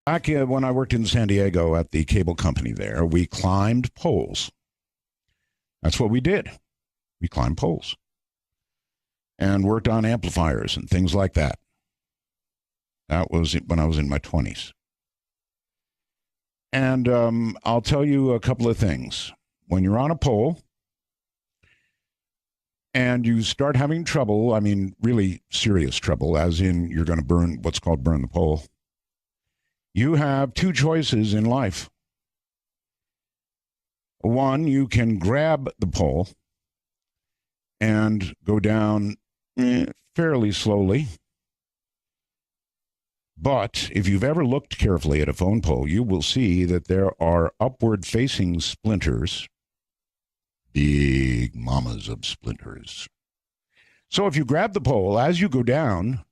Back when I worked in San Diego at the cable company there, we climbed poles. That's what we did. We climbed poles and worked on amplifiers and things like that. That was when I was in my 20s. And I'll tell you a couple of things. When you're on a pole and you start having trouble, I mean, really serious trouble, as in you're going to burn what's called burn the pole, you have two choices in life. One, you can grab the pole and go down fairly slowly. But if you've ever looked carefully at a phone pole, you will see that there are upward facing splinters, big mamas of splinters. So if you grab the pole, as you go down,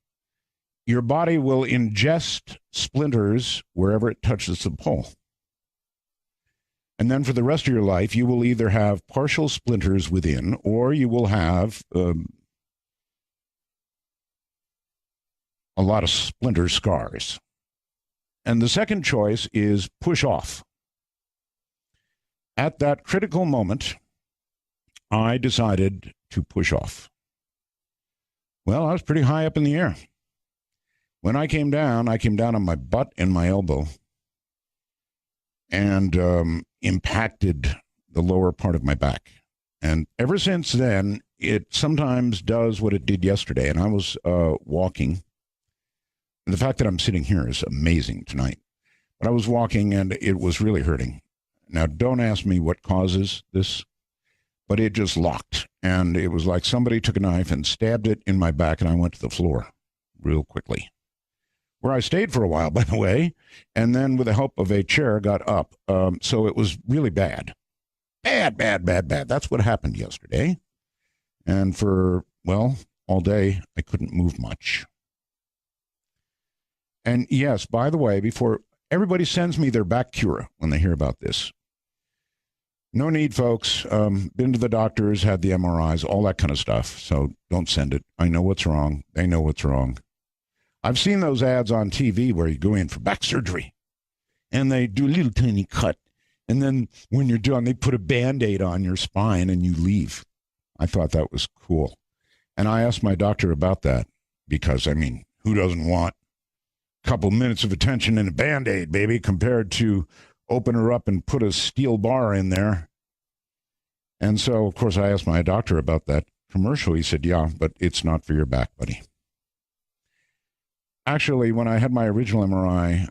your body will ingest splinters wherever it touches the pole. And then for the rest of your life, you will either have partial splinters within, or you will have a lot of splinter scars. And the second choice is push off. At that critical moment, I decided to push off. Well, I was pretty high up in the air. When I came down on my butt and my elbow and impacted the lower part of my back. And ever since then, it sometimes does what it did yesterday. And I was walking. And the fact that I'm sitting here is amazing tonight. But I was walking and it was really hurting. Now, don't ask me what causes this, but it just locked. And it was like somebody took a knife and stabbed it in my back, and I went to the floor real quickly. Where I stayed for a while, by the way, and then with the help of a chair got up. So it was really bad. Bad. That's what happened yesterday. And for, well, all day, I couldn't move much. And yes, by the way, before everybody sends me their back cure when they hear about this. No need, folks. Been to the doctors, had the MRIs, all that kind of stuff. So don't send it. I know what's wrong. They know what's wrong. I've seen those ads on TV where you go in for back surgery and they do a little tiny cut. And then when you're done, they put a Band-Aid on your spine and you leave. I thought that was cool. And I asked my doctor about that because, I mean, who doesn't want a couple minutes of attention and a Band-Aid, baby, compared to open her up and put a steel bar in there. And so, of course, I asked my doctor about that commercial. He said, yeah, but it's not for your back, buddy. Actually, when I had my original MRI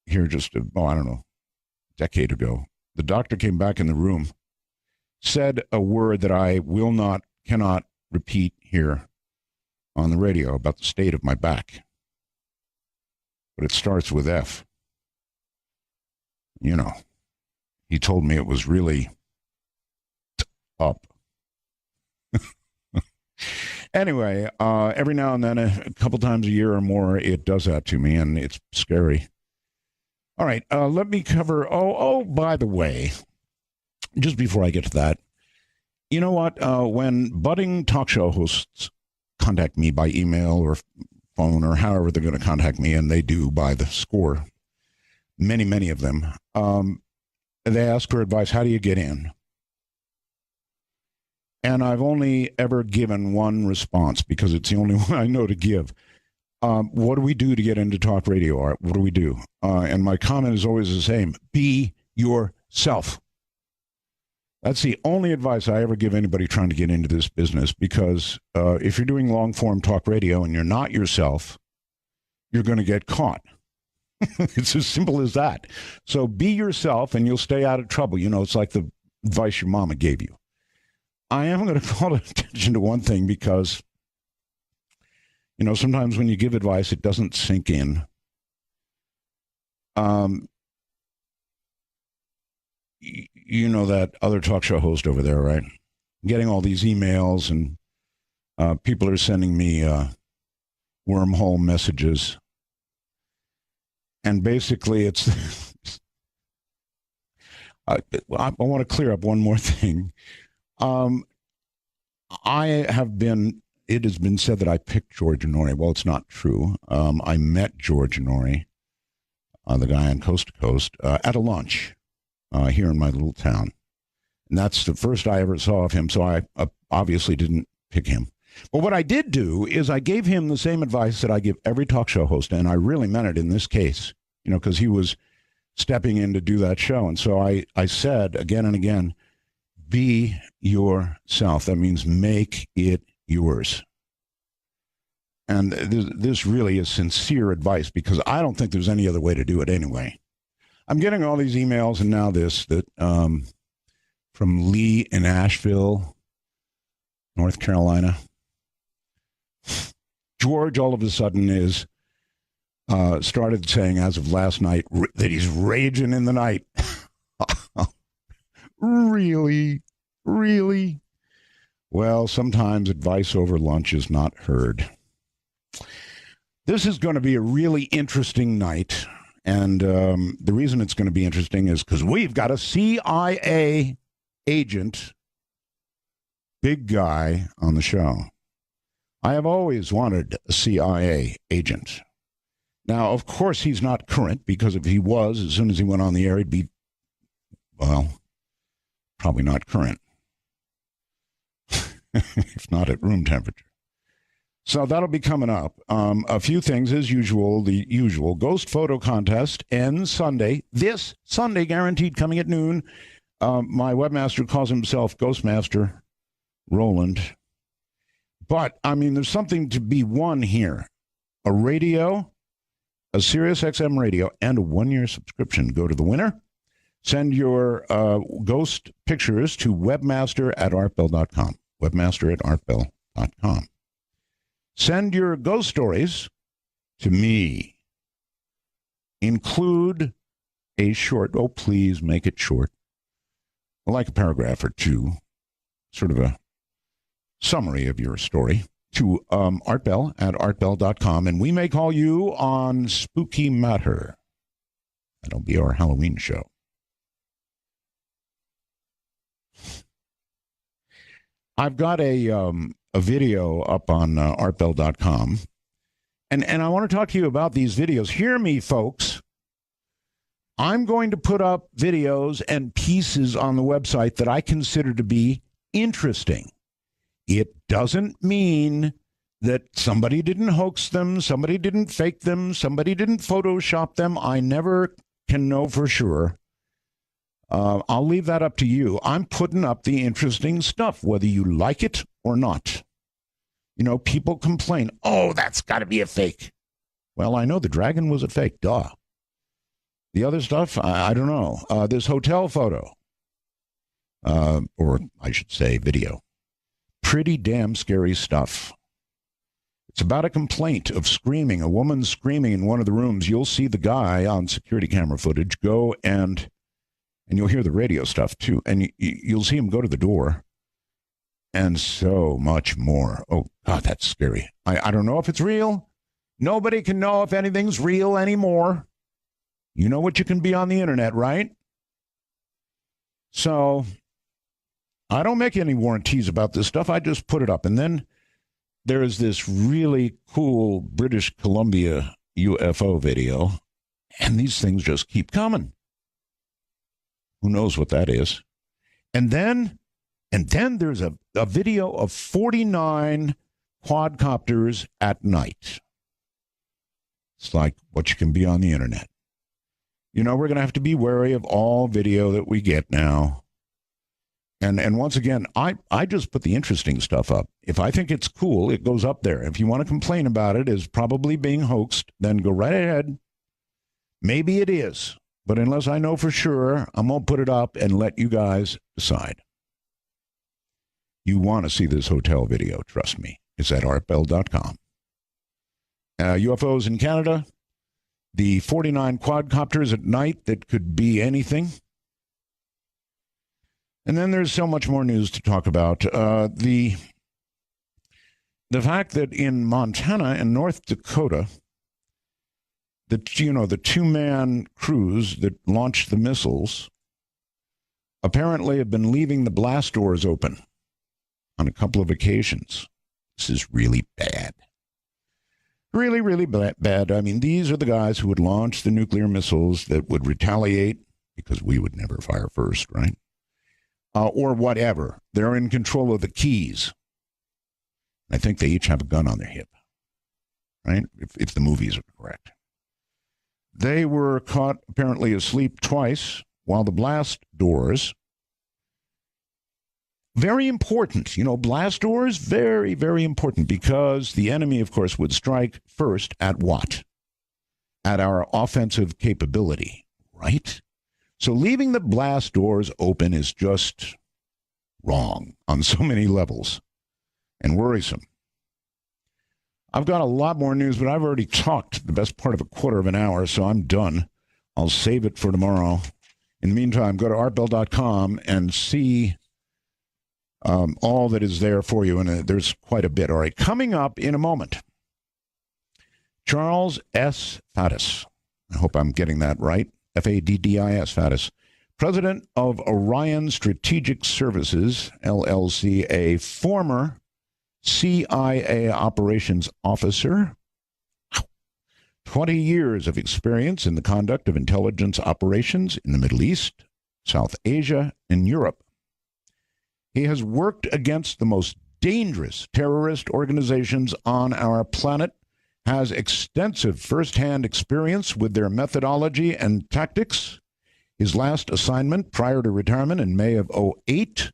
here just, I don't know, a decade ago, the doctor came back in the room, said a word that I cannot repeat here on the radio about the state of my back. But it starts with F. You know, he told me it was really up. Anyway, every now and then, a couple times a year or more, it does that to me, and it's scary. All right, let me cover. Oh, by the way, just before I get to that, you know what? When budding talk show hosts contact me by email or phone or however they're going to contact me, and they do by the score, many of them, they ask for advice. How do you get in? And I've only ever given one response because it's the only one I know to give. What do we do to get into talk radio, Art? What do we do? And my comment is always the same. Be yourself. That's the only advice I ever give anybody trying to get into this business, because if you're doing long-form talk radio and you're not yourself, you're going to get caught. It's as simple as that. So be yourself and you'll stay out of trouble. You know, it's like the advice your mama gave you. I am going to call attention to one thing because, you know, sometimes when you give advice, it doesn't sink in. You know that other talk show host over there, right? Getting all these emails and people are sending me wormhole messages. And basically it's, I want to clear up one more thing. It has been said that I picked George Norrie. Well, it's not true. I met George Norrie the guy on Coast to Coast, at a lunch here in my little town. And that's the first I ever saw of him, so I obviously didn't pick him. But what I did do is I gave him the same advice that I give every talk show host, and I really meant it in this case, because he was stepping in to do that show. And so I said again and again, be yourself. That means make it yours. And this really is sincere advice, because I don't think there's any other way to do it anyway. I'm getting all these emails and now this from Lee in Asheville, North Carolina. George all of a sudden is started saying as of last night that he's raging in the night. Really? Really? Well, sometimes advice over lunch is not heard. This is going to be a really interesting night. And the reason it's going to be interesting is because we've got a CIA agent, big guy, on the show. I have always wanted a CIA agent. Now, of course, he's not current, because if he was, as soon as he went on the air, he'd be, well, probably not current. If not at room temperature. So that'll be coming up. A few things as usual. The usual ghost photo contest ends Sunday. This Sunday, guaranteed, coming at noon. My webmaster calls himself Ghostmaster Roland. But, I mean, there's something to be won here. A radio, a Sirius XM radio, and a one-year subscription. Go to the winner. Send your ghost pictures to webmaster@artbell.com. Webmaster@artbell.com. Send your ghost stories to me. Include a short, oh, please make it short, like a paragraph or two, sort of a summary of your story, to artbell@artbell.com, and we may call you on Spooky Matter. That'll be our Halloween show. I've got a video up on artbell.com, and I want to talk to you about these videos. Hear me, folks. I'm going to put up videos and pieces on the website that I consider to be interesting. It doesn't mean that somebody didn't hoax them, somebody didn't fake them, somebody didn't Photoshop them. I never can know for sure. I'll leave that up to you. I'm putting up the interesting stuff, whether you like it or not. People complain, oh, that's got to be a fake. Well, I know the dragon was a fake, duh. The other stuff, I don't know. This hotel photo, or I should say video, pretty damn scary stuff. It's about a complaint of screaming, a woman screaming in one of the rooms. You'll see the guy on security camera footage go and you'll hear the radio stuff too, and you'll see him go to the door, and so much more. Oh, God, that's scary. I don't know if it's real. Nobody can know if anything's real anymore. You know what you can be on the internet, right? So I don't make any warranties about this stuff. I just put it up. And then there is this really cool British Columbia UFO video, and these things just keep coming. Who knows what that is? And then there's a video of 49 quadcopters at night. It's like what you can be on the internet. We're going to have to be wary of all video that we get now. And once again, I just put the interesting stuff up. If I think it's cool, it goes up there. If you want to complain about it as probably being hoaxed, then go right ahead. Maybe it is. But unless I know for sure, I'm going to put it up and let you guys decide. You want to see this hotel video, trust me. It's at artbell.com. UFOs in Canada, the 49 quadcopters at night that could be anything. And then there's so much more news to talk about. The fact that in Montana and North Dakota, the two-man crews that launched the missiles apparently have been leaving the blast doors open on a couple of occasions. This is really bad. Really, really bad. I mean, these are the guys who would launch the nuclear missiles that would retaliate because we would never fire first, right? Or whatever. They're in control of the keys. I think they each have a gun on their hip, right? If the movies are correct. They were caught apparently asleep twice while the blast doors, very important, blast doors, very, very important because the enemy, of course, would strike first at what? At our offensive capability, right? So leaving the blast doors open is just wrong on so many levels and worrisome. I've got a lot more news, but I've already talked the best part of a quarter of an hour, so I'm done. I'll save it for tomorrow. In the meantime, go to artbell.com and see all that is there for you, and there's quite a bit. All right, coming up in a moment, Charles S. Faddis. I hope I'm getting that right. Faddis, Faddis. President of Orion Strategic Services, LLC, a former CIA operations officer, 20 years of experience in the conduct of intelligence operations in the Middle East, South Asia, and Europe. He has worked against the most dangerous terrorist organizations on our planet, has extensive firsthand experience with their methodology and tactics. His last assignment prior to retirement in May of '08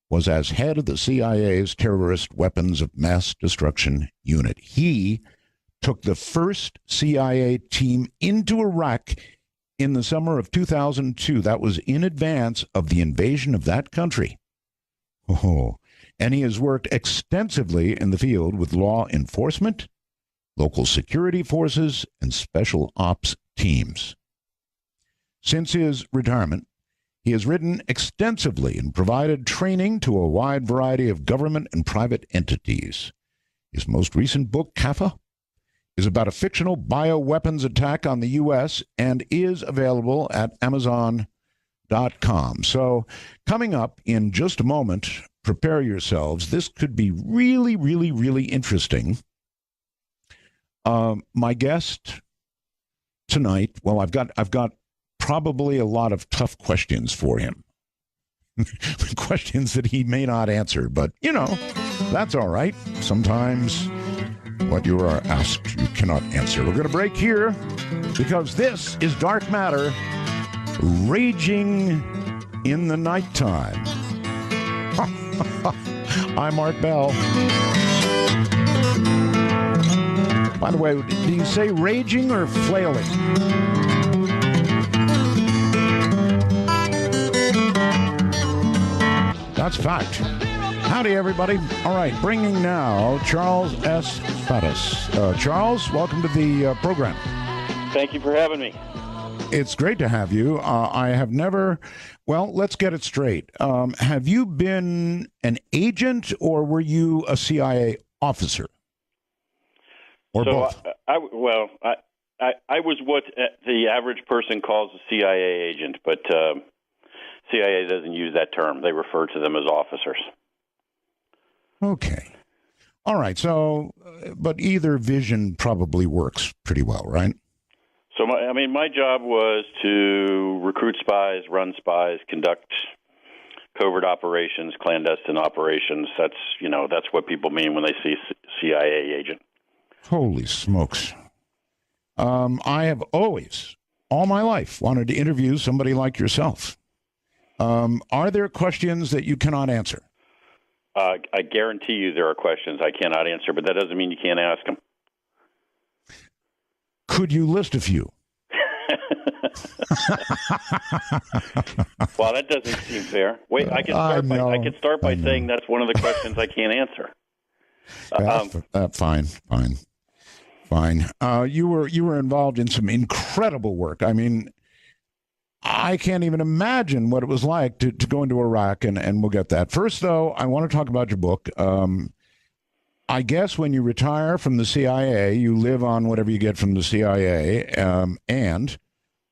was as head of the CIA's Terrorist Weapons of Mass Destruction Unit. He took the first CIA team into Iraq in the summer of 2002. That was in advance of the invasion of that country. Oh, and he has worked extensively in the field with law enforcement, local security forces, and special ops teams. Since his retirement, he has written extensively and provided training to a wide variety of government and private entities. His most recent book, CAFA, is about a fictional bioweapons attack on the U.S. and is available at Amazon.com. So coming up in just a moment, prepare yourselves. This could be really, really, really interesting. My guest tonight, well, I've got probably a lot of tough questions for him. Questions that he may not answer, but, that's all right. Sometimes what you are asked, you cannot answer. We're going to break here because this is Dark Matter, raging in the nighttime. I'm Art Bell. By the way, do you say raging or flailing? That's fact. Howdy, everybody. All right, bringing now Charles S. Faddis. Charles, welcome to the program. Thank you for having me. It's great to have you. I have never, well, let's get it straight. Have you been an agent or were you a CIA officer? Or both? I was what the average person calls a CIA agent, but CIA doesn't use that term. They refer to them as officers. Okay. All right. So, but either vision probably works pretty well, right? So, my job was to recruit spies, run spies, conduct covert operations, clandestine operations. That's what people mean when they see CIA agent. Holy smokes. I have always, all my life, wanted to interview somebody like yourself. Are there questions that you cannot answer? I guarantee you there are questions I cannot answer, but that doesn't mean you can't ask them. Could you list a few? Well, that doesn't seem fair. Wait, I could start by saying that's one of the questions I can't answer. Fine. You were involved in some incredible work. I mean, I can't even imagine what it was like to go into Iraq, and we'll get that. First, though, I want to talk about your book. I guess when you retire from the CIA, you live on whatever you get from the CIA, and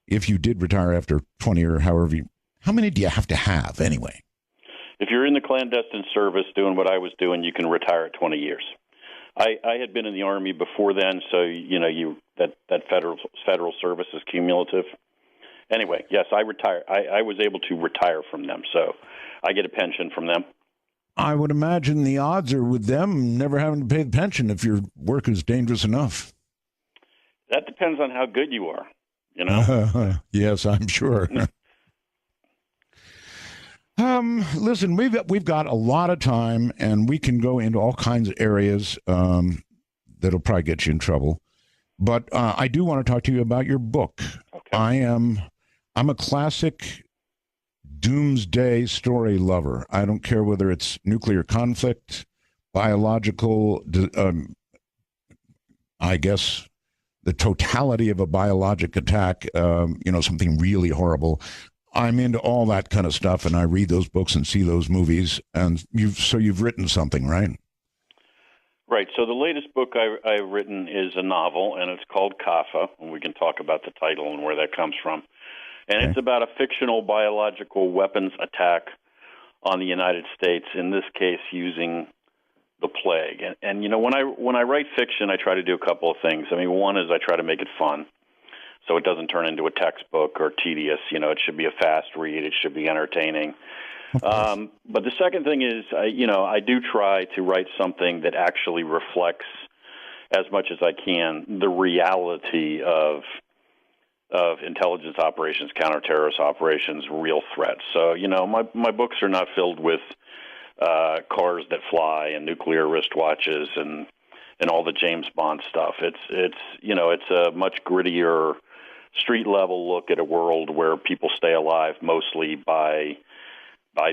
if you did retire after 20 or however how many do you have to have anyway? If you're in the clandestine service doing what I was doing, you can retire at 20 years. I had been in the Army before then, so that federal service is cumulative. Anyway, yes, I retired. I was able to retire from them, so I get a pension from them. I would imagine the odds are with them never having to pay the pension if your work is dangerous enough. That depends on how good you are, Yes, I'm sure. Listen, we've got a lot of time, and we can go into all kinds of areas that'll probably get you in trouble. But I do want to talk to you about your book. Okay. I'm a classic doomsday story lover. I don't care whether it's nuclear conflict, biological, I guess the totality of a biologic attack, something really horrible. I'm into all that kind of stuff, and I read those books and see those movies. And you've written something, right? Right. So the latest book I've written is a novel, and it's called CAFA, and we can talk about the title and where that comes from. And It's about a fictional biological weapons attack on the United States, in this case using the plague. And when I write fiction, I try to do a couple of things. I mean, one is I try to make it fun, so it doesn't turn into a textbook or tedious. It should be a fast read. It should be entertaining. But the second thing is, I do try to write something that actually reflects, as much as I can, the reality of intelligence operations, counterterrorist operations, real threats. So, my books are not filled with cars that fly and nuclear wristwatches and all the James Bond stuff. It's a much grittier, street level look at a world where people stay alive mostly by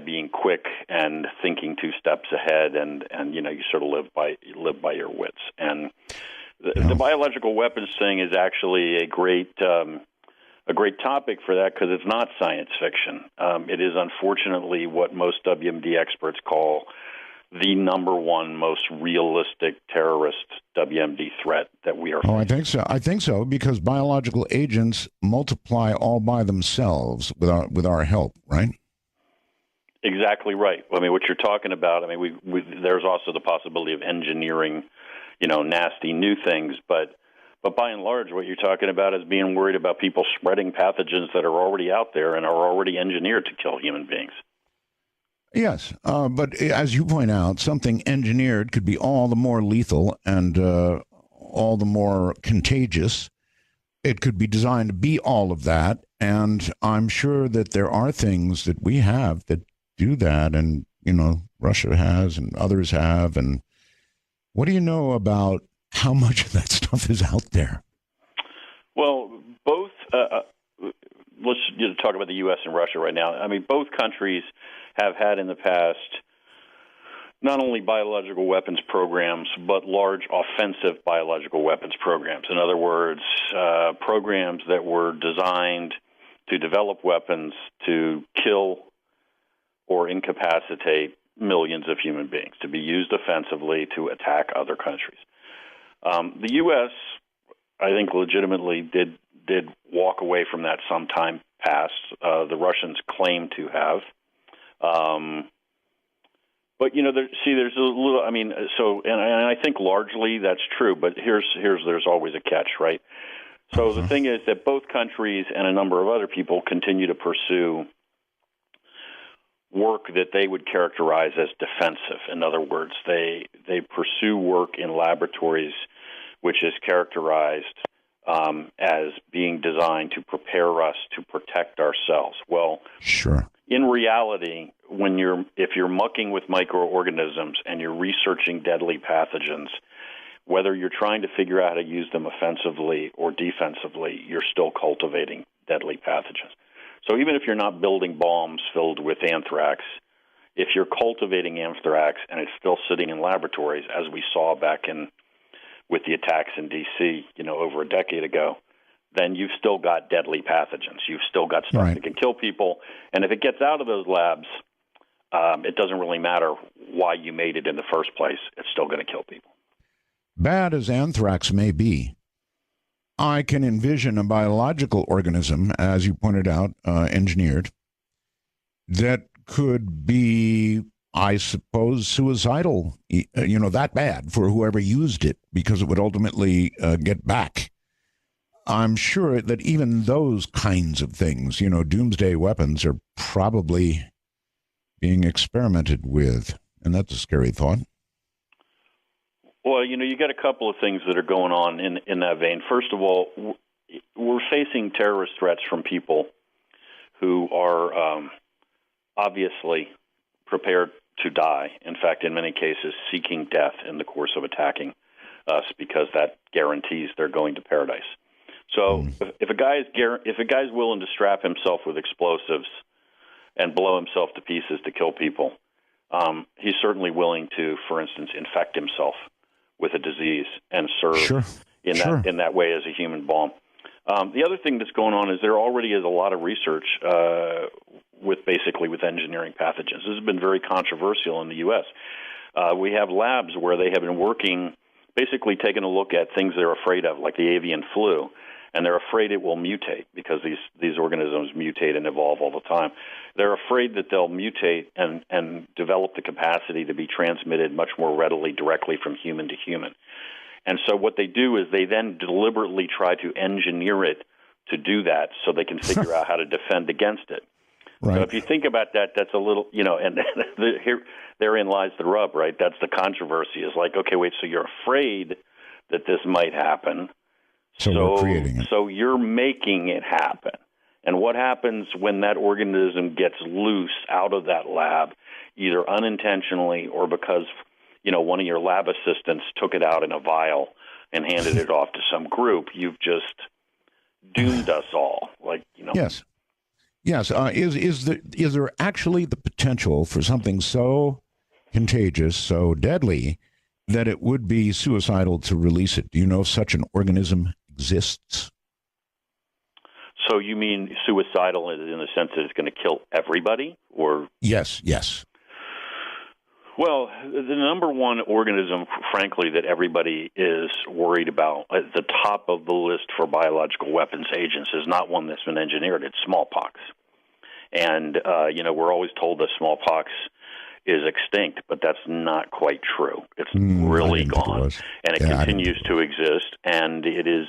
being quick and thinking two steps ahead, and you sort of live by your wits. And the biological weapons thing is actually a great topic for that, because it's not science fiction. It is unfortunately what most WMD experts call the number one most realistic terrorist WMD threat that we are facing. I think so. I think so, because biological agents multiply all by themselves with our help, right? Exactly right. I mean, what you're talking about, there's also the possibility of engineering, nasty new things, but by and large, what you're talking about is being worried about people spreading pathogens that are already out there and are already engineered to kill human beings. Yes, but as you point out, something engineered could be all the more lethal and all the more contagious. It could be designed to be all of that, and I'm sure that there are things that we have that do that, and Russia has and others have. And what do you know about how much of that stuff is out there? Well, both. Let's talk about the U.S. and Russia right now. I mean, both countries have had in the past not only biological weapons programs, but large offensive biological weapons programs. In other words, programs that were designed to develop weapons to kill or incapacitate millions of human beings, to be used offensively to attack other countries. The U.S., I think, legitimately did walk away from that some time past. The Russians claim to have. But there's a little. I mean, and I think largely that's true. But there's always a catch, right? So the thing is that both countries and a number of other people continue to pursue work that they would characterize as defensive. In other words, they pursue work in laboratories which is characterized as being designed to prepare us to protect ourselves. Well, sure. In reality, if you're mucking with microorganisms and you're researching deadly pathogens, whether you're trying to figure out how to use them offensively or defensively, you're still cultivating deadly pathogens. So even if you're not building bombs filled with anthrax, if you're cultivating anthrax and it's still sitting in laboratories, as we saw back with the attacks in D.C., over a decade ago, then you've still got deadly pathogens. You've still got stuff that can kill people. And if it gets out of those labs, it doesn't really matter why you made it in the first place. It's still going to kill people. Bad as anthrax may be, I can envision a biological organism, as you pointed out, engineered, that could be I suppose, suicidal, that bad for whoever used it because it would ultimately get back. I'm sure that even those kinds of things, doomsday weapons are probably being experimented with. And that's a scary thought. Well, you got a couple of things that are going on in that vein. First of all, we're facing terrorist threats from people who are obviously prepared to die. In fact, in many cases, seeking death in the course of attacking us because that guarantees they're going to paradise. So if a guy's willing to strap himself with explosives and blow himself to pieces to kill people, he's certainly willing to, for instance, infect himself with a disease and serve in that way as a human bomb. The other thing that's going on is there already is a lot of research with engineering pathogens. This has been very controversial in the U.S. We have labs where they have been working, basically taking a look at things they're afraid of, like the avian flu, and they're afraid it will mutate because these organisms mutate and evolve all the time. They're afraid that they'll mutate and develop the capacity to be transmitted much more readily directly from human to human. And so what they do is they then deliberately try to engineer it to do that so they can figure out how to defend against it. Right. So if you think about that, that's a little, and therein lies the rub, right? That's the controversy. Is like, okay, wait, so you're afraid that this might happen. So we're creating it. So you're making it happen. And what happens when that organism gets loose out of that lab, either unintentionally or because, one of your lab assistants took it out in a vial and handed it off to some group, you've just doomed us all. Yes. Yes. Is there actually the potential for something so contagious, so deadly, that it would be suicidal to release it? Do you know if such an organism exists? So you mean suicidal in the sense that it's going to kill everybody? Or Yes. Well, the number one organism, frankly, that everybody is worried about at the top of the list for biological weapons agents is not one that's been engineered. It's smallpox. And, we're always told that smallpox is extinct, but that's not quite true. It's really gone. And it continues to exist. And it is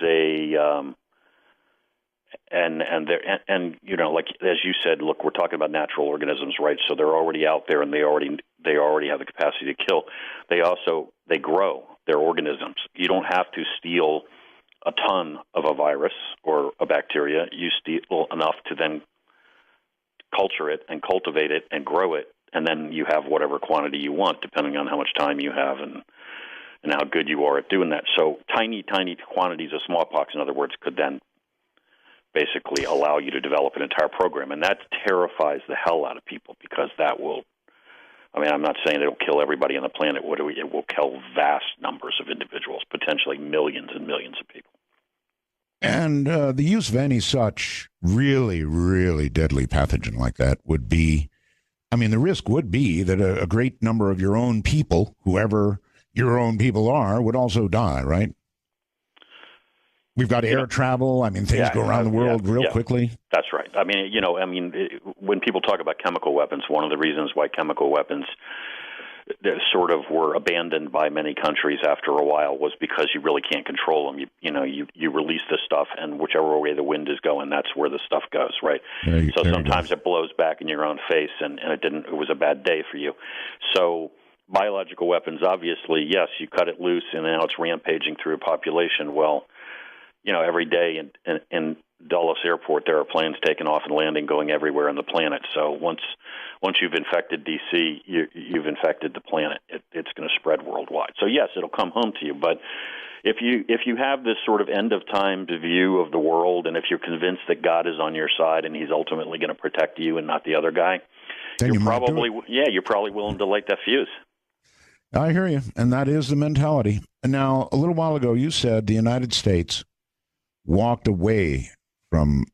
like as you said, look, we're talking about natural organisms, right? So they're already out there, and they already have the capacity to kill. They grow. They're organisms. You don't have to steal a ton of a virus or a bacteria. You steal enough to then culture it and cultivate it and grow it, and then you have whatever quantity you want, depending on how much time you have and how good you are at doing that. So tiny quantities of smallpox, in other words, could then basically allow you to develop an entire program. And that terrifies the hell out of people because that will, I'm not saying it'll kill everybody on the planet. It will kill vast numbers of individuals, potentially millions and millions of people. And the use of any such really, really deadly pathogen like that would be, the risk would be that a great number of your own people, whoever your own people are, would also die, right? We've got air travel. Things go around the world real quickly. That's right. When people talk about chemical weapons, one of the reasons why chemical weapons sort of were abandoned by many countries after a while was because you really can't control them. You release this stuff, and whichever way the wind is going, that's where the stuff goes, right? So sometimes it blows back in your own face, and it was a bad day for you. So biological weapons, obviously, yes, you cut it loose, and now it's rampaging through a population. Well, every day in Dulles Airport, there are planes taking off and landing, going everywhere on the planet. So once you've infected D.C., you've infected the planet. It's going to spread worldwide. So yes, it'll come home to you. But if you have this sort of end of time view of the world, and if you're convinced that God is on your side and He's ultimately going to protect you and not the other guy, then you're probably willing to light that fuse. I hear you, and that is the mentality. And now, a little while ago, you said the United States walked away from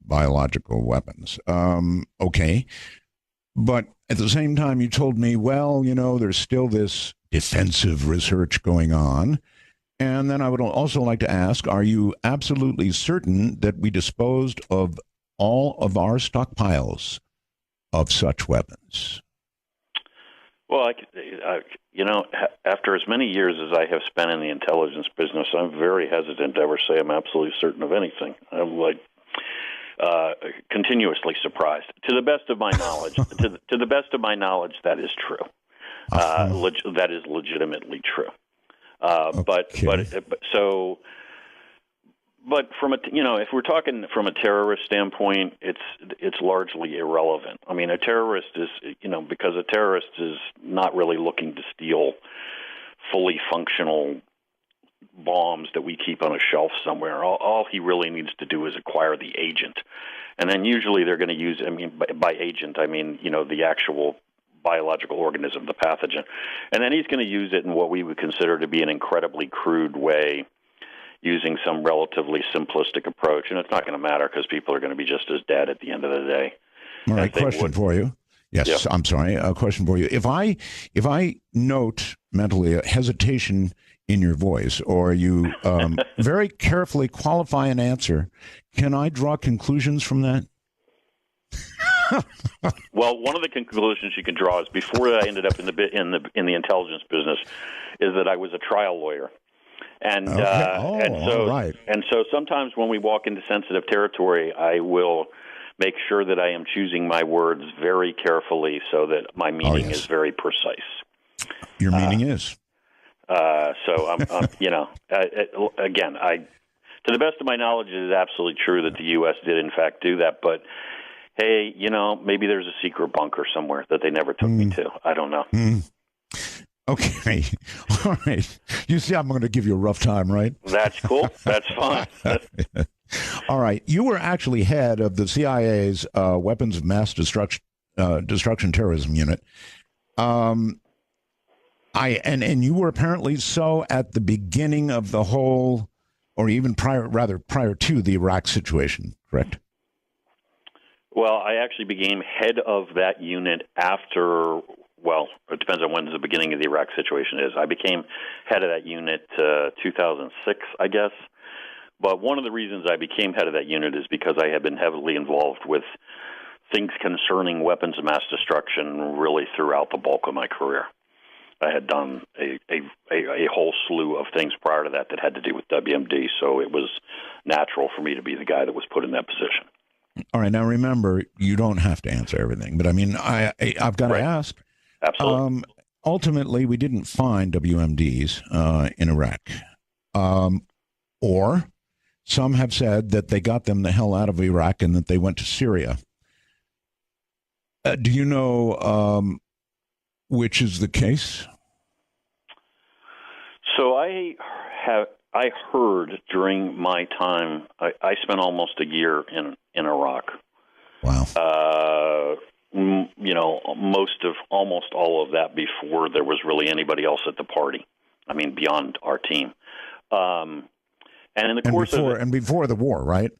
biological weapons. Okay. But at the same time, you told me, well, there's still this defensive research going on. And then I would also like to ask, are you absolutely certain that we disposed of all of our stockpiles of such weapons? Well, after as many years as I have spent in the intelligence business, I'm very hesitant to ever say I'm absolutely certain of anything. I'm like continuously surprised. To the best of my knowledge, to the best of my knowledge, that is true. That is legitimately true. But from if we're talking from a terrorist standpoint, it's largely irrelevant. I mean, a terrorist is, because a terrorist is not really looking to steal fully functional bombs that we keep on a shelf somewhere. All he really needs to do is acquire the agent, and then usually they're going to use. I mean, by agent, I mean the actual biological organism, the pathogen, and then he's going to use it in what we would consider to be an incredibly crude way, using some relatively simplistic approach, and it's not going to matter because people are going to be just as dead at the end of the day. All right, question for you. Yes, yeah. I'm sorry. A question for you. If I note mentally a hesitation in your voice, or you very carefully qualify an answer, can I draw conclusions from that? Well, one of the conclusions you can draw is before I ended up in the intelligence business, is that I was a trial lawyer. And so sometimes when we walk into sensitive territory, I will make sure that I am choosing my words very carefully so that my meaning is very precise. Your meaning is? So again, to the best of my knowledge, it is absolutely true that the U.S. did in fact do that. But hey, maybe there's a secret bunker somewhere that they never took me to. I don't know. Okay. All right. You see, I'm going to give you a rough time, right? That's cool. That's fine. All right. You were actually head of the CIA's Weapons of Mass Destruction Terrorism Unit. And you were apparently so at the beginning of the whole, or even prior to the Iraq situation, correct? Well, I actually became head of that unit after. Well, it depends on when the beginning of the Iraq situation is. I became head of that unit 2006, I guess. But one of the reasons I became head of that unit is because I had been heavily involved with things concerning weapons of mass destruction really throughout the bulk of my career. I had done a whole slew of things prior to that had to do with WMD, so it was natural for me to be the guy that was put in that position. All right. Now, remember, you don't have to answer everything, but I mean, I've got to ask. Absolutely. Ultimately, we didn't find WMDs in Iraq. Or some have said that they got them the hell out of Iraq and that they went to Syria. Do you know which is the case? So I heard during my time, I spent almost a year in Iraq. Wow. Almost all of that before there was really anybody else at the party. I mean, beyond our team. And in the course before the war, right?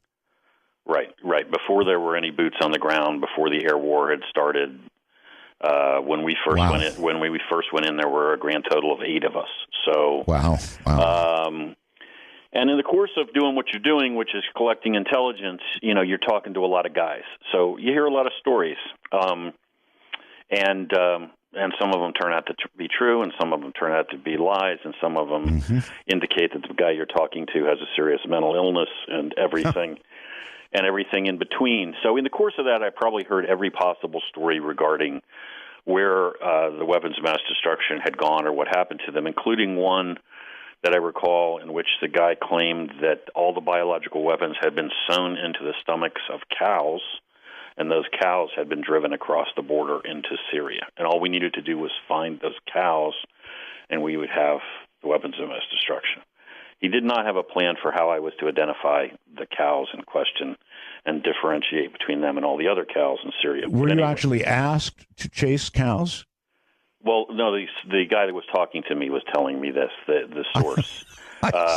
Right. Before there were any boots on the ground, before the air war had started. When we first went in, there were a grand total of 8 of us. So wow. And in the course of doing what you're doing, which is collecting intelligence, you're talking to a lot of guys. So you hear a lot of stories, and some of them turn out to be true, and some of them turn out to be lies, and some of them indicate that the guy you're talking to has a serious mental illness and everything. And everything in between. So in the course of that, I probably heard every possible story regarding where the weapons of mass destruction had gone or what happened to them, including one that I recall in which the guy claimed that all the biological weapons had been sewn into the stomachs of cows, and those cows had been driven across the border into Syria. And all we needed to do was find those cows, and we would have the weapons of mass destruction. He did not have a plan for how I was to identify the cows in question and differentiate between them and all the other cows in Syria. Were you actually asked to chase cows? Well, no, the guy that was talking to me was telling me this, the source.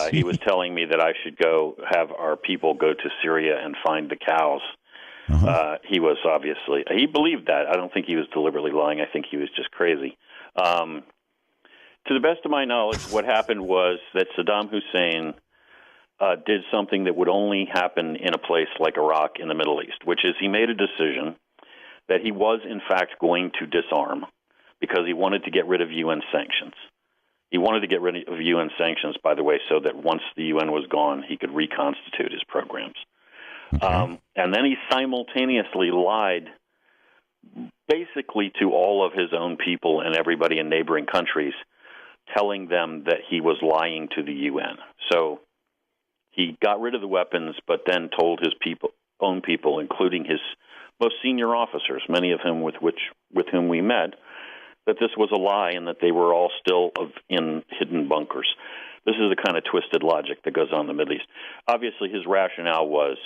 He was telling me that I should go have our people go to Syria and find the cows. He was he believed that. I don't think he was deliberately lying. I think he was just crazy. To the best of my knowledge, what happened was that Saddam Hussein did something that would only happen in a place like Iraq in the Middle East, which is he made a decision that he was, in fact, going to disarm because he wanted to get rid of UN sanctions. He wanted to get rid of UN sanctions, by the way, so that once the UN was gone, he could reconstitute his programs. Okay. And then he simultaneously lied basically to all of his own people and everybody in neighboring countries, telling them that he was lying to the UN. So he got rid of the weapons, but then told his own people, including his most senior officers, many of whom with whom we met, that this was a lie and that they were all still in hidden bunkers. This is the kind of twisted logic that goes on in the Middle East. Obviously, his rationale was,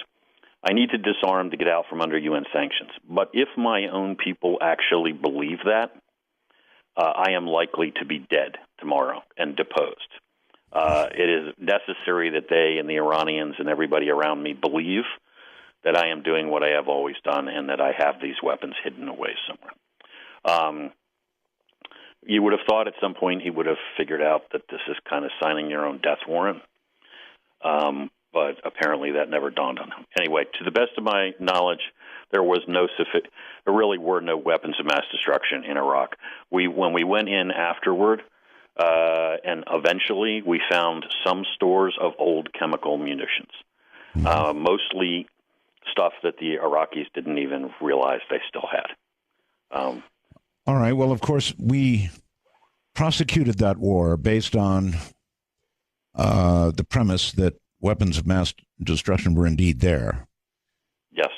I need to disarm to get out from under UN sanctions. But if my own people actually believe that, I am likely to be dead tomorrow and deposed. It is necessary that they and the Iranians and everybody around me believe that I am doing what I have always done and that I have these weapons hidden away somewhere. You would have thought at some point he would have figured out that this is kind of signing your own death warrant, but apparently that never dawned on him. Anyway, to the best of my knowledge, there really were no weapons of mass destruction in Iraq. When we went in afterward, and eventually we found some stores of old chemical munitions, mostly stuff that the Iraqis didn't even realize they still had. All right. Well, of course, we prosecuted that war based on the premise that weapons of mass destruction were indeed there. Yes.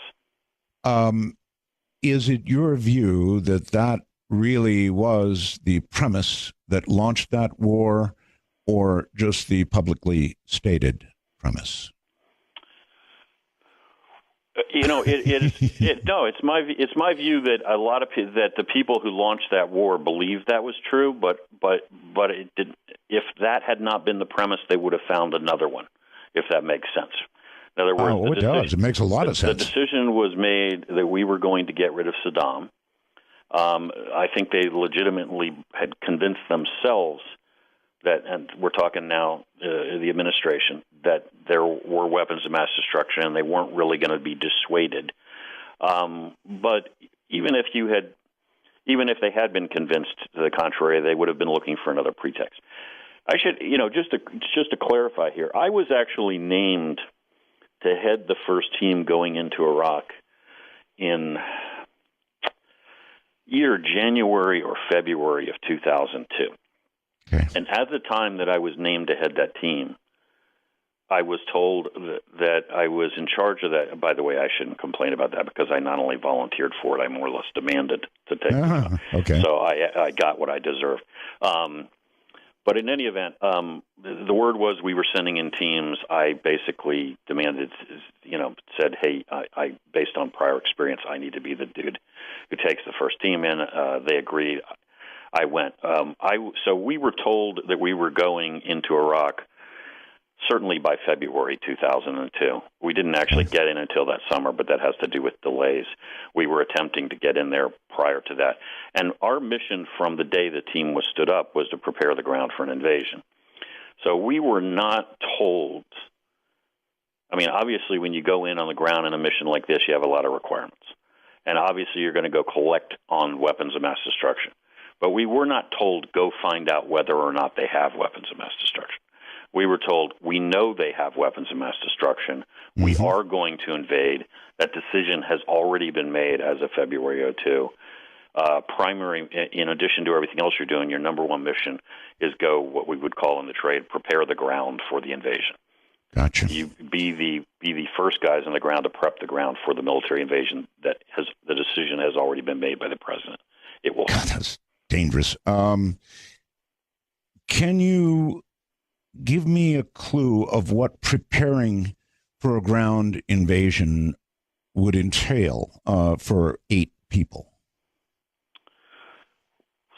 Is it your view that that really was the premise that launched that war, or just the publicly stated premise? No, it's my view that a lot of that the people who launched that war believed that was true, but it did. If that had not been the premise, they would have found another one. If that makes sense. In other words, it does. It makes a lot of sense. The decision was made that we were going to get rid of Saddam. I think they legitimately had convinced themselves that, and we're talking now, the administration, that there were weapons of mass destruction and they weren't really going to be dissuaded. But even if they had been convinced to the contrary, they would have been looking for another pretext. I should, just to clarify here, I was actually named to head the first team going into Iraq in either January or February of 2002. Okay. And at the time that I was named to head that team, I was told that I was in charge of that. By the way, I shouldn't complain about that because I not only volunteered for it, I more or less demanded to take the job. Okay. So I got what I deserved. But in any event, the word was we were sending in teams. I basically demanded, said, hey, I based on prior experience, I need to be the dude who takes the first team in. They agreed. I went. So we were told that we were going into Iraq certainly by February 2002. We didn't actually get in until that summer, but that has to do with delays. We were attempting to get in there prior to that. And our mission from the day the team was stood up was to prepare the ground for an invasion. So we were not told. I mean, obviously, when you go in on the ground in a mission like this, you have a lot of requirements. And obviously, you're going to go collect on weapons of mass destruction. But we were not told, go find out whether or not they have weapons of mass destruction. We were told, we know they have weapons of mass destruction. We are going to invade. That decision has already been made as of February 2002. Primary, in addition to everything else you're doing, your number one mission is go, what we would call in the trade, prepare the ground for the invasion. Gotcha. You be the first guys on the ground to prep the ground for the military invasion. The decision has already been made by the president. It will happen. That's dangerous. Can you give me a clue of what preparing for a ground invasion would entail for 8 people?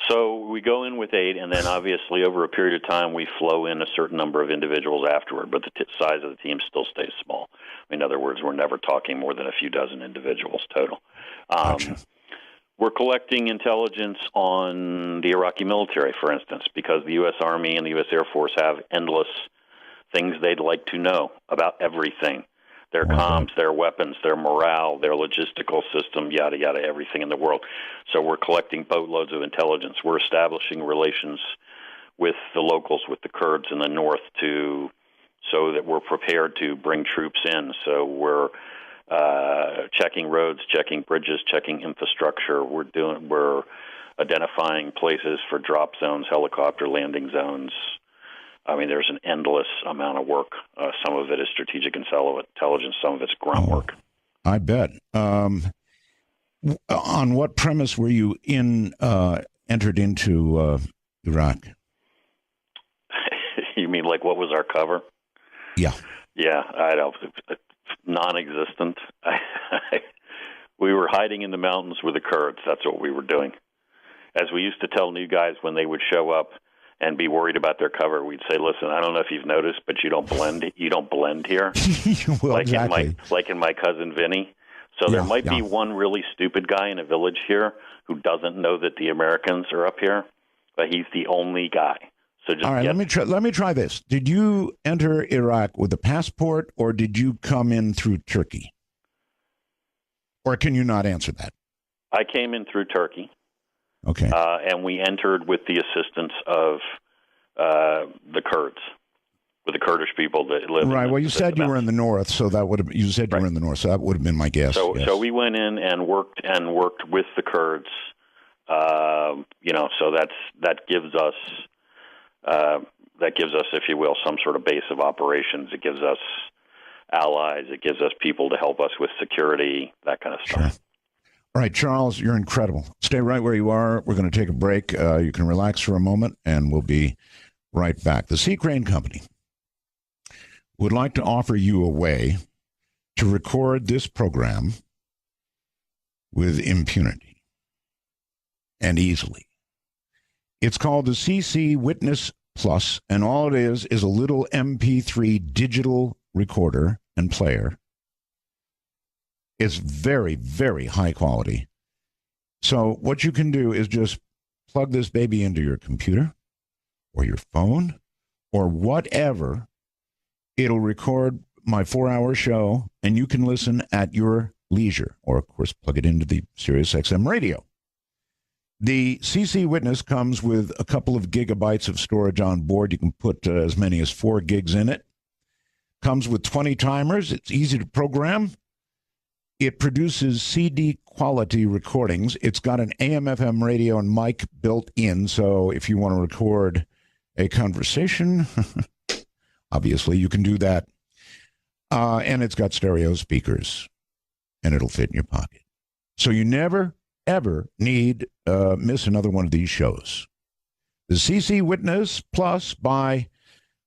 So we go in with 8, and then obviously over a period of time we flow in a certain number of individuals afterward, but the size of the team still stays small. In other words, we're never talking more than a few dozen individuals total. Gotcha. We're collecting intelligence on the Iraqi military, for instance, because the U.S. Army and the U.S. Air Force have endless things they'd like to know about everything. their comms, their weapons, their morale, their logistical system, yada, yada, everything in the world. So we're collecting boatloads of intelligence. We're establishing relations with the locals, with the Kurds in the north, so that we're prepared to bring troops in. So we're checking roads, checking bridges, checking infrastructure. We're identifying places for drop zones, helicopter landing zones. I mean, there's an endless amount of work. Some of it is strategic intelligence. Some of it's grunt work. I bet. On what premise were you entered into Iraq? You mean like what was our cover? Yeah. Yeah, I don't. Non-existent. We were hiding in the mountains with the Kurds. That's what we were doing. As we used to tell new guys when they would show up and be worried about their cover, we'd say, "Listen, I don't know if you've noticed, but you don't blend. You don't blend here, well, like exactly. in my cousin Vinny. So there might be one really stupid guy in a village here who doesn't know that the Americans are up here, but he's the only guy. So just all right. Let me try this. Did you enter Iraq with a passport, or did you come in through Turkey? Or can you not answer that? I came in through Turkey. Okay. And we entered with the assistance of the Kurds, with the Kurdish people that live. Right. Well, you said you were in the north, so that would have. You said you were in the north, so that would have been my guess. So, yes. So we went in and worked with the Kurds. So that gives us, if you will, some sort of base of operations. It gives us allies. It gives us people to help us with security, that kind of stuff. Sure. All right, Charles, you're incredible. Stay right where you are. We're going to take a break. You can relax for a moment, and we'll be right back. The Sea Crane Company would like to offer you a way to record this program with impunity and easily. It's called the CC Witness Plus, and all it is a little MP3 digital recorder and player. It's very, very high quality. So what you can do is just plug this baby into your computer or your phone or whatever. It'll record my 4-hour show, and you can listen at your leisure, or, of course, plug it into the SiriusXM radio. The CC Witness comes with a couple of gigabytes of storage on board. You can put as many as 4 gigs in it. Comes with 20 timers. It's easy to program. It produces CD quality recordings. It's got an AM/FM radio and mic built in, so if you want to record a conversation, obviously you can do that. And it's got stereo speakers, and it'll fit in your pocket. So you never, ever need miss another one of these shows. The CC Witness Plus you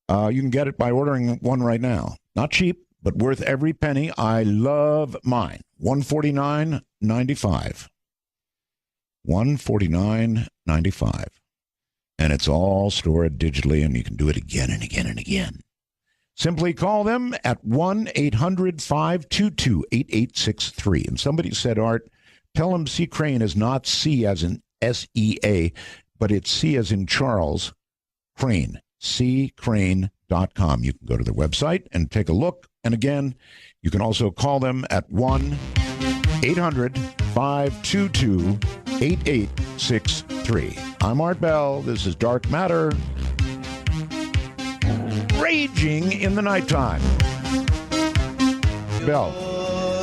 can get it by ordering one right now. Not cheap, but worth every penny. I love mine. $149.95. $149.95. And it's all stored digitally, and you can do it again and again and again. Simply call them at 1-800-522-8863. And somebody said, Art, tell them C. Crane is not C as in S-E-A, but it's C as in Charles, Crane, ccrane.com. You can go to their website and take a look. And again, you can also call them at 1-800-522-8863. I'm Art Bell. This is Dark Matter, raging in the nighttime. Bell.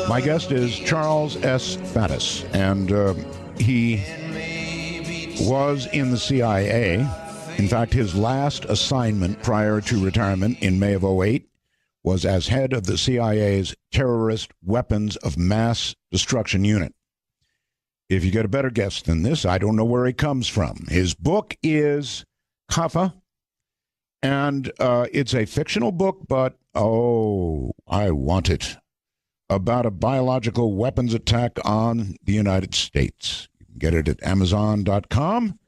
My guest is Charles S. Faddis, and he was in the CIA. In fact, his last assignment prior to retirement in May of 2008 was as head of the CIA's Terrorist Weapons of Mass Destruction Unit. If you get a better guess than this, I don't know where he comes from. His book is Kaffa, and it's a fictional book, but, I want it, about a biological weapons attack on the United States. You can get it at Amazon.com.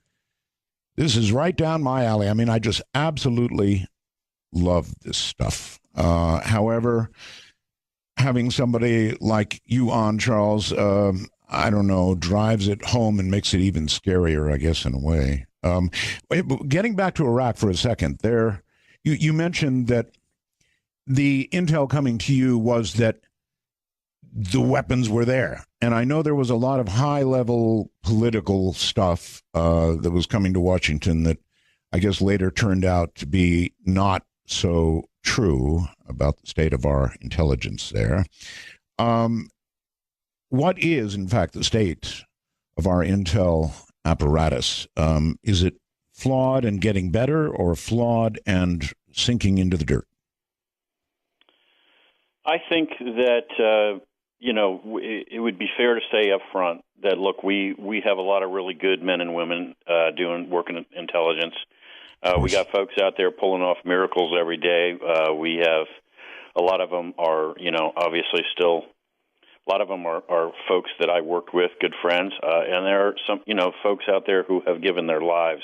This is right down my alley. I mean, I just absolutely love this stuff. However, having somebody like you on, Charles, I don't know, drives it home and makes it even scarier, I guess, in a way. Getting back to Iraq for a second, you mentioned that the intel coming to you was that the weapons were there. And I know there was a lot of high-level political stuff that was coming to Washington that I guess later turned out to be not so true about the state of our intelligence there. What is, in fact, the state of our intel apparatus? Is it flawed and getting better, or flawed and sinking into the dirt? I think that, it would be fair to say up front that, look, we have a lot of really good men and women working in intelligence. We got folks out there pulling off miracles every day. We have a lot of them are, obviously still, a lot of them are folks that I worked with, good friends. And there are some, folks out there who have given their lives,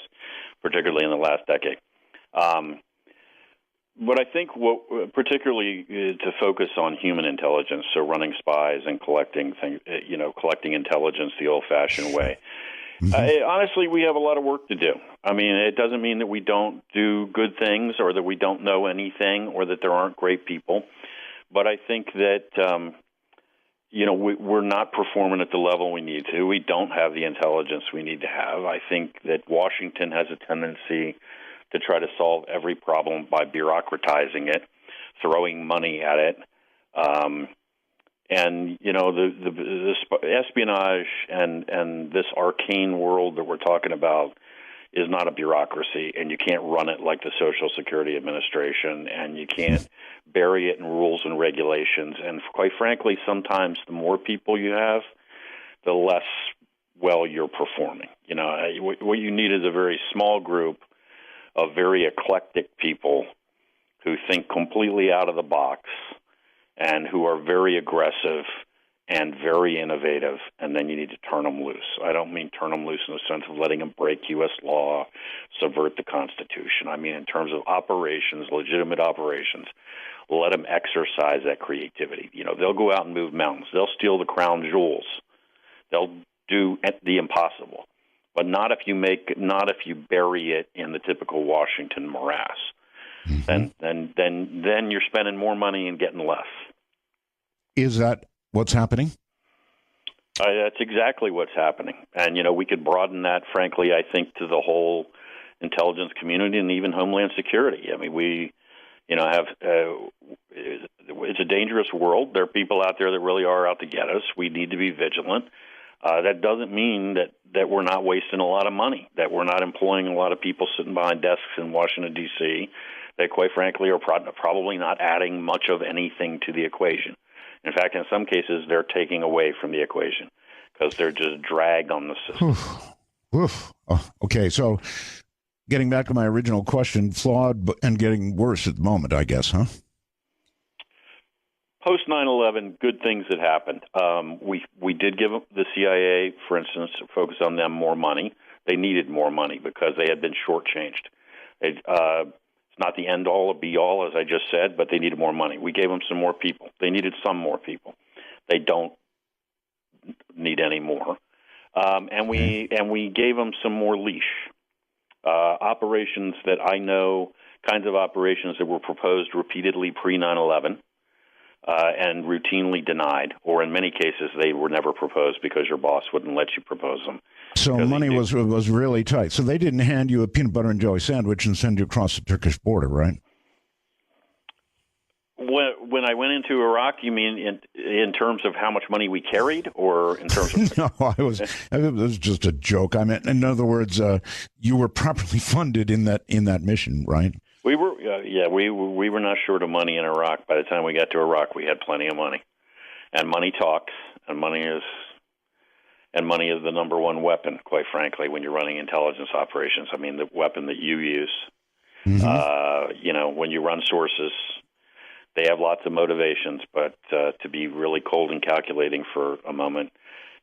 particularly in the last decade. But I think particularly to focus on human intelligence, so running spies and collecting things, collecting intelligence the old-fashioned way. Honestly, we have a lot of work to do. I mean, it doesn't mean that we don't do good things or that we don't know anything or that there aren't great people. But I think that, we're not performing at the level we need to. We don't have the intelligence we need to have. I think that Washington has a tendency to try to solve every problem by bureaucratizing it, throwing money at it. The espionage and this arcane world that we're talking about is not a bureaucracy, and you can't run it like the Social Security Administration, and you can't bury it in rules and regulations. And quite frankly, sometimes the more people you have, the less well you're performing. What you need is a very small group of very eclectic people who think completely out of the box and who are very aggressive and very innovative, and then you need to turn them loose. I don't mean turn them loose in the sense of letting them break U.S. law, subvert the Constitution. I mean in terms of operations, legitimate operations, let them exercise that creativity. They'll go out and move mountains. They'll steal the crown jewels. They'll do the impossible. But not if you bury it in the typical Washington morass. Mm-hmm. Then you're spending more money and getting less. Is that what's happening? That's exactly what's happening. And we could broaden that, frankly, I think, to the whole intelligence community and even Homeland Security. I mean, we have it's a dangerous world. There are people out there that really are out to get us. We need to be vigilant. That doesn't mean that we're not wasting a lot of money, that we're not employing a lot of people sitting behind desks in Washington, D.C., that, quite frankly, are probably not adding much of anything to the equation. In fact, in some cases, they're taking away from the equation because they're just dragged on the system. Oh, okay, so getting back to my original question, flawed and getting worse at the moment, I guess, huh? Post 9/11, good things had happened. We did give the CIA, for instance, focus on them more money. They needed more money because they had been shortchanged. It's not the end all or be all, as I just said, but they needed more money. We gave them some more people. They needed some more people. They don't need any more. And we gave them some more leash. Operations that I know, kinds of operations that were proposed repeatedly pre 9/11. And routinely denied, or in many cases they were never proposed because your boss wouldn't let you propose them. So money was really tight. So they didn't hand you a peanut butter and jelly sandwich and send you across the Turkish border, right? When I went into Iraq, you mean in terms of how much money we carried, or in terms of? No, it was just a joke. I mean, in other words, you were properly funded in that mission, right? We were, we were not short of money in Iraq. By the time we got to Iraq, we had plenty of money, and money talks, and money is the number one weapon, quite frankly, when you're running intelligence operations. I mean, the weapon that you use. Mm-hmm. When you run sources, they have lots of motivations, but to be really cold and calculating for a moment,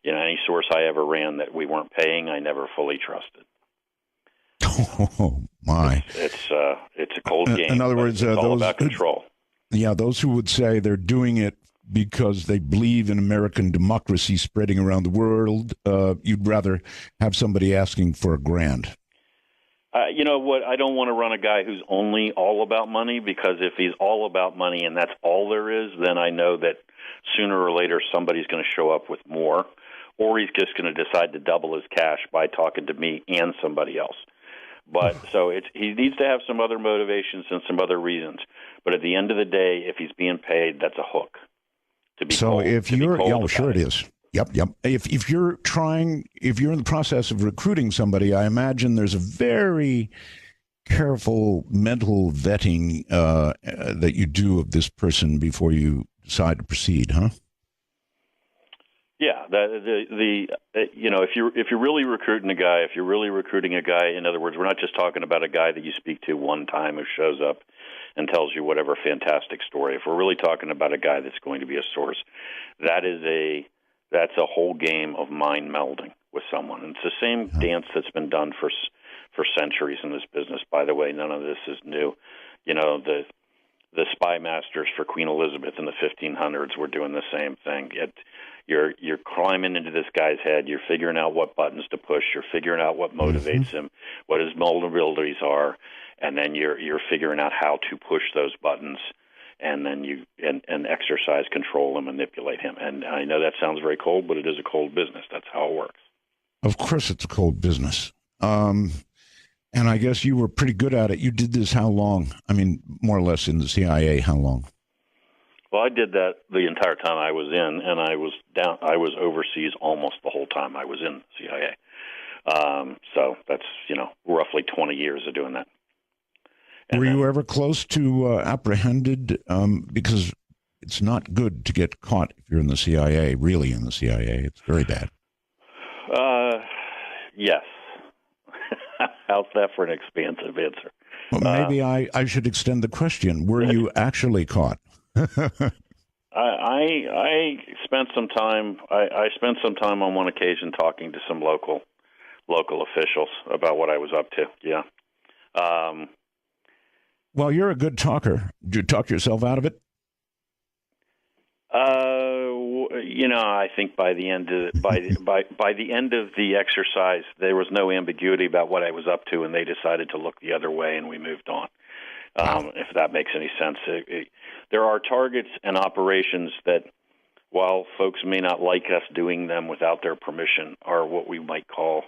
any source I ever ran that we weren't paying, I never fully trusted. Oh my! It's a cold game. In other words, it's all about control. Yeah, those who would say they're doing it because they believe in American democracy spreading around the world, you'd rather have somebody asking for a grand. You know what? I don't want to run a guy who's only all about money, because if he's all about money and that's all there is, then I know that sooner or later somebody's going to show up with more, or he's just going to decide to double his cash by talking to me and somebody else. But so he needs to have some other motivations and some other reasons. But at the end of the day, if he's being paid, that's a hook. To be so cold, if to you're, be cold yeah, sure it is. Yep. If you're in the process of recruiting somebody, I imagine there's a very careful mental vetting that you do of this person before you decide to proceed, huh? Yeah, you know, if you're really recruiting a guy, in other words, we're not just talking about a guy that you speak to one time who shows up and tells you whatever fantastic story. If we're really talking about a guy that's going to be a source, that's a whole game of mind melding with someone. And it's the same dance that's been done for centuries in this business. By the way, none of this is new. You know, the spy masters for Queen Elizabeth in the 1500s were doing the same thing. You're climbing into this guy's head. You're figuring out what buttons to push. You're figuring out what motivates him, what his vulnerabilities are, and then you're figuring out how to push those buttons, and then you exercise control and manipulate him. And I know that sounds very cold, but it is a cold business. That's how it works. Of course, it's a cold business. And I guess you were pretty good at it. You did this how long? I mean, more or less in the CIA, how long? Well, I did that the entire time I was in, and I was overseas almost the whole time I was in the CIA. So that's, roughly 20 years of doing that. And were you ever close to apprehended? Because it's not good to get caught if you're in the CIA, really in the CIA. It's very bad. Yes. How's that for an expansive answer? Well, maybe I should extend the question. Were you actually caught? I spent some time. I spent some time on one occasion talking to some local officials about what I was up to. Yeah. Well, you're a good talker. Did you talk yourself out of it? I think by the end of by the end of the exercise, there was no ambiguity about what I was up to, and they decided to look the other way, and we moved on. If that makes any sense, there are targets and operations that, while folks may not like us doing them without their permission, are what we might call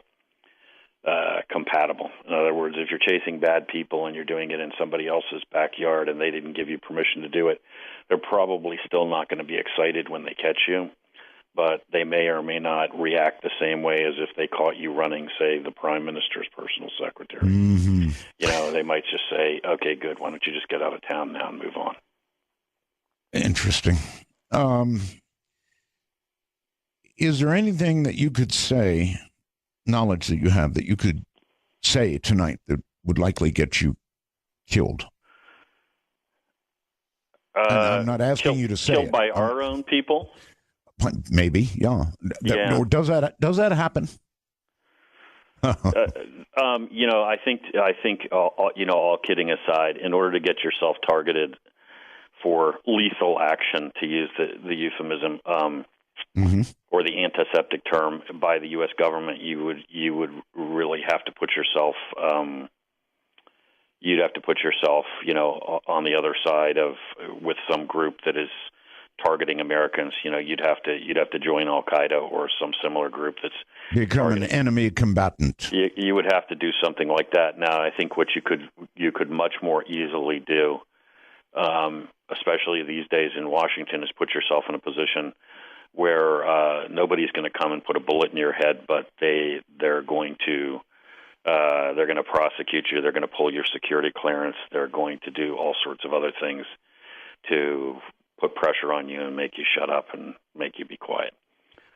compatible. In other words, if you're chasing bad people and you're doing it in somebody else's backyard and they didn't give you permission to do it, they're probably still not going to be excited when they catch you, but they may or may not react the same way as if they caught you running, say, the Prime Minister's personal secretary. Mm-hmm. They might just say, okay, good, why don't you just get out of town now and move on? Interesting. Is there anything that you could say, knowledge that you have, that you could say tonight that would likely get you killed? I'm not asking you to say killed by our own people. Maybe, yeah. Or does that happen? I think all kidding aside, in order to get yourself targeted for lethal action, to use the euphemism, or the antiseptic term by the U.S. government, you would really have to put yourself. You'd have to put yourself, on the other side with some group that is targeting Americans. You'd have to join Al Qaeda or some similar group that's become an enemy combatant. You would have to do something like that. Now, I think what you could much more easily do, especially these days in Washington, is put yourself in a position where nobody's going to come and put a bullet in your head, but they're going to prosecute you. They're going to pull your security clearance. They're going to do all sorts of other things to put pressure on you and make you shut up and make you be quiet.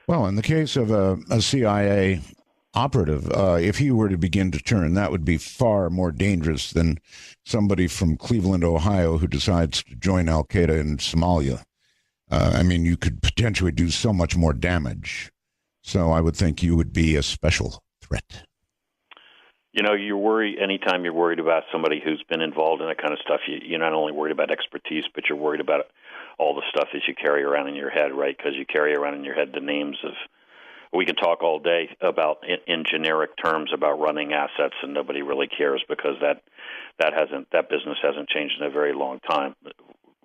Well, in the case of a CIA operative, if he were to begin to turn, that would be far more dangerous than somebody from Cleveland, Ohio, who decides to join Al Qaeda in Somalia. You could potentially do so much more damage. So I would think you would be a special threat. You worry anytime you're worried about somebody who's been involved in that kind of stuff. You're not only worried about expertise, but you're worried about all the stuff that you carry around in your head, right? Because you carry around in your head the names of we can talk all day about in generic terms about running assets, and nobody really cares because that business hasn't changed in a very long time.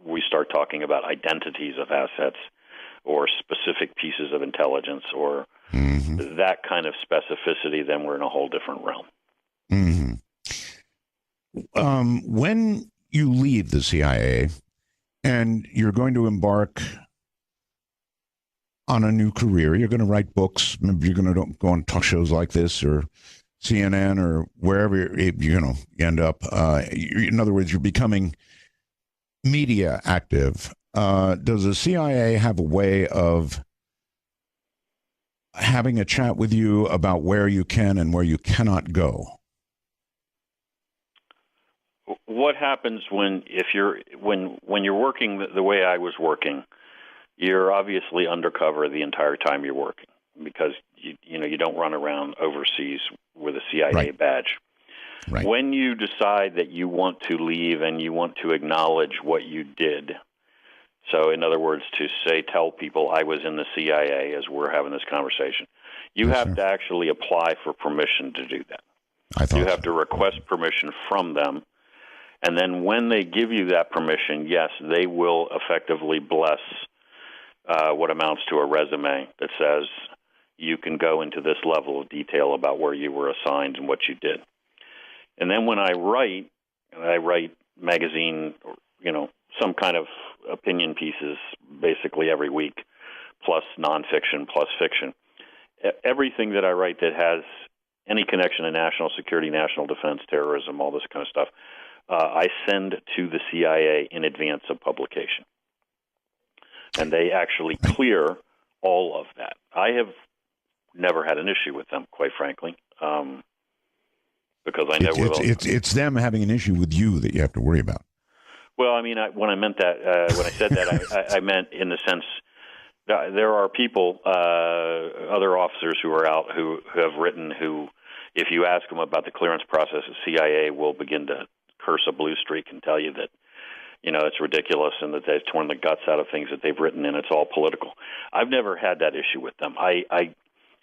We start talking about identities of assets or specific pieces of intelligence or that kind of specificity, then we're in a whole different realm. When you leave the CIA and you're going to embark on a new career, you're going to write books, maybe you're going to go on talk shows like this or CNN or wherever you end up. In other words, you're becoming media active. Does the CIA have a way of having a chat with you about where you can and where you cannot go? What happens when you're working the way I was working? You're obviously undercover the entire time you're working because you don't run around overseas with a CIA badge. Right. When you decide that you want to leave and you want to acknowledge what you did, so in other words, to tell people I was in the CIA as we're having this conversation, you have to actually apply for permission to do that. You have to request permission from them. And then when they give you that permission, yes, they will effectively bless what amounts to a resume that says you can go into this level of detail about where you were assigned and what you did. And then when I write magazine, some kind of opinion pieces basically every week, plus nonfiction, plus fiction. Everything that I write that has any connection to national security, national defense, terrorism, all this kind of stuff, I send to the CIA in advance of publication. And they actually clear all of that. I have never had an issue with them, quite frankly, because I know it's them having an issue with you that you have to worry about. Well, I mean, when I said that, I meant in the sense that there are people, other officers who are out who have written who, if you ask them about the clearance process, the CIA will begin to curse a blue streak and tell you that, it's ridiculous and that they've torn the guts out of things that they've written and it's all political. I've never had that issue with them. I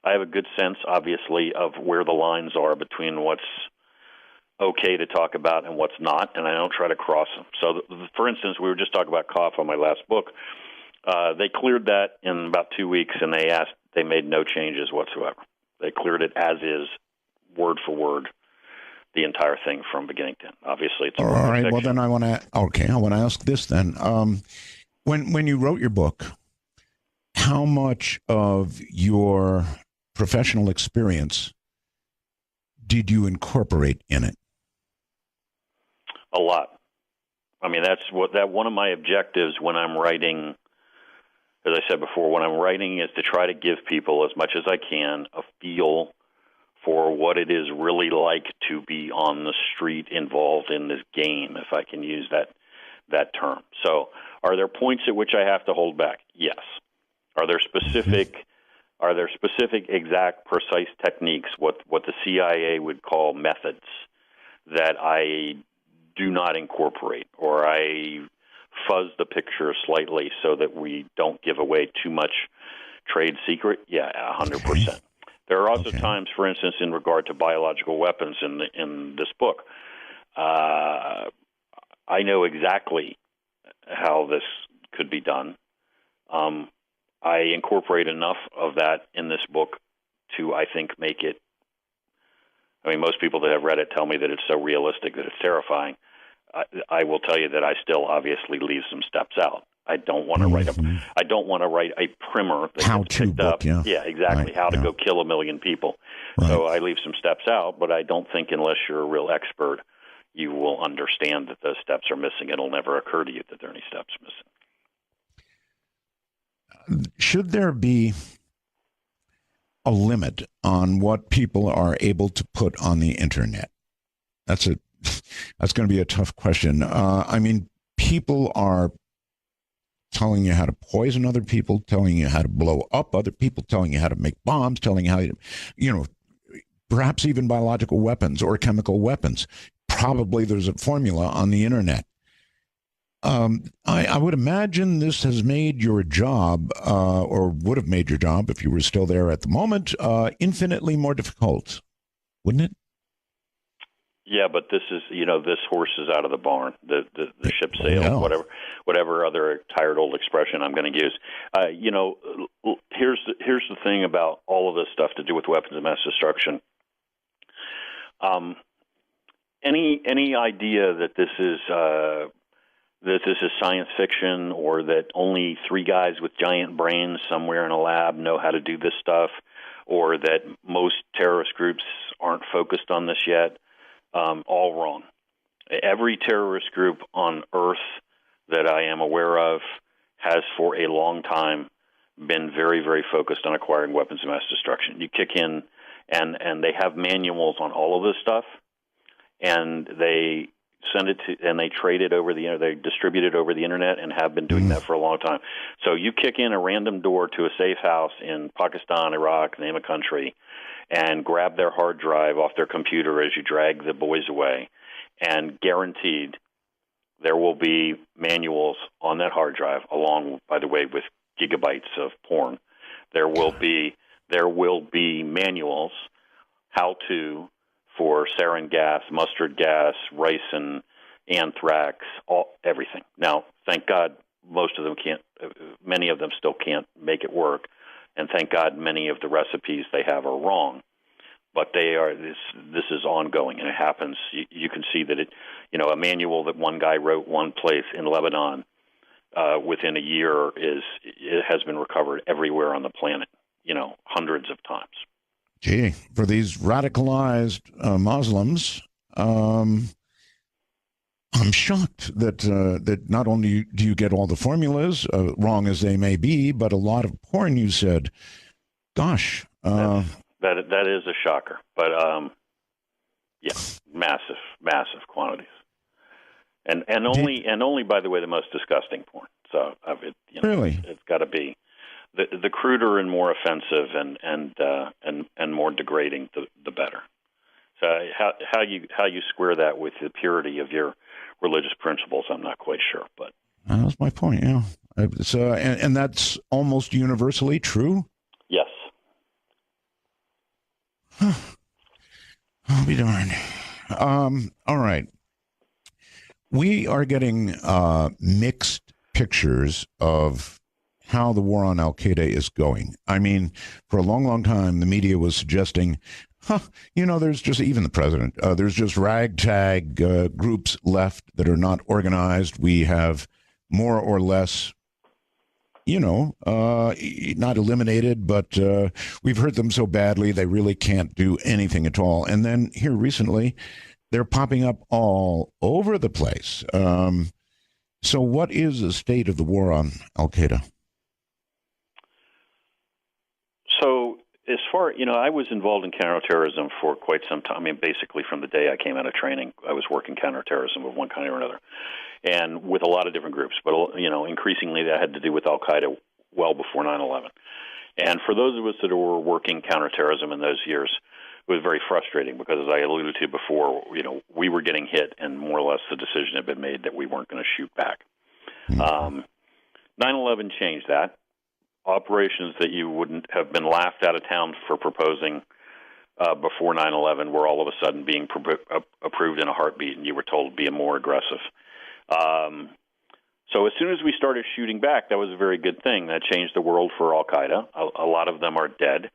have a good sense, obviously, of where the lines are between what's okay to talk about and what's not, and I don't try to cross them. So, for instance, we were just talking about cough on my last book. They cleared that in about 2 weeks, and they made no changes whatsoever. They cleared it as is, word for word, the entire thing from beginning to end. Obviously, it's all right. Fiction. Well, then I want to ask this then. When you wrote your book, how much of your professional experience did you incorporate in it? A lot. I mean, that's one of my objectives when I'm writing. As I said before, when I'm writing is to try to give people as much as I can a feel for what it is really like to be on the street involved in this game, if I can use that term. So, are there points at which I have to hold back? Yes. Are there specific, exact, precise techniques, what the CIA would call methods, that I do not incorporate, or I fuzz the picture slightly so that we don't give away too much trade secret? Yeah, 100%. There are also times, for instance, in regard to biological weapons in this book, I know exactly how this could be done. I incorporate enough of that in this book to, I think, make it. I mean, most people that have read it tell me that it's so realistic that it's terrifying. I will tell you that I still obviously leave some steps out. I don't want to write a primer that how gets to picked book, up. Yeah, exactly. How to go kill 1 million people. Right. So I leave some steps out, but I don't think unless you're a real expert, you will understand that those steps are missing. It'll never occur to you that there are any steps missing. Should there be a limit on what people are able to put on the internet? That's going to be a tough question. I mean, people are telling you how to poison other people, telling you how to blow up other people, telling you how to make bombs, telling you how to, perhaps even biological weapons or chemical weapons. Probably there's a formula on the internet. I would imagine this has made your job, or would have made your job if you were still there at the moment, infinitely more difficult, wouldn't it? Yeah, but this is, this horse is out of the barn. The ship sailed. Yeah. Whatever other tired old expression I'm going to use. Here's the thing about all of this stuff to do with weapons of mass destruction. Any idea that this is science fiction, or that only three guys with giant brains somewhere in a lab know how to do this stuff, or that most terrorist groups aren't focused on this yet? All wrong. Every terrorist group on Earth that I am aware of has for a long time been very, very focused on acquiring weapons of mass destruction. You kick in, and they have manuals on all of this stuff, and they send it to, and they trade it over they distribute it over the internet, and have been doing that for a long time. So you kick in a random door to a safe house in Pakistan, Iraq, name a country, and grab their hard drive off their computer as you drag the boys away, and guaranteed there will be manuals on that hard drive, along, by the way, with gigabytes of porn. There will be manuals how to for sarin gas, mustard gas, ricin, anthrax, everything. Now, thank God, most of them can't. Many of them still can't make it work. And thank God many of the recipes they have are wrong, but they are. This is ongoing, and it happens. You can see that a manual that one guy wrote one place in Lebanon, within a year it has been recovered everywhere on the planet, hundreds of times. Gee, for these radicalized Muslims, I'm shocked that not only do you get all the formulas, wrong as they may be, but a lot of porn. You said, "Gosh, that is a shocker." But yeah, massive quantities, and only by the way, the most disgusting porn. So really, it's got to be the cruder and more offensive and more degrading, the better. So how you square that with the purity of your religious principles, I'm not quite sure, but that's my point. Yeah, it's and that's almost universally true. Yes. I'll be darned. All right, we are getting mixed pictures of how the war on Al Qaeda is going. I mean, for a long, long time, the media was suggesting, there's just, even the president, there's just ragtag groups left that are not organized. We have more or less, not eliminated, but we've hurt them so badly they really can't do anything at all. And then here recently, they're popping up all over the place. So what is the state of the war on Al Qaeda? So as far, I was involved in counterterrorism for quite some time. I mean, basically from the day I came out of training, I was working counterterrorism of one kind or another, and with a lot of different groups. But, increasingly that had to do with Al Qaeda well before 9/11. And for those of us that were working counterterrorism in those years, it was very frustrating because, as I alluded to before, we were getting hit, and more or less the decision had been made that we weren't going to shoot back. 9/11 changed that. Operations that you wouldn't have been laughed out of town for proposing before 9/11 were all of a sudden being approved in a heartbeat, and you were told to be more aggressive. So as soon as we started shooting back, that was a very good thing. That changed the world for Al Qaeda. A lot of them are dead.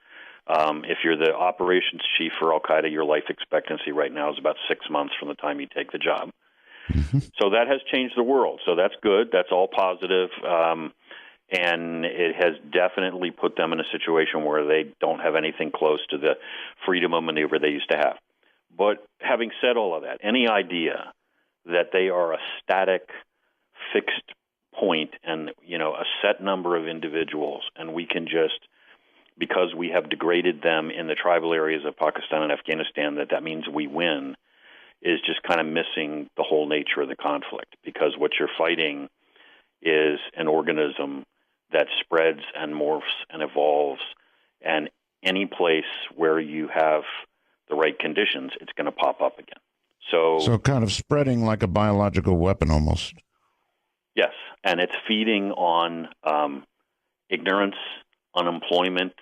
If you're the operations chief for Al Qaeda, your life expectancy right now is about 6 months from the time you take the job. Mm-hmm. So that has changed the world. So that's good. That's all positive. And it has definitely put them in a situation where they don't have anything close to the freedom of maneuver they used to have. But having said all of that, any idea that they are a static, fixed point and, a set number of individuals, and we can just, because we have degraded them in the tribal areas of Pakistan and Afghanistan, that means we win, is just kind of missing the whole nature of the conflict. Because what you're fighting is an organism that spreads and morphs and evolves, and any place where you have the right conditions, it's going to pop up again. So kind of spreading like a biological weapon almost. Yes, and it's feeding on ignorance, unemployment.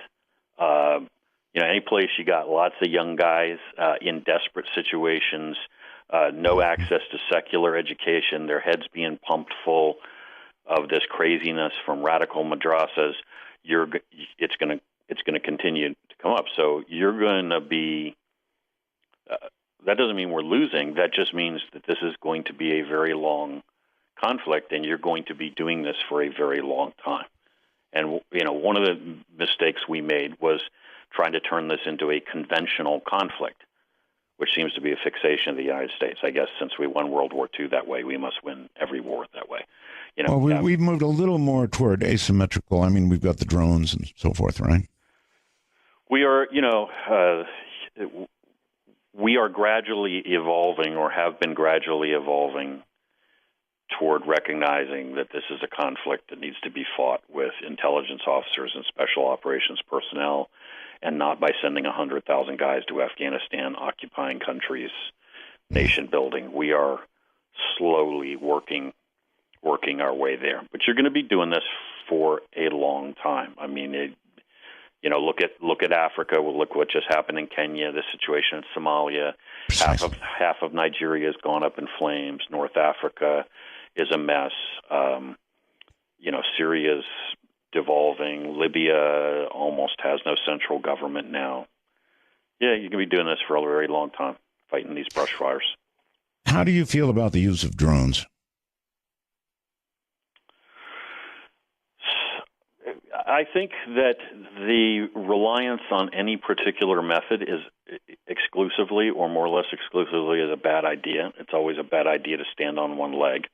Any place you got lots of young guys in desperate situations, no access to secular education, their heads being pumped full of this craziness from radical madrasas. It's going to continue to come up. So you're going to be. That doesn't mean we're losing. That just means that this is going to be a very long conflict, and you're going to be doing this for a very long time. And one of the mistakes we made was trying to turn this into a conventional conflict, which seems to be a fixation of the United States. I guess since we won World War II that way, we must win every war that way. We've moved a little more toward asymmetrical. I mean, we've got the drones and so forth, right? We are, we are gradually evolving, or have been gradually evolving, toward recognizing that this is a conflict that needs to be fought with intelligence officers and special operations personnel, and not by sending 100,000 guys to Afghanistan, occupying countries, nation building. We are slowly working our way there. But you're going to be doing this for a long time. I mean, look at Africa. Well, look what just happened in Kenya. The situation in Somalia. Precisely. Half of Nigeria has gone up in flames. North Africa is a mess. Syria's devolving. Libya almost has no central government now. Yeah, you can be doing this for a very long time, fighting these brush fires. How do you feel about the use of drones? I think that the reliance on any particular method is exclusively, or more or less exclusively, is a bad idea. It's always a bad idea to stand on one leg.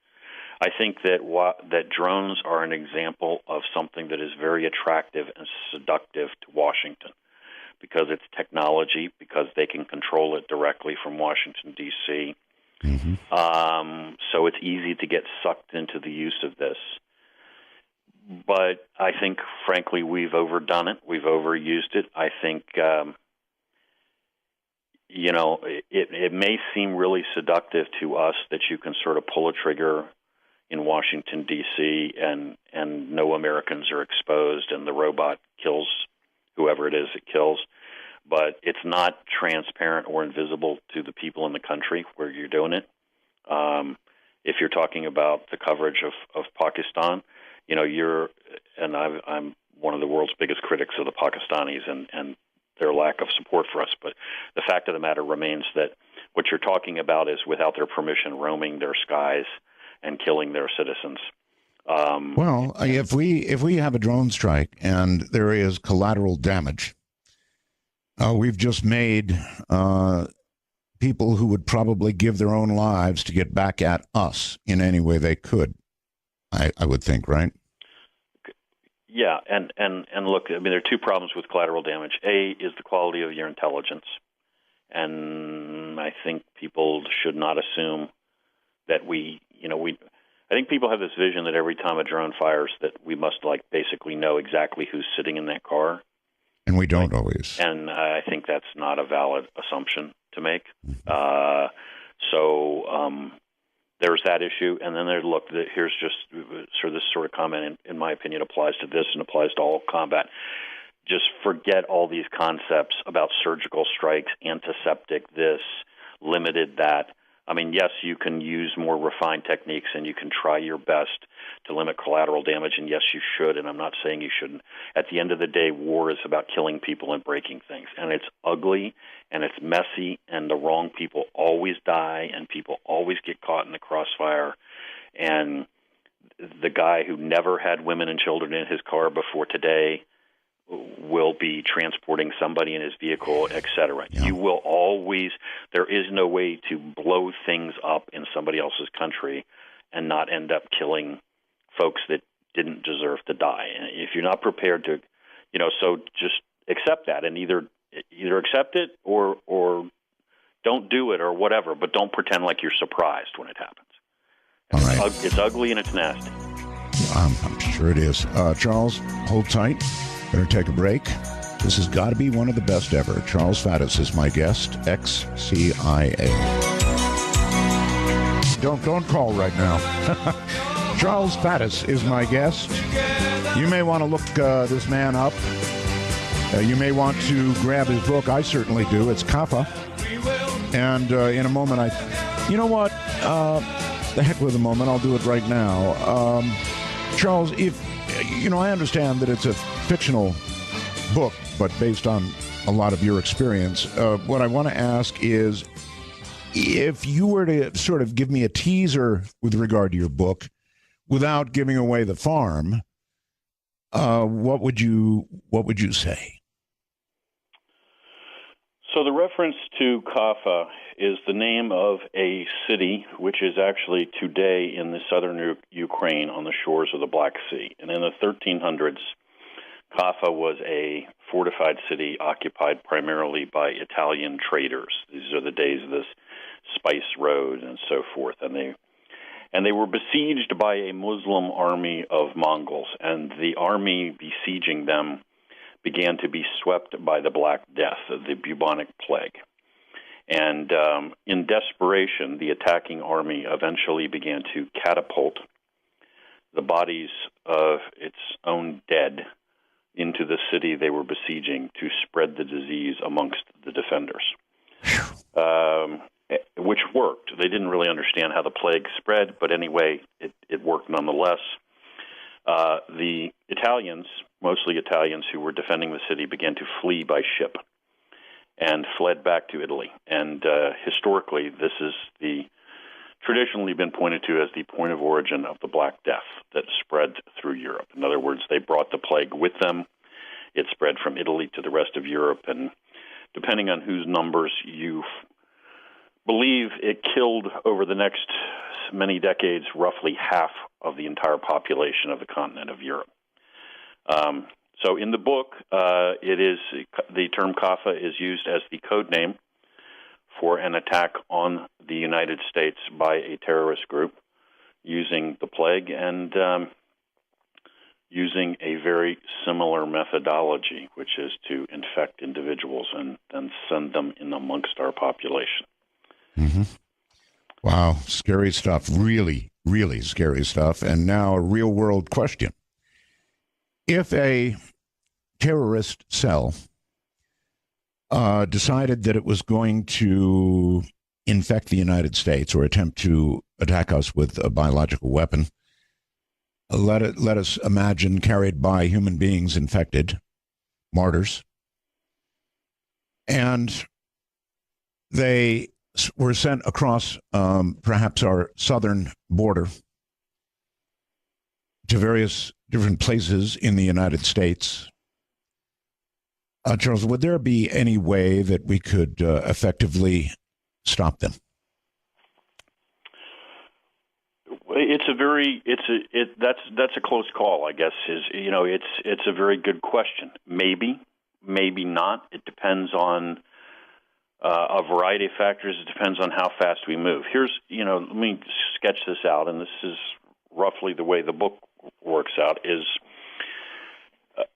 I think that drones are an example of something that is very attractive and seductive to Washington, because it's technology, because they can control it directly from Washington, D.C. Mm-hmm. So it's easy to get sucked into the use of this. But I think, frankly, we've overdone it. We've overused it. I think, it may seem really seductive to us that you can sort of pull a trigger in Washington, D.C., and no Americans are exposed, and the robot kills whoever it is it kills. But it's not transparent or invisible to the people in the country where you're doing it. If you're talking about the coverage of Pakistan, I'm one of the world's biggest critics of the Pakistanis and their lack of support for us. But the fact of the matter remains that what you're talking about is, without their permission, roaming their skies and killing their citizens. If we have a drone strike and there is collateral damage, we've just made people who would probably give their own lives to get back at us in any way they could. I would think, right? Yeah, and look, I mean, there are two problems with collateral damage. A is the quality of your intelligence, and I think people should not assume that I think people have this vision that every time a drone fires that we must basically know exactly who's sitting in that car. And we don't always. And I think that's not a valid assumption to make. There's that issue. And then here's just this sort of comment, in my opinion, applies to this and applies to all combat. Just forget all these concepts about surgical strikes, antiseptic this, limited that. I mean, yes, you can use more refined techniques and you can try your best to limit collateral damage, and yes, you should, and I'm not saying you shouldn't. At the end of the day, war is about killing people and breaking things, and it's ugly and it's messy, and the wrong people always die, and people always get caught in the crossfire, and the guy who never had women and children in his car before today will be transporting somebody in his vehicle, etc. Yeah. You will always, there is no way to blow things up in somebody else's country and not end up killing folks that didn't deserve to die. And if you're not prepared to, so just accept that, and either accept it or don't do it or whatever, but don't pretend like you're surprised when it happens. All right. It's ugly and it's nasty. I'm sure it is. Charles, hold tight. Better take a break. This has got to be one of the best ever. Charles Faddis is my guest, ex-CIA. Don't call right now. Charles Faddis is my guest. You may want to look this man up. You may want to grab his book. I certainly do. It's Kaffa. And in a moment, you know what? The heck with a moment. I'll do it right now. Charles, I understand that it's a fictional book, but based on a lot of your experience. What I want to ask is, if you were to sort of give me a teaser with regard to your book, without giving away the farm, what would you say? So the reference to Kaffa is the name of a city which is actually today in the southern Ukraine on the shores of the Black Sea. And in the 1300s, Kaffa was a fortified city occupied primarily by Italian traders. These are the days of this spice road and so forth. And they were besieged by a Muslim army of Mongols, and the army besieging them began to be swept by the Black Death, the bubonic plague. And in desperation, the attacking army eventually began to catapult the bodies of its own dead into the city they were besieging to spread the disease amongst the defenders, which worked. They didn't really understand how the plague spread, but anyway, it worked nonetheless. The Italians, mostly Italians who were defending the city, began to flee by ship and fled back to Italy. And historically, this is traditionally been pointed to as the point of origin of the Black Death that spread through Europe. In other words, they brought the plague with them. It spread from Italy to the rest of Europe, and depending on whose numbers you believe, it killed over the next many decades roughly half of the entire population of the continent of Europe. So in the book, the term Kaffa is used as the code name for an attack on the United States by a terrorist group using the plague and using a very similar methodology, which is to infect individuals and then send them in amongst our population. Mm-hmm. Wow, scary stuff. Really, really scary stuff. And now a real-world question. If a terrorist cell decided that it was going to infect the United States or attempt to attack us with a biological weapon, let us imagine carried by human beings infected, martyrs, and they were sent across perhaps our southern border to various different places in the United States. Charles, would there be any way that we could effectively stop them? That's a close call, I guess. It's a very good question. Maybe not. It depends on a variety of factors. It depends on how fast we move. Let me sketch this out, and this is roughly the way the book works out, is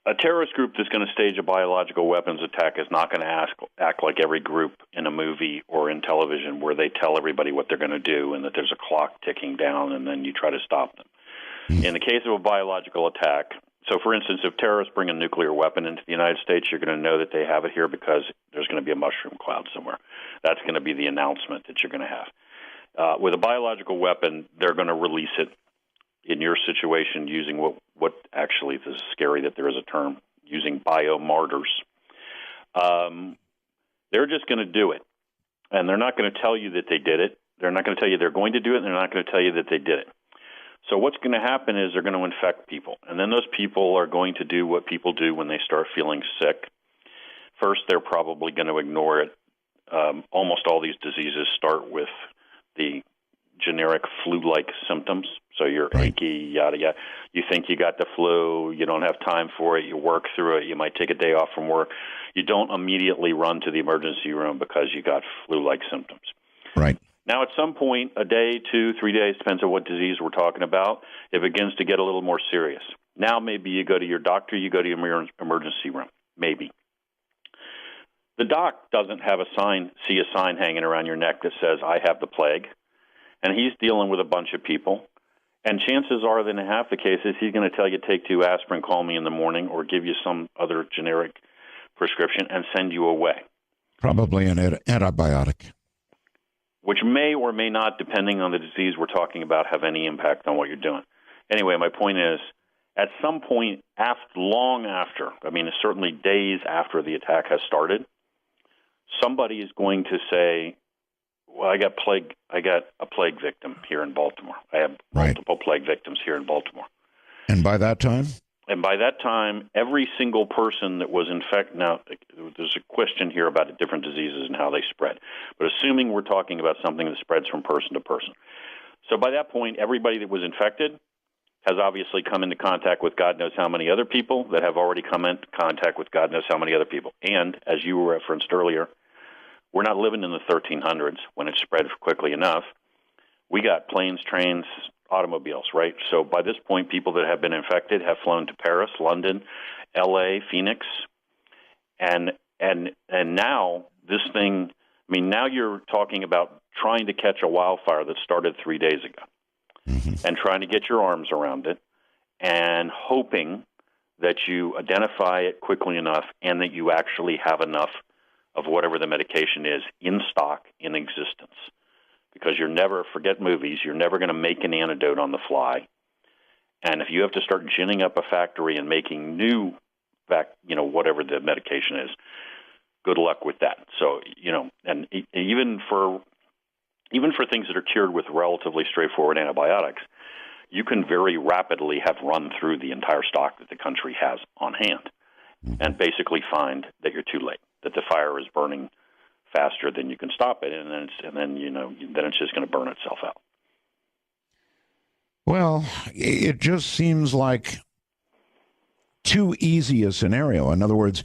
a terrorist group that's going to stage a biological weapons attack is not going to act like every group in a movie or in television where they tell everybody what they're going to do and that there's a clock ticking down and then you try to stop them. In the case of a biological attack, so for instance, if terrorists bring a nuclear weapon into the United States, you're going to know that they have it here because there's going to be a mushroom cloud somewhere. That's going to be the announcement that you're going to have. With a biological weapon, they're going to release it in your situation using what actually, this is scary that there is a term, using biomartyrs. They're just going to do it. And they're not going to tell you that they did it. They're not going to tell you they're going to do it, and they're not going to tell you that they did it. So what's going to happen is they're going to infect people. And then those people are going to do what people do when they start feeling sick. First, they're probably going to ignore it. Almost all these diseases start with the generic flu-like symptoms. So you're achy, yada, yada. You think you got the flu. You don't have time for it. You work through it. You might take a day off from work. You don't immediately run to the emergency room because you got flu-like symptoms. Right. Now, at some point, a day, 2, 3 days, depends on what disease we're talking about, it begins to get a little more serious. Now maybe you go to your doctor, you go to your emergency room, maybe. The doc doesn't have see a sign hanging around your neck that says, I have the plague, and he's dealing with a bunch of people. And chances are that in half the cases, he's going to tell you, take 2 aspirin, call me in the morning, or give you some other generic prescription and send you away. Probably an antibiotic. Which may or may not, depending on the disease we're talking about, have any impact on what you're doing. Anyway, my point is, at some point, long after, certainly days after the attack has started, somebody is going to say, well, I got a plague victim here in Baltimore. I have multiple plague victims here in Baltimore. And by that time? And by that time, every single person that was infected, now there's a question here about different diseases and how they spread, but assuming we're talking about something that spreads from person to person. So by that point, everybody that was infected has obviously come into contact with God knows how many other people that have already come into contact with God knows how many other people. And as you referenced earlier, we're not living in the 1300s when it spread quickly enough. We got planes, trains, automobiles, right? So by this point, people that have been infected have flown to Paris, London, L.A., Phoenix, and now this thing. Now you're talking about trying to catch a wildfire that started 3 days ago, and trying to get your arms around it, and hoping that you identify it quickly enough, and that you actually have enough of whatever the medication is in stock, in existence. Because forget movies, you're never going to make an antidote on the fly. And if you have to start ginning up a factory and making new, whatever the medication is, good luck with that. So, and even for things that are cured with relatively straightforward antibiotics, you can very rapidly have run through the entire stock that the country has on hand and basically find that you're too late, that the fire is burning faster than you can stop it, and then it's just going to burn itself out. Well, it just seems like too easy a scenario. In other words,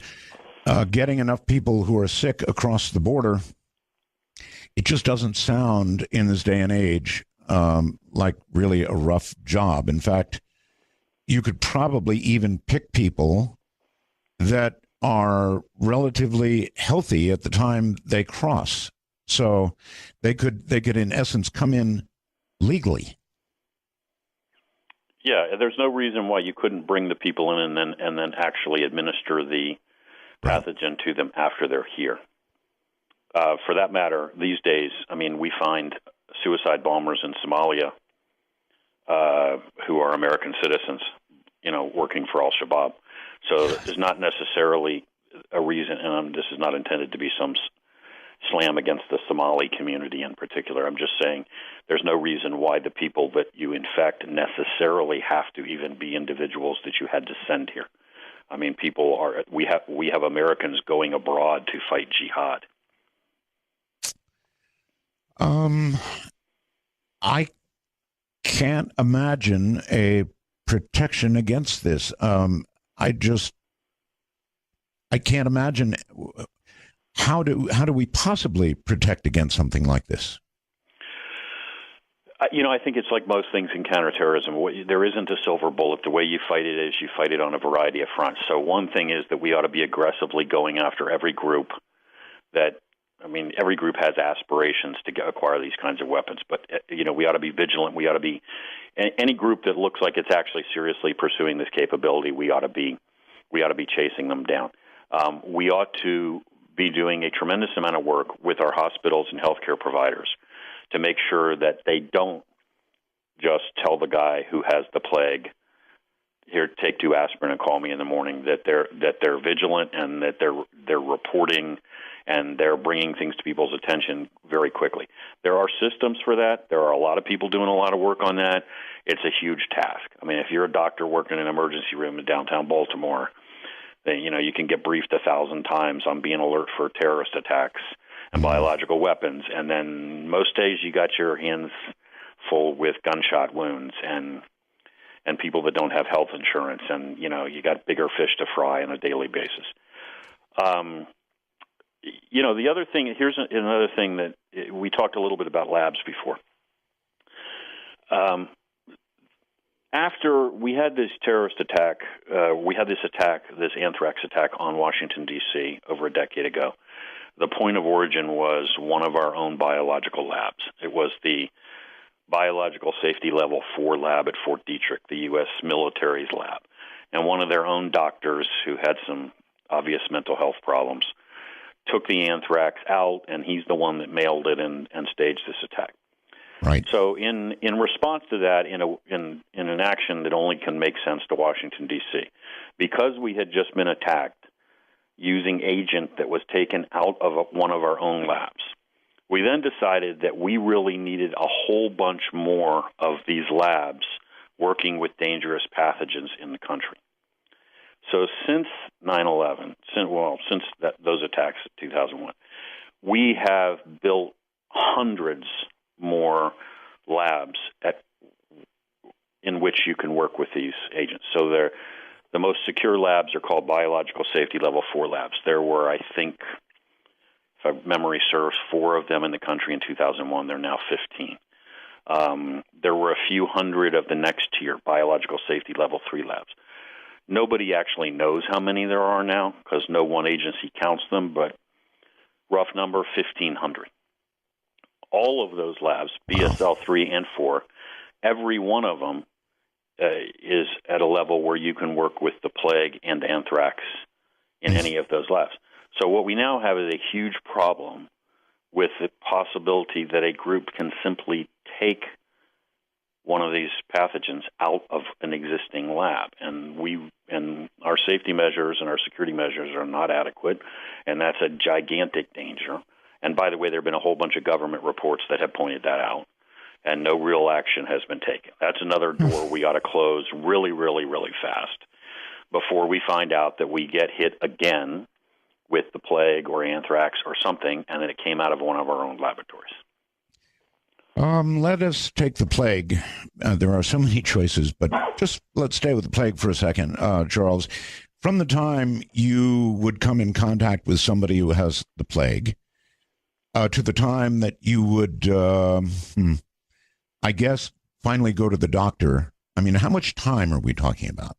getting enough people who are sick across the border, it just doesn't sound in this day and age like really a rough job. In fact, you could probably even pick people that are relatively healthy at the time they cross. So they could in essence come in legally. Yeah, there's no reason why you couldn't bring the people in and then actually administer the pathogen to them after they're here. For that matter, these days, we find suicide bombers in Somalia who are American citizens, working for Al-Shabaab. So there's not necessarily a reason, and this is not intended to be some slam against the Somali community in particular. I'm just saying there's no reason why the people that you infect necessarily have to even be individuals that you had to send here. We have Americans going abroad to fight jihad. I can't imagine a protection against this. I can't imagine how do we possibly protect against something like this? I think it's like most things in counterterrorism. There isn't a silver bullet. The way you fight it is you fight it on a variety of fronts. So one thing is that we ought to be aggressively going after every group every group has aspirations to acquire these kinds of weapons, but we ought to be vigilant. We ought to be any group that looks like it's actually seriously pursuing this capability. We ought to be chasing them down. We ought to be doing a tremendous amount of work with our hospitals and healthcare providers to make sure that they don't just tell the guy who has the plague, here, take 2 aspirin and call me in the morning, that they're vigilant and that they're reporting and they're bringing things to people's attention very quickly. There are systems for that. There are a lot of people doing a lot of work on that. It's a huge task. If you're a doctor working in an emergency room in downtown Baltimore, then you can get briefed 1,000 times on being alert for terrorist attacks and biological weapons, and then most days you got your hands full with gunshot wounds and people that don't have health insurance, and you got bigger fish to fry on a daily basis. The other thing, here's another thing that we talked a little bit about labs before. After we had this terrorist attack, this anthrax attack on Washington, D.C. over a decade ago. The point of origin was one of our own biological labs. It was the biological safety level 4 lab at Fort Detrick, the U.S. military's lab. And one of their own doctors who had some obvious mental health problems took the anthrax out, and he's the one that mailed it and staged this attack. Right. So in response to that, in an action that only can make sense to Washington, D.C., because we had just been attacked using agent that was taken out of one of our own labs, we then decided that we really needed a whole bunch more of these labs working with dangerous pathogens in the country. So since 9/11, since those attacks in 2001, we have built hundreds more labs in which you can work with these agents. So the most secure labs are called biological safety level 4 labs. There were, I think, if memory serves, 4 of them in the country in 2001. They're now 15. There were a few hundred of the next tier, biological safety level 3 labs. Nobody actually knows how many there are now because no one agency counts them, but rough number, 1,500. All of those labs, BSL 3 and 4, every one of them is at a level where you can work with the plague and anthrax in any of those labs. So what we now have is a huge problem with the possibility that a group can simply take one of these pathogens out of an existing lab, and our safety measures and our security measures are not adequate, and that's a gigantic danger. And by the way, there have been a whole bunch of government reports that have pointed that out, and no real action has been taken. That's another door we ought to close really, really, really fast before we find out that we get hit again with the plague or anthrax or something, and that it came out of one of our own laboratories. Let us take the plague. There are so many choices, but just let's stay with the plague for a second, Charles. From the time you would come in contact with somebody who has the plague to the time that you would, I guess, finally go to the doctor, I mean, how much time are we talking about?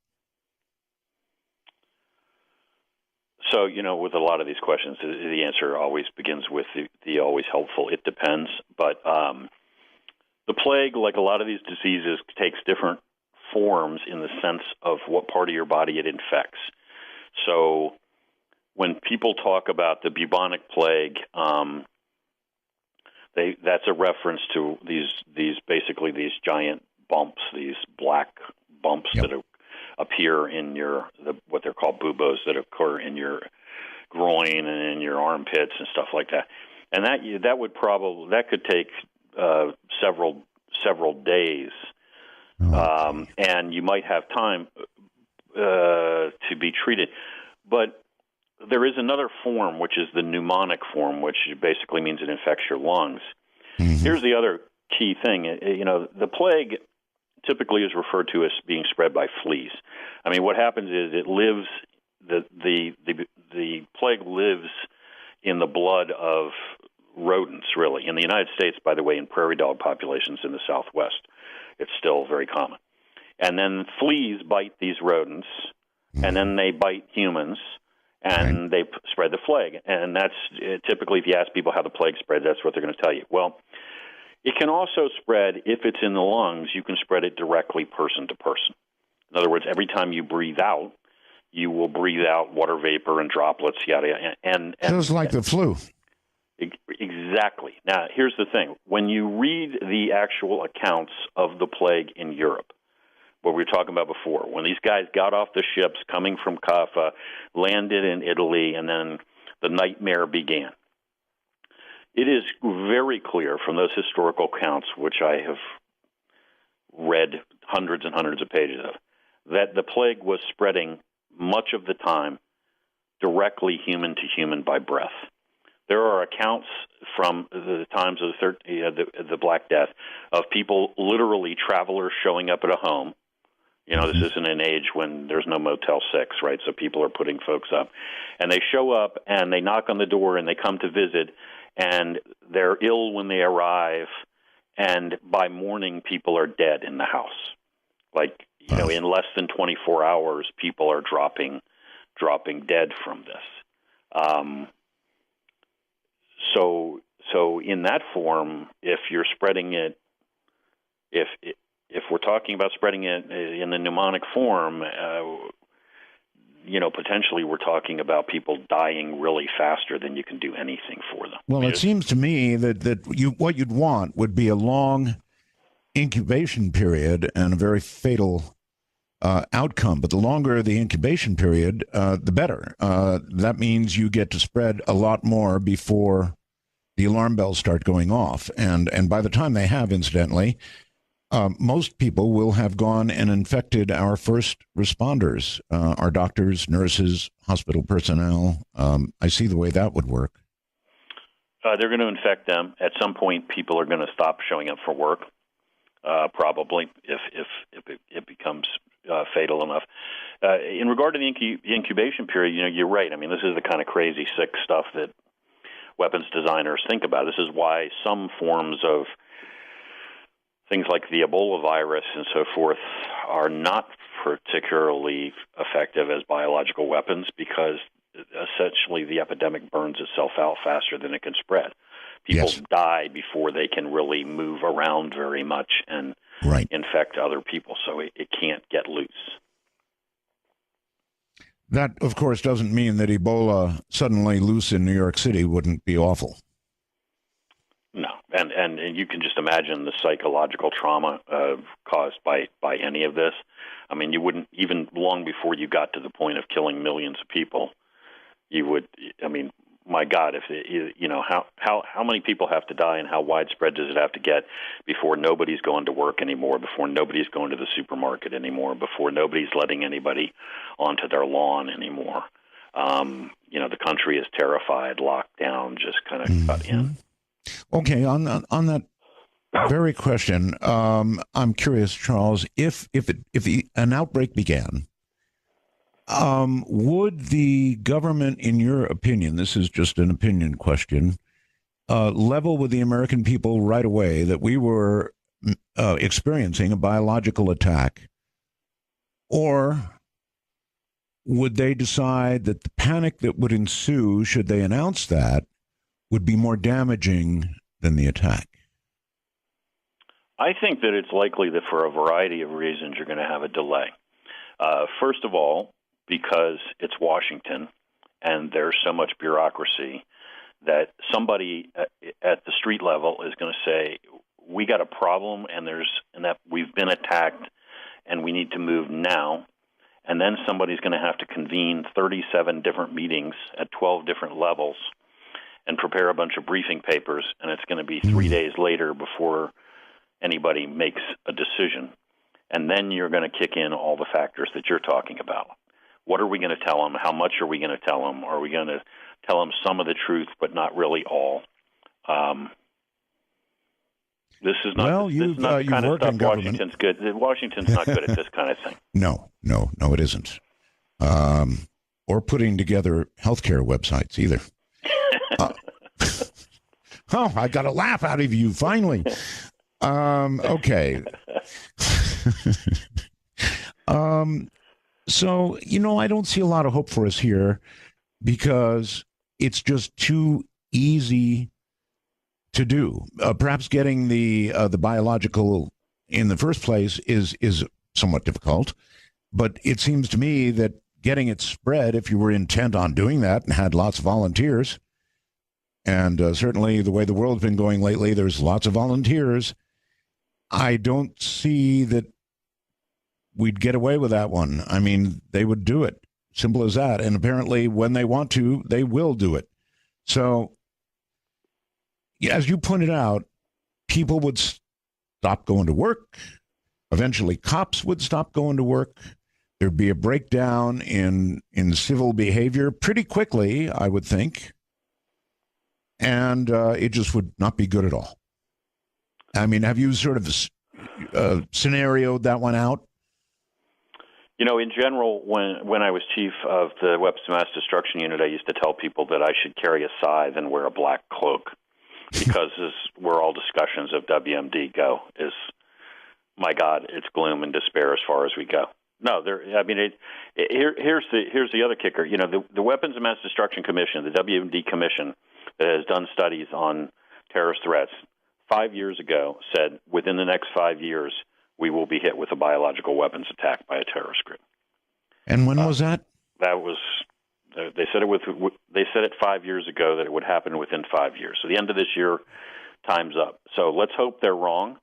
So, with a lot of these questions, the answer always begins with the always helpful, it depends. But the plague, like a lot of these diseases, takes different forms in the sense of what part of your body it infects. So when people talk about the bubonic plague, that's a reference to these giant bumps, these black bumps that appear in what they're called buboes that occur in your groin and in your armpits and stuff like that. And that could take several days, and you might have time to be treated. But there is another form, which is the pneumonic form, which basically means it infects your lungs. Mm-hmm. Here's the other key thing. The plague typically is referred to as being spread by fleas. I mean, what happens is it lives. The plague lives in the blood of rodents, really. In the United States, by the way, in prairie dog populations in the Southwest, it's still very common. And then fleas bite these rodents, and then they bite humans, and they spread the plague. And that's typically, if you ask people how the plague spread, that's what they're going to tell you. Well, it can also spread, if it's in the lungs, you can spread it directly person to person. In other words, every time you breathe out, you will breathe out water vapor and droplets, yada, yada. And just like the flu. Exactly. Now, here's the thing. When you read the actual accounts of the plague in Europe, what we were talking about before, when these guys got off the ships coming from Kaffa, landed in Italy, and then the nightmare began, it is very clear from those historical accounts, which I have read hundreds and hundreds of pages of, that the plague was spreading much of the time directly human to human by breath. There are accounts from the times of the Black Death of people, literally travelers, showing up at a home. This isn't an age when there's no Motel 6, right? So people are putting folks up. And they show up, and they knock on the door, and they come to visit, and they're ill when they arrive, and by morning, people are dead in the house. Like, in less than 24 hours, people are dropping dead from this. So in that form, if you're spreading it if we're talking about spreading it in the pneumonic form, potentially we're talking about people dying really faster than you can do anything for them. Well, it seems to me that what you'd want would be a long incubation period and a very fatal outcome. But the longer the incubation period, the better. That means you get to spread a lot more before the alarm bells start going off. And by the time they have, incidentally, most people will have gone and infected our first responders, our doctors, nurses, hospital personnel. I see the way that would work. They're going to infect them. At some point, people are going to stop showing up for work, probably, if it becomes fatal enough. In regard to the incubation period, you're right. I mean, this is the kind of crazy, sick stuff that weapons designers think about. This is why some forms of things like the Ebola virus and so forth are not particularly effective as biological weapons, because essentially the epidemic burns itself out faster than it can spread. People die before they can really move around very much and infect other people, so it can't get loose. That, of course, doesn't mean that Ebola suddenly loose in New York City wouldn't be awful. No, and you can just imagine the psychological trauma caused by any of this. I mean, you wouldn't, even long before you got to the point of killing millions of people, you would. I mean, my God, how many people have to die, and how widespread does it have to get before nobody's going to work anymore, before nobody's going to the supermarket anymore, before nobody's letting anybody onto their lawn anymore? The country is terrified, locked down, just kind of cut in. Okay, on that very question, I'm curious, Charles, if an outbreak began, would the government, in your opinion, this is just an opinion question, level with the American people right away that we were experiencing a biological attack, or would they decide that the panic that would ensue should they announce that would be more damaging than the attack? I think that it's likely that for a variety of reasons you're going to have a delay. First of all, because it's Washington and there's so much bureaucracy that somebody at the street level is going to say, we got a problem and that we've been attacked and we need to move now. And then somebody's going to have to convene 37 different meetings at 12 different levels and prepare a bunch of briefing papers, and it's going to be 3 days later before anybody makes a decision. And then you're going to kick in all the factors that you're talking about. What are we going to tell them? How much are we going to tell them? Are we going to tell them some of the truth, but not really all? This is not, this is not the kind of stuff Washington's good. Washington's not good at this kind of thing. No, it isn't. Or putting together healthcare websites either. Oh, I got a laugh out of you finally. Okay. So, I don't see a lot of hope for us here because it's just too easy to do. Perhaps getting the biological in the first place is somewhat difficult, but it seems to me that getting it spread, if you were intent on doing that and had lots of volunteers, and certainly the way the world's been going lately, there's lots of volunteers. I don't see that we'd get away with that one. I mean, they would do it. Simple as that. And apparently when they want to, they will do it. So, as you pointed out, people would stop going to work. Eventually, cops would stop going to work. There'd be a breakdown in civil behavior pretty quickly, I would think. And it just would not be good at all. I mean, have you sort of scenarioed that one out? In general, when I was chief of the Weapons of Mass Destruction Unit, I used to tell people that I should carry a scythe and wear a black cloak, because this is where all discussions of WMD go. Is, my God, it's gloom and despair as far as we go. No, here's the other kicker. The Weapons of Mass Destruction Commission, the WMD Commission, that has done studies on terrorist threats, 5 years ago said within the next 5 years we will be hit with a biological weapons attack by a terrorist group. And when was that? That was they said it 5 years ago that it would happen within 5 years. So the end of this year, time's up. So let's hope they're wrong,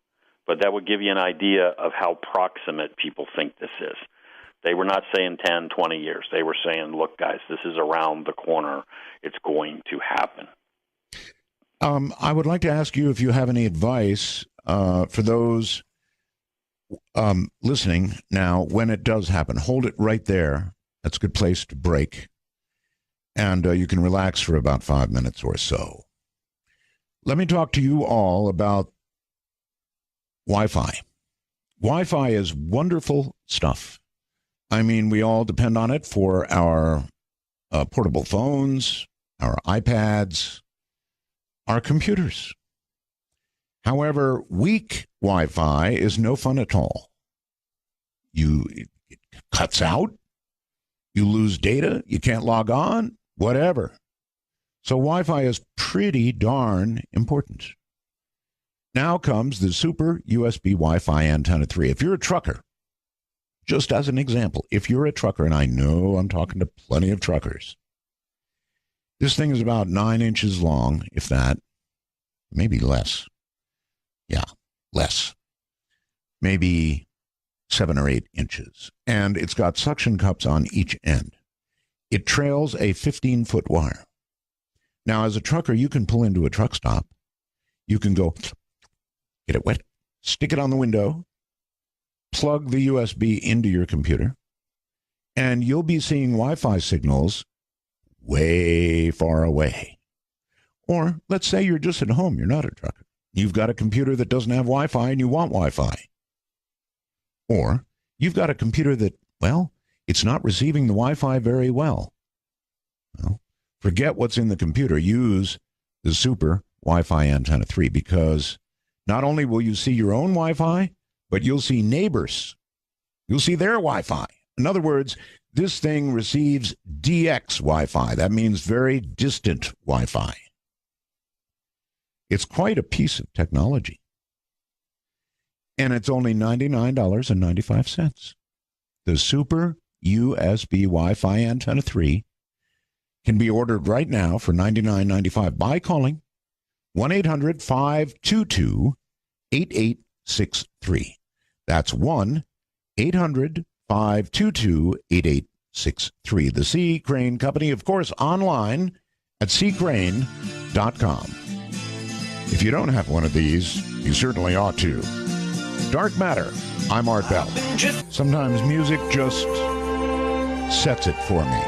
but that would give you an idea of how proximate people think this is. They were not saying 10, 20 years. They were saying, look, guys, this is around the corner. It's going to happen. I would like to ask you if you have any advice for those listening now when it does happen. Hold it right there. That's a good place to break. And you can relax for about 5 minutes or so. Let me talk to you all about Wi-Fi. Wi-Fi is wonderful stuff. I mean, we all depend on it for our portable phones, our iPads, our computers. However, weak Wi-Fi is no fun at all. It cuts out, you lose data, you can't log on, whatever. So Wi-Fi is pretty darn important. Now comes the Super USB Wi-Fi Antenna 3. If you're a trucker, just as an example, if you're a trucker, and I know I'm talking to plenty of truckers, this thing is about 9 inches long, if that, maybe less. Yeah, less. Maybe 7 or 8 inches. And it's got suction cups on each end. It trails a 15-foot wire. Now, as a trucker, you can pull into a truck stop. You can go, get it wet, stick it on the window, plug the USB into your computer, and you'll be seeing Wi-Fi signals way far away. Or let's say you're just at home, you're not a trucker. You've got a computer that doesn't have Wi-Fi and you want Wi-Fi. Or you've got a computer that, well, it's not receiving the Wi-Fi very well. Well, forget what's in the computer. Use the Super Wi-Fi Antenna 3 because not only will you see your own Wi-Fi, but you'll see neighbors. You'll see their Wi-Fi. In other words, this thing receives DX Wi-Fi. That means very distant Wi-Fi. It's quite a piece of technology. And it's only $99.95. The Super USB Wi-Fi Antenna 3 can be ordered right now for $99.95 by calling 1-800-522-8863. That's 1-800-522-8863. The C. Crane Company, of course, online at ccrane.com. If you don't have one of these, you certainly ought to. Dark Matter. I'm Art Bell. Sometimes music just sets it for me.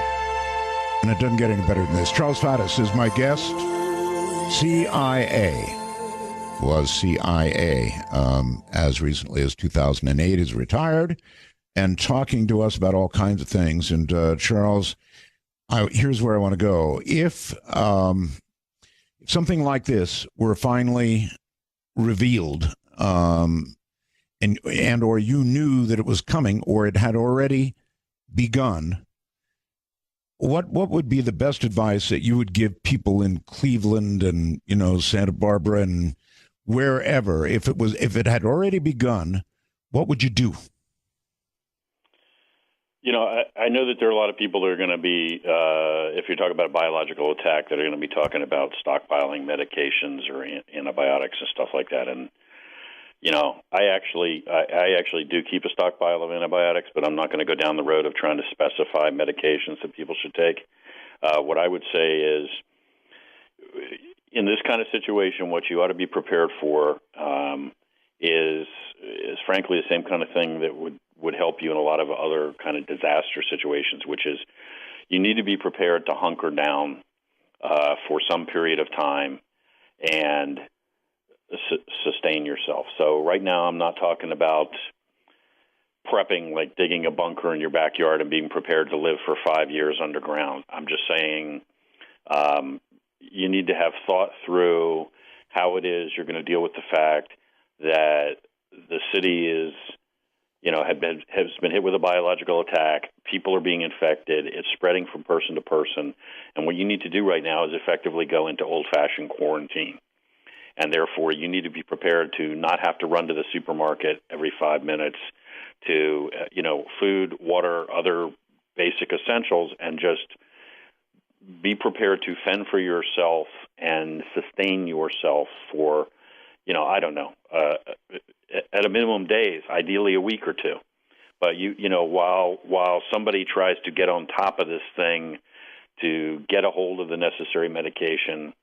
And it doesn't get any better than this. Charles Faddis is my guest. CIA. Was CIA as recently as 2008. Is retired and talking to us about all kinds of things. And Charles, here's where I want to go. If something like this were finally revealed, and or you knew that it was coming, or it had already begun, what would be the best advice that you would give people in Cleveland and Santa Barbara and wherever, if it had already begun, what would you do? I know that there are a lot of people that are going to be, if you're talking about a biological attack, that are going to be talking about stockpiling medications or antibiotics and stuff like that. And I actually do keep a stockpile of antibiotics, but I'm not going to go down the road of trying to specify medications that people should take. What I would say is, in this kind of situation, what you ought to be prepared for is frankly the same kind of thing that would help you in a lot of other kind of disaster situations, which is you need to be prepared to hunker down for some period of time and sustain yourself. So right now I'm not talking about prepping, like digging a bunker in your backyard and being prepared to live for 5 years underground. I'm just saying you need to have thought through how it is you're going to deal with the fact that the city is, has been hit with a biological attack. People are being infected. It's spreading from person to person. And what you need to do right now is effectively go into old-fashioned quarantine. and therefore you need to be prepared to not have to run to the supermarket every 5 minutes to, food, water, other basic essentials, and just be prepared to fend for yourself and sustain yourself for, I don't know, at a minimum days, ideally a week or two. But while somebody tries to get on top of this thing to get a hold of the necessary medication,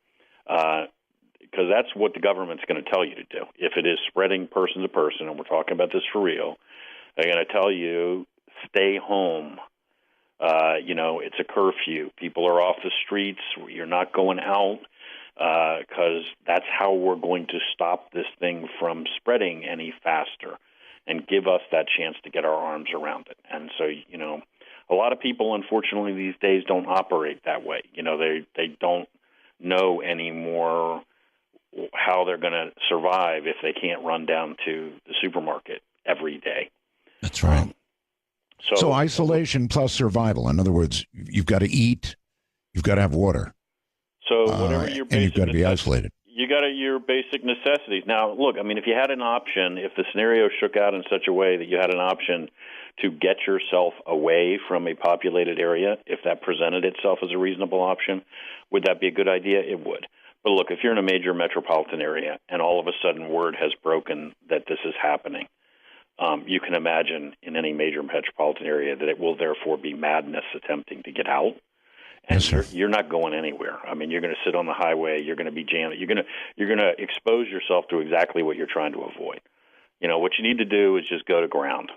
because that's what the government's going to tell you to do. If it is spreading person to person, and we're talking about this for real, they're going to tell you stay home. It's a curfew. People are off the streets. You're not going out because that's how we're going to stop this thing from spreading any faster and give us that chance to get our arms around it. And so, a lot of people, unfortunately, these days don't operate that way. They don't know anymore how they're going to survive if they can't run down to the supermarket every day. That's right. So isolation plus survival. In other words, you've got to eat, you've got to have water. So whatever your basic and you've got to be isolated. You got your basic necessities. Now, look, if you had an option, if the scenario shook out in such a way that you had an option to get yourself away from a populated area, if that presented itself as a reasonable option, would that be a good idea? It would. But look, if you're in a major metropolitan area and all of a sudden word has broken that this is happening, you can imagine in any major metropolitan area that it will therefore be madness attempting to get out. And yes, you're not going anywhere. You're going to sit on the highway. You're going to be jammed. You're going to expose yourself to exactly what you're trying to avoid. What you need to do is just go to ground.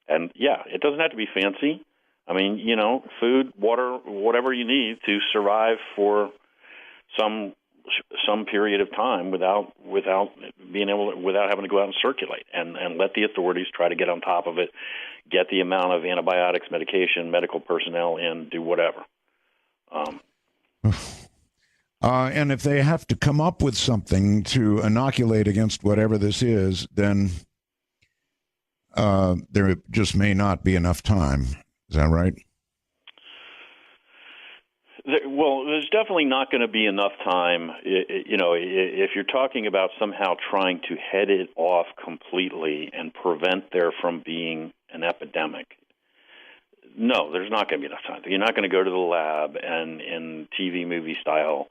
And, yeah, it doesn't have to be fancy. Food, water, whatever you need to survive for some period of time without having to go out and circulate, and let the authorities try to get on top of it, get the amount of antibiotics, medication, medical personnel in, do whatever. And if they have to come up with something to inoculate against whatever this is, then there just may not be enough time. Is that right? There's definitely not going to be enough time. If you're talking about somehow trying to head it off completely and prevent there from being an epidemic, no, there's not going to be enough time. You're not going to go to the lab and, in TV movie style,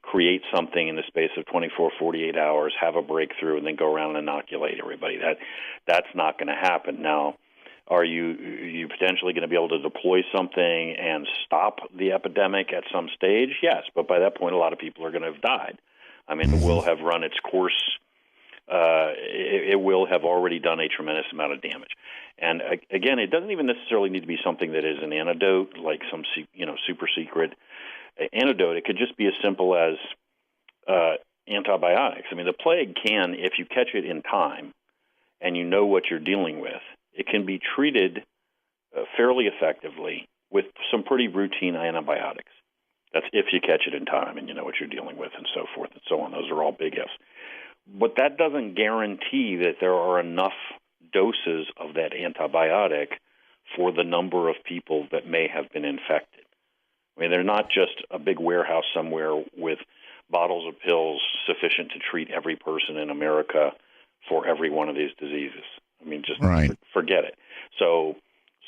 create something in the space of 24, 48 hours, have a breakthrough, and then go around and inoculate everybody. That's not going to happen. Now, are you potentially going to be able to deploy something and stop the epidemic at some stage? Yes, but by that point, a lot of people are going to have died. It will have run its course. It will have already done a tremendous amount of damage. And again, it doesn't even necessarily need to be something that is an antidote, like some super secret antidote. It could just be as simple as antibiotics. The plague can, if you catch it in time and you know what you're dealing with, it can be treated fairly effectively with some pretty routine antibiotics. That's if you catch it in time and you know what you're dealing with, and so forth and so on. Those are all big ifs. But that doesn't guarantee that there are enough doses of that antibiotic for the number of people that may have been infected. They're not just a big warehouse somewhere with bottles of pills sufficient to treat every person in America for every one of these diseases. Just forget it. So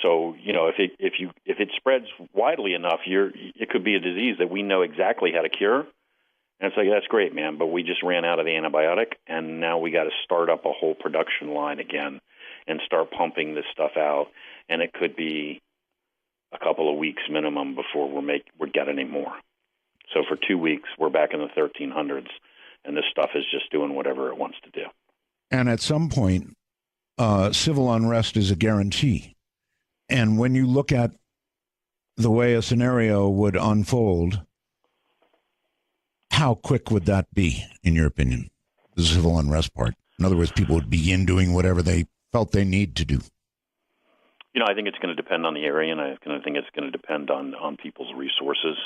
if it spreads widely enough, it could be a disease that we know exactly how to cure. And it's like, that's great, man, but we just ran out of the antibiotic, and now we got to start up a whole production line again and start pumping this stuff out. And it could be a couple of weeks minimum before we're getting any more. So for 2 weeks, we're back in the 1300s, and this stuff is just doing whatever it wants to do. And at some point, civil unrest is a guarantee. And when you look at the way a scenario would unfold, how quick would that be, in your opinion, the civil unrest part? In other words, people would begin doing whatever they felt they need to do. I think it's going to depend on the area, and I think it's going to depend on people's resources.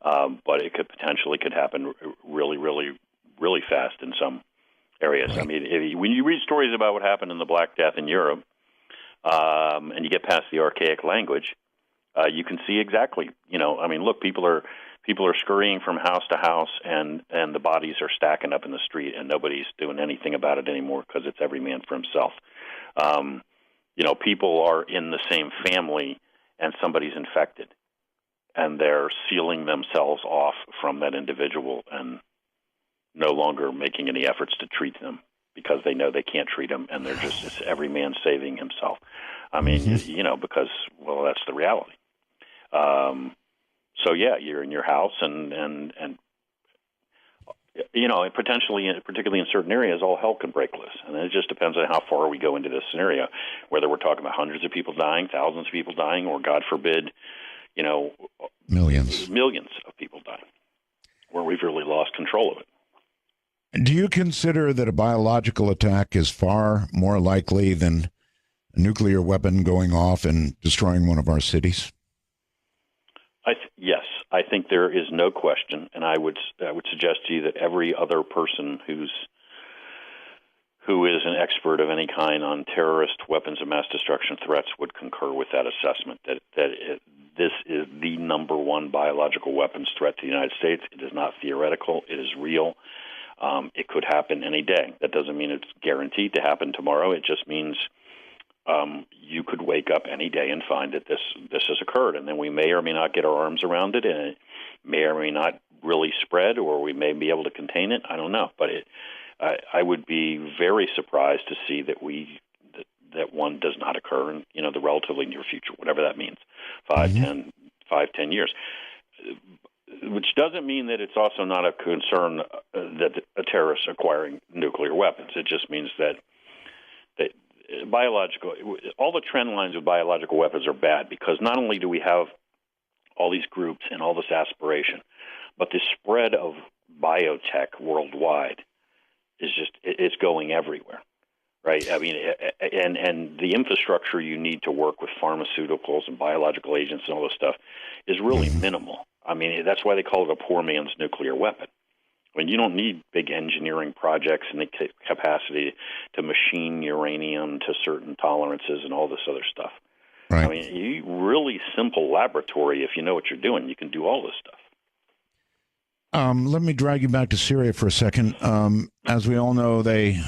But it could happen really, really, really fast in some areas. Right. When you read stories about what happened in the Black Death in Europe, and you get past the archaic language, you can see exactly. Look, people are people are scurrying from house to house, and the bodies are stacking up in the street, and nobody's doing anything about it anymore because it's every man for himself. People are in the same family, and somebody's infected, and they're sealing themselves off from that individual and no longer making any efforts to treat them because they know they can't treat them, and it's every man saving himself. I mean, because, well, that's the reality. So yeah, you're in your house, and potentially, particularly in certain areas, all hell can break loose. And it just depends on how far we go into this scenario, whether we're talking about hundreds of people dying, thousands of people dying, or God forbid, millions of people dying, where we've really lost control of it. Do you consider that a biological attack is far more likely than a nuclear weapon going off and destroying one of our cities? Yes, I think there is no question, and I would suggest to you that every other person who is an expert of any kind on terrorist weapons of mass destruction threats would concur with that assessment. This is the number one biological weapons threat to the United States. It is not theoretical; it is real. It could happen any day. That doesn't mean it's guaranteed to happen tomorrow. It just means you could wake up any day and find that this has occurred, and then we may or may not get our arms around it, and it may or may not really spread, or we may be able to contain it. I don't know, but I would be very surprised to see that one does not occur in the relatively near future, whatever that means, 10 years. Which doesn't mean that it's also not a concern that a terrorist acquiring nuclear weapons. It just means that all the trend lines of biological weapons are bad, because not only do we have all these groups and all this aspiration, but the spread of biotech worldwide it's going everywhere, right? I mean, and the infrastructure you need to work with pharmaceuticals and biological agents and all this stuff is really minimal. I mean, that's why they call it a poor man's nuclear weapon. I mean, you don't need big engineering projects and the capacity to machine uranium to certain tolerances and all this other stuff. Right. I mean, you really simple laboratory, if you know what you're doing, you can do all this stuff. Let me drag you back to Syria for a second. As we all know, they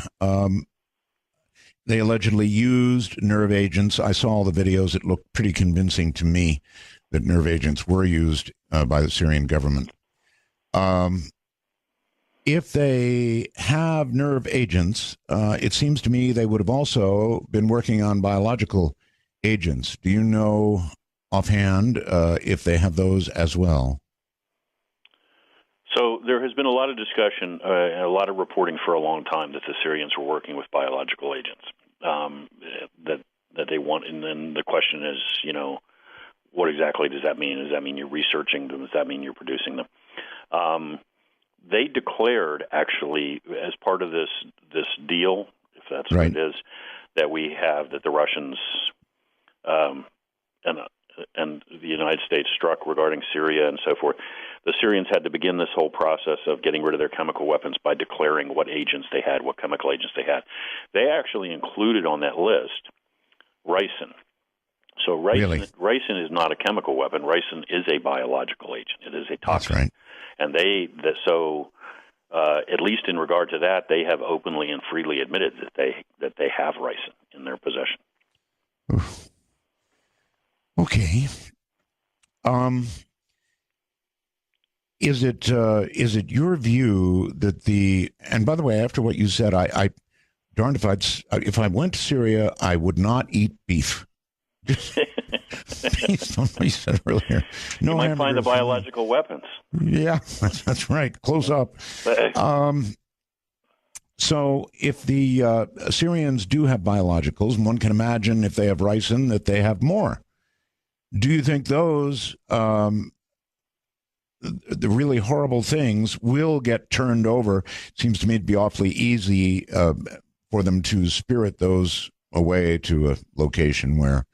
allegedly used nerve agents. I saw all the videos. It looked pretty convincing to me that nerve agents were used by the Syrian government. If they have nerve agents, it seems to me they would have also been working on biological agents. Do you know offhand if they have those as well? So there has been a lot of discussion and a lot of reporting for a long time that the Syrians were working with biological agents that they want. And then the question is, what exactly does that mean? Does that mean you're researching them? Does that mean you're producing them? They declared, actually, as part of this deal, if that's right, what it is, that the Russians and the United States struck regarding Syria and so forth. The Syrians had to begin this whole process of getting rid of their chemical weapons by declaring what agents they had, what chemical agents they had. They actually included on that list ricin. So ricin is not a chemical weapon. Ricin is a biological agent. It is a toxin. That's right. And at least in regard to that, they have openly and freely admitted that they have ricin in their possession. Oof. Okay. Is it your view that and by the way, after what you said, I darned if I went to Syria, I would not eat beef. Based on what you said earlier. No, you might find the biological weapons. Yeah, that's right. Close up. So if the Syrians do have biologicals, one can imagine if they have ricin that they have more. Do you think those, the really horrible things, will get turned over? It seems to me to be awfully easy for them to spirit those away to a location where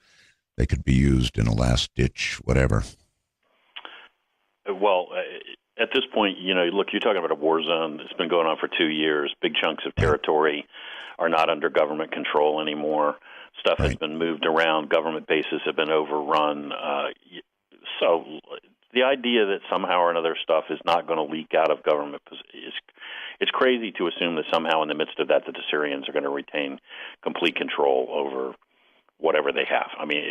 they could be used in a last-ditch whatever. Well, at this point, look, you're talking about a war zone. It's been going on for 2 years. Big chunks of territory are not under government control anymore. Stuff has been moved around. Government bases have been overrun. So the idea that somehow or another stuff is not going to leak out of government it's crazy to assume that somehow in the midst of that the Syrians are going to retain complete control over whatever they have. I mean,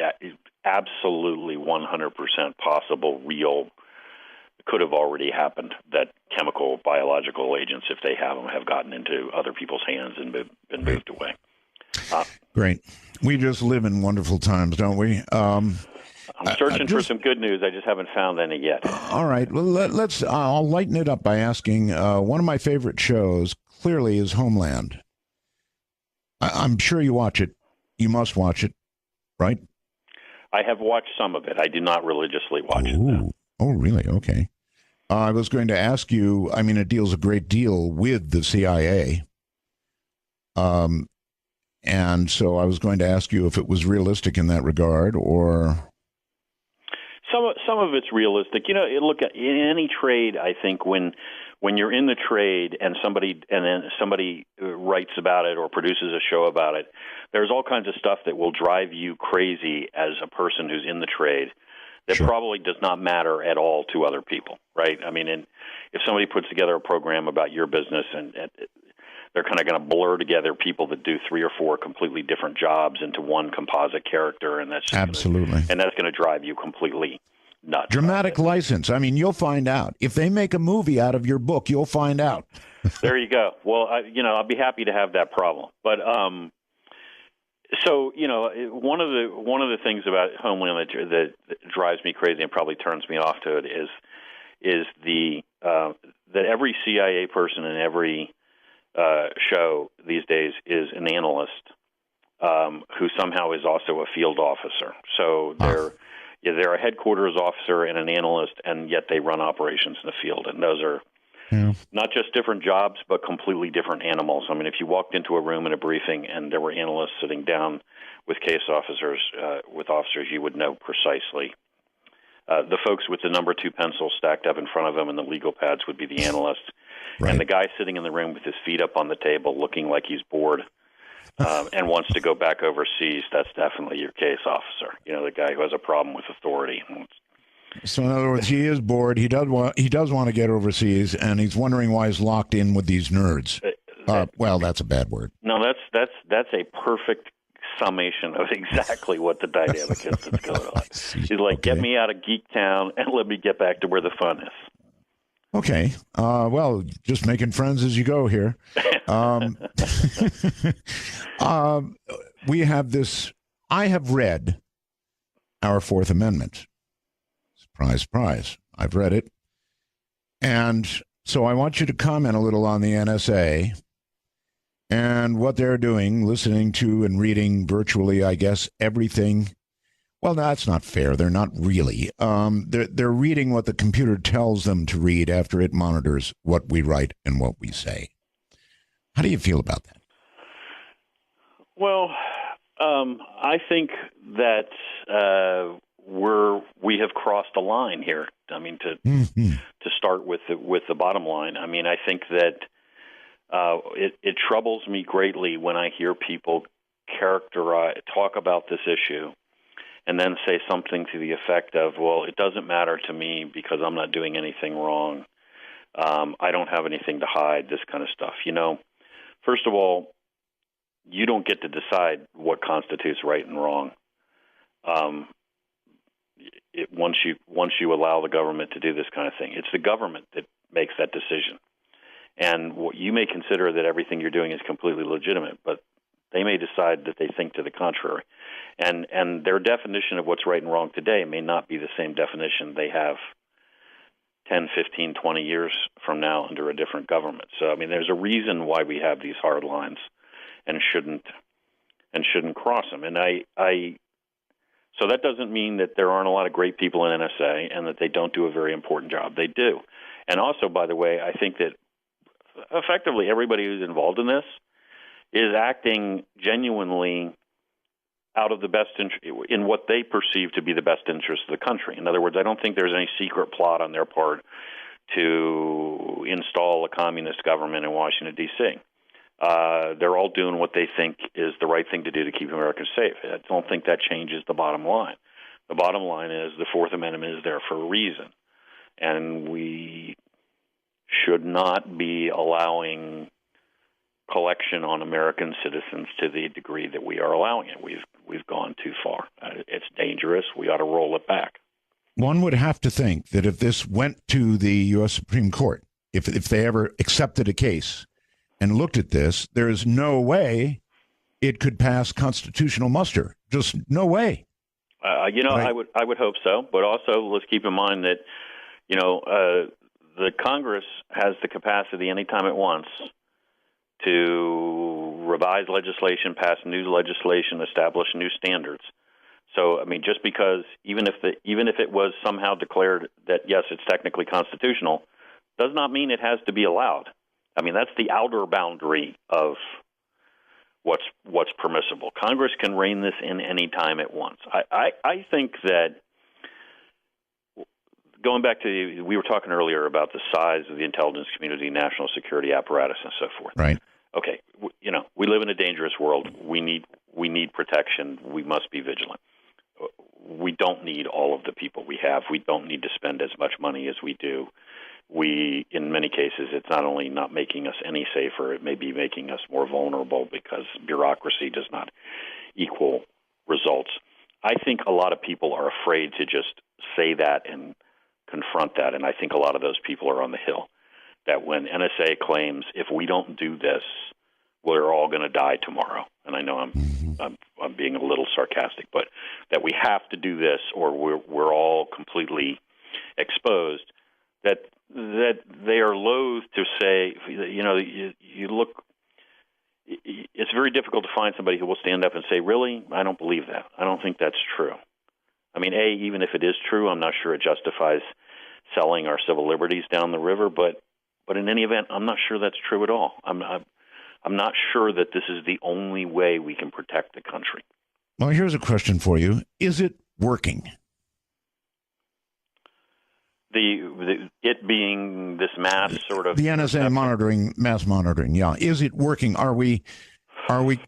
absolutely 100% possible, real, could have already happened that chemical, biological agents, if they have them, have gotten into other people's hands and been moved away. Great. We just live in wonderful times, don't we? I'm searching for some good news. I just haven't found any yet. All right. Well, let's. I'll lighten it up by asking. One of my favorite shows, clearly, is Homeland. I'm sure you watch it. You must watch it, right? I have watched some of it. I do not religiously watch it. No. Oh, really? Okay. I was going to ask you. I mean, it deals a great deal with the CIA. And so I was going to ask you if it was realistic in that regard, or some of it's realistic. You know, look at in any trade. I think when you're in the trade and then somebody writes about it or produces a show about it, there's all kinds of stuff that will drive you crazy as a person who's in the trade. That Sure. probably does not matter at all to other people, right? I mean, if somebody puts together a program about your business and they're kind of going to blur together people that do 3 or 4 completely different jobs into one composite character, and that's absolutely, and that's going to drive you completely nuts. Dramatic license. I mean, you'll find out if they make a movie out of your book. You'll find out. There you go. Well, I'll be happy to have that problem, but so one of the things about Homeland that drives me crazy and probably turns me off to it is the that every CIA person in every show these days is an analyst who somehow is also a field officer. So they're a headquarters officer and an analyst, and yet they run operations in the field. And those are not just different jobs, but completely different animals. I mean, if you walked into a room in a briefing and there were analysts sitting down with case officers, you would know precisely. The folks with the number 2 pencil stacked up in front of them and the legal pads would be the analysts. Right. And the guy sitting in the room with his feet up on the table looking like he's bored and wants to go back overseas, that's definitely your case officer. You know, the guy who has a problem with authority. So in other words, he is bored. He does want to get overseas, and he's wondering why he's locked in with these nerds. Well, that's a bad word. No, that's a perfect summation of exactly what the dynamic is that's going on. He's like, Get me out of Geek Town and let me get back to where the fun is. Okay. Well, just making friends as you go here. We have this. I have read our Fourth Amendment. Surprise, surprise. I've read it. And so I want you to comment a little on the NSA and what they're doing, listening to and reading virtually, I guess, everything. Well, no, that's not fair. They're not really. They're reading what the computer tells them to read after it monitors what we write and what we say. How do you feel about that? Well, I think that we have crossed a line here. I mean, to start with the bottom line. I mean, I think that it troubles me greatly when I hear people talk about this issue and then say something to the effect of, well, it doesn't matter to me because I'm not doing anything wrong. I don't have anything to hide, this kind of stuff. You know, first of all, you don't get to decide what constitutes right and wrong. Once you allow the government to do this kind of thing, it's the government that makes that decision. And you may consider that everything you're doing is completely legitimate, but they may decide that they think to the contrary. And their definition of what's right and wrong today may not be the same definition they have 10, 15, 20 years from now under a different government. So, I mean, there's a reason why we have these hard lines and shouldn't cross them. And so that doesn't mean that there aren't a lot of great people in NSA and that they don't do a very important job. They do. And also, by the way, I think that effectively everybody who's involved in this is acting genuinely out of the best in what they perceive to be the best interest of the country. In other words, I don't think there's any secret plot on their part to install a communist government in Washington, D.C. They're all doing what they think is the right thing to do to keep America safe. I don't think that changes the bottom line. The bottom line is the Fourth Amendment is there for a reason. and we should not be allowing collection on American citizens to the degree that we are allowing it. We've gone too far. It's dangerous. We ought to roll it back. One would have to think that if this went to the U.S. Supreme Court, if they ever accepted a case and looked at this, there is no way it could pass constitutional muster. Just no way. Right. I would hope so, but also let's keep in mind that the Congress has the capacity anytime it wants to revise legislation, pass new legislation, establish new standards. So, I mean, just because even if it was somehow declared that yes, it's technically constitutional, does not mean it has to be allowed. I mean, that's the outer boundary of what's permissible. Congress can rein this in any time it wants. I think that going back to we were talking earlier about the size of the intelligence community, national security apparatus, and so forth. Right. Okay. We live in a dangerous world. We need protection. We must be vigilant. We don't need all of the people we have. We don't need to spend as much money as we do. In many cases, it's not only not making us any safer, it may be making us more vulnerable because bureaucracy does not equal results. I think a lot of people are afraid to just say that and confront that, and I think a lot of those people are on the Hill. That when NSA claims, if we don't do this, we're all going to die tomorrow. And I know I'm being a little sarcastic, but that we have to do this or we're all completely exposed. That they are loath to say, you look. It's very difficult to find somebody who will stand up and say, really, I don't believe that. I don't think that's true. I mean, even if it is true, I'm not sure it justifies selling our civil liberties down the river. But in any event, I'm not sure that's true at all. I'm not sure that this is the only way we can protect the country. Well, here's a question for you. Is it working? It being this mass sort of... The NSA mass monitoring, yeah. Is it working? Are we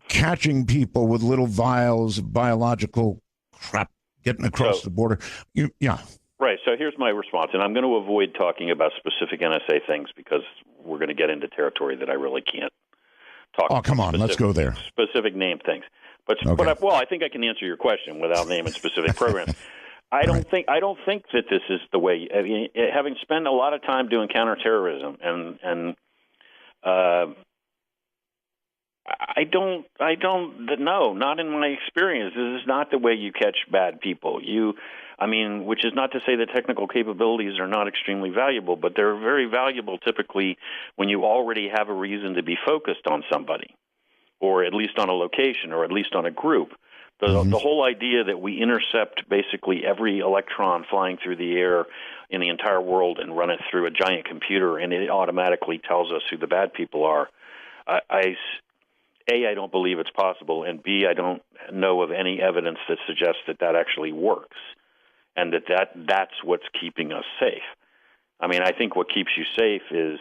catching people with little vials of biological crap getting across the border? Yeah. Right. So here's my response, and I'm going to avoid talking about specific NSA things because we're going to get into territory that I really can't talk about. Oh, come on. Let's go there. Specific name things. But okay. I think I can answer your question without naming specific programs. I don't think that this is the way. I mean, having spent a lot of time doing counterterrorism, and I don't know. Not in my experience. This is not the way you catch bad people. Which is not to say that technical capabilities are not extremely valuable, but they're very valuable typically when you already have a reason to be focused on somebody, or at least on a location, or at least on a group. The whole idea that we intercept basically every electron flying through the air in the entire world and run it through a giant computer and it automatically tells us who the bad people are, I don't believe it's possible, and B, I don't know of any evidence that suggests that actually works, and that's what's keeping us safe. I mean, I think what keeps you safe is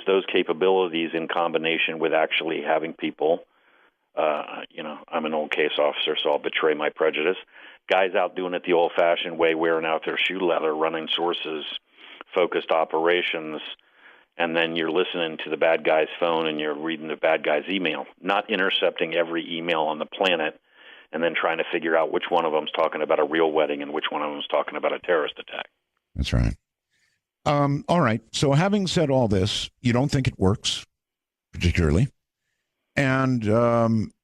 those capabilities in combination with actually having people. I'm an old case officer, so I'll betray my prejudice. Guys out doing it the old-fashioned way, wearing out their shoe leather, running sources, focused operations, and then you're listening to the bad guy's phone and you're reading the bad guy's email, not intercepting every email on the planet and then trying to figure out which one of them's talking about a real wedding and which one of them's talking about a terrorist attack. That's right. All right. So having said all this, you don't think it works particularly. And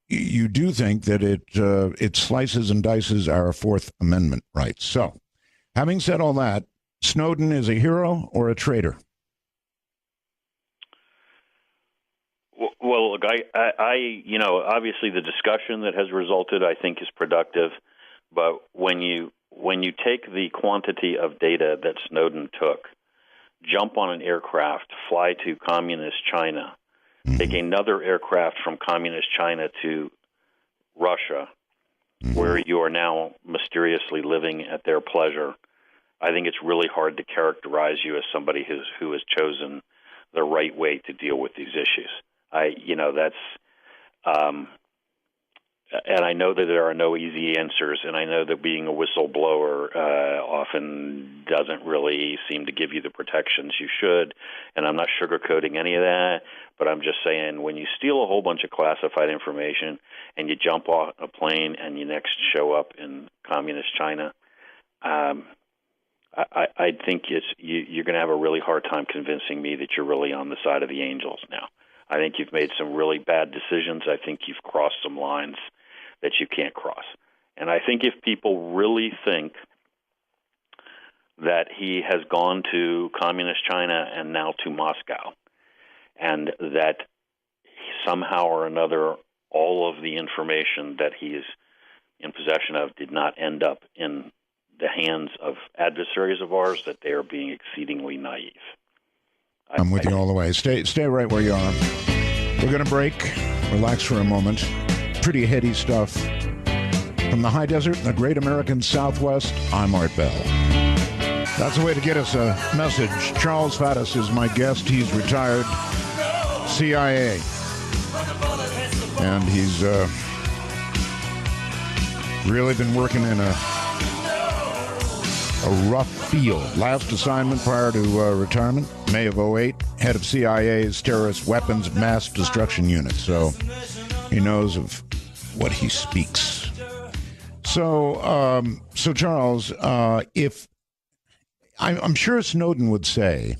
you do think that it slices and dices our Fourth Amendment rights. So, having said all that, Snowden is a hero or a traitor? Well, look, I obviously the discussion that has resulted, I think, is productive. But when you take the quantity of data that Snowden took, jump on an aircraft, fly to communist China, take another aircraft from communist China to Russia, where you are now mysteriously living at their pleasure, I think it's really hard to characterize you as somebody who has chosen the right way to deal with these issues. and I know that there are no easy answers, and I know that being a whistleblower often doesn't really seem to give you the protections you should, and I'm not sugarcoating any of that, but I'm just saying when you steal a whole bunch of classified information and you jump off a plane and you next show up in communist China, I think you're going to have a really hard time convincing me that you're really on the side of the angels now. I think you've made some really bad decisions. I think you've crossed some lines that you can't cross. And I think if people really think that he has gone to communist China and now to Moscow, and that somehow or another all of the information that he is in possession of did not end up in the hands of adversaries of ours, that they are being exceedingly naive. I'm with you all the way. Stay right where you are. We're going to break. Relax for a moment. Pretty heady stuff. From the high desert in the great American Southwest, I'm Art Bell. That's a way to get us a message. Charles Faddis is my guest. He's retired CIA. And he's really been working in a rough field. Last assignment prior to retirement, May of '08, head of CIA's Terrorist Weapons Mass Destruction Unit. So he knows of what he speaks. So Charles, if I'm sure Snowden would say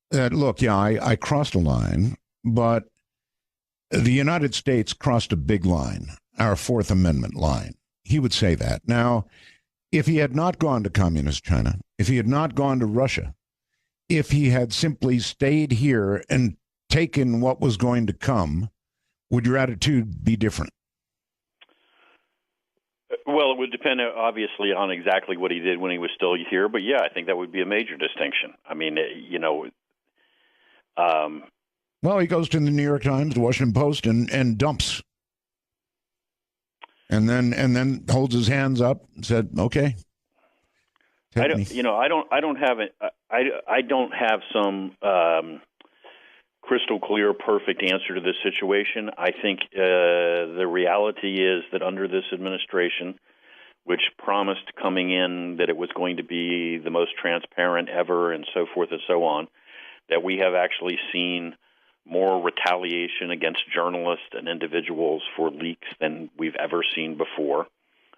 that, look, yeah, I crossed a line, but the United States crossed a big line, our Fourth Amendment line. He would say that. Now, if he had not gone to communist China, if he had not gone to Russia, if he had simply stayed here and taken what was going to come, would your attitude be different? Well, it would depend, obviously, on exactly what he did when he was still here. But, yeah, I think that would be a major distinction. I mean, well, he goes to the New York Times, the Washington Post, and dumps. And then holds his hands up and said, "Okay." I don't have some crystal clear, perfect answer to this situation. I think the reality is that under this administration, which promised coming in that it was going to be the most transparent ever, and so forth and so on, that we have actually seen more retaliation against journalists and individuals for leaks than we've ever seen before.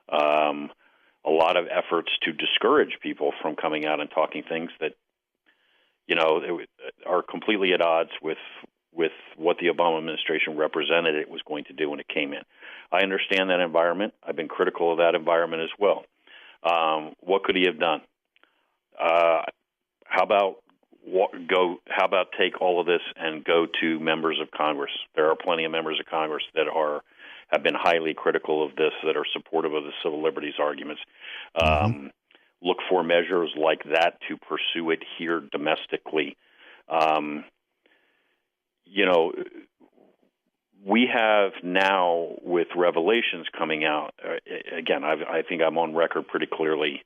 A lot of efforts to discourage people from coming out and talking things that, are completely at odds with what the Obama administration represented it was going to do when it came in. I understand that environment. I've been critical of that environment as well. What could he have done? How about take all of this and go to members of Congress? There are plenty of members of Congress that have been highly critical of this, that are supportive of the civil liberties arguments. Look for measures like that to pursue it here domestically. We have now, with revelations coming out, again, I think I'm on record pretty clearly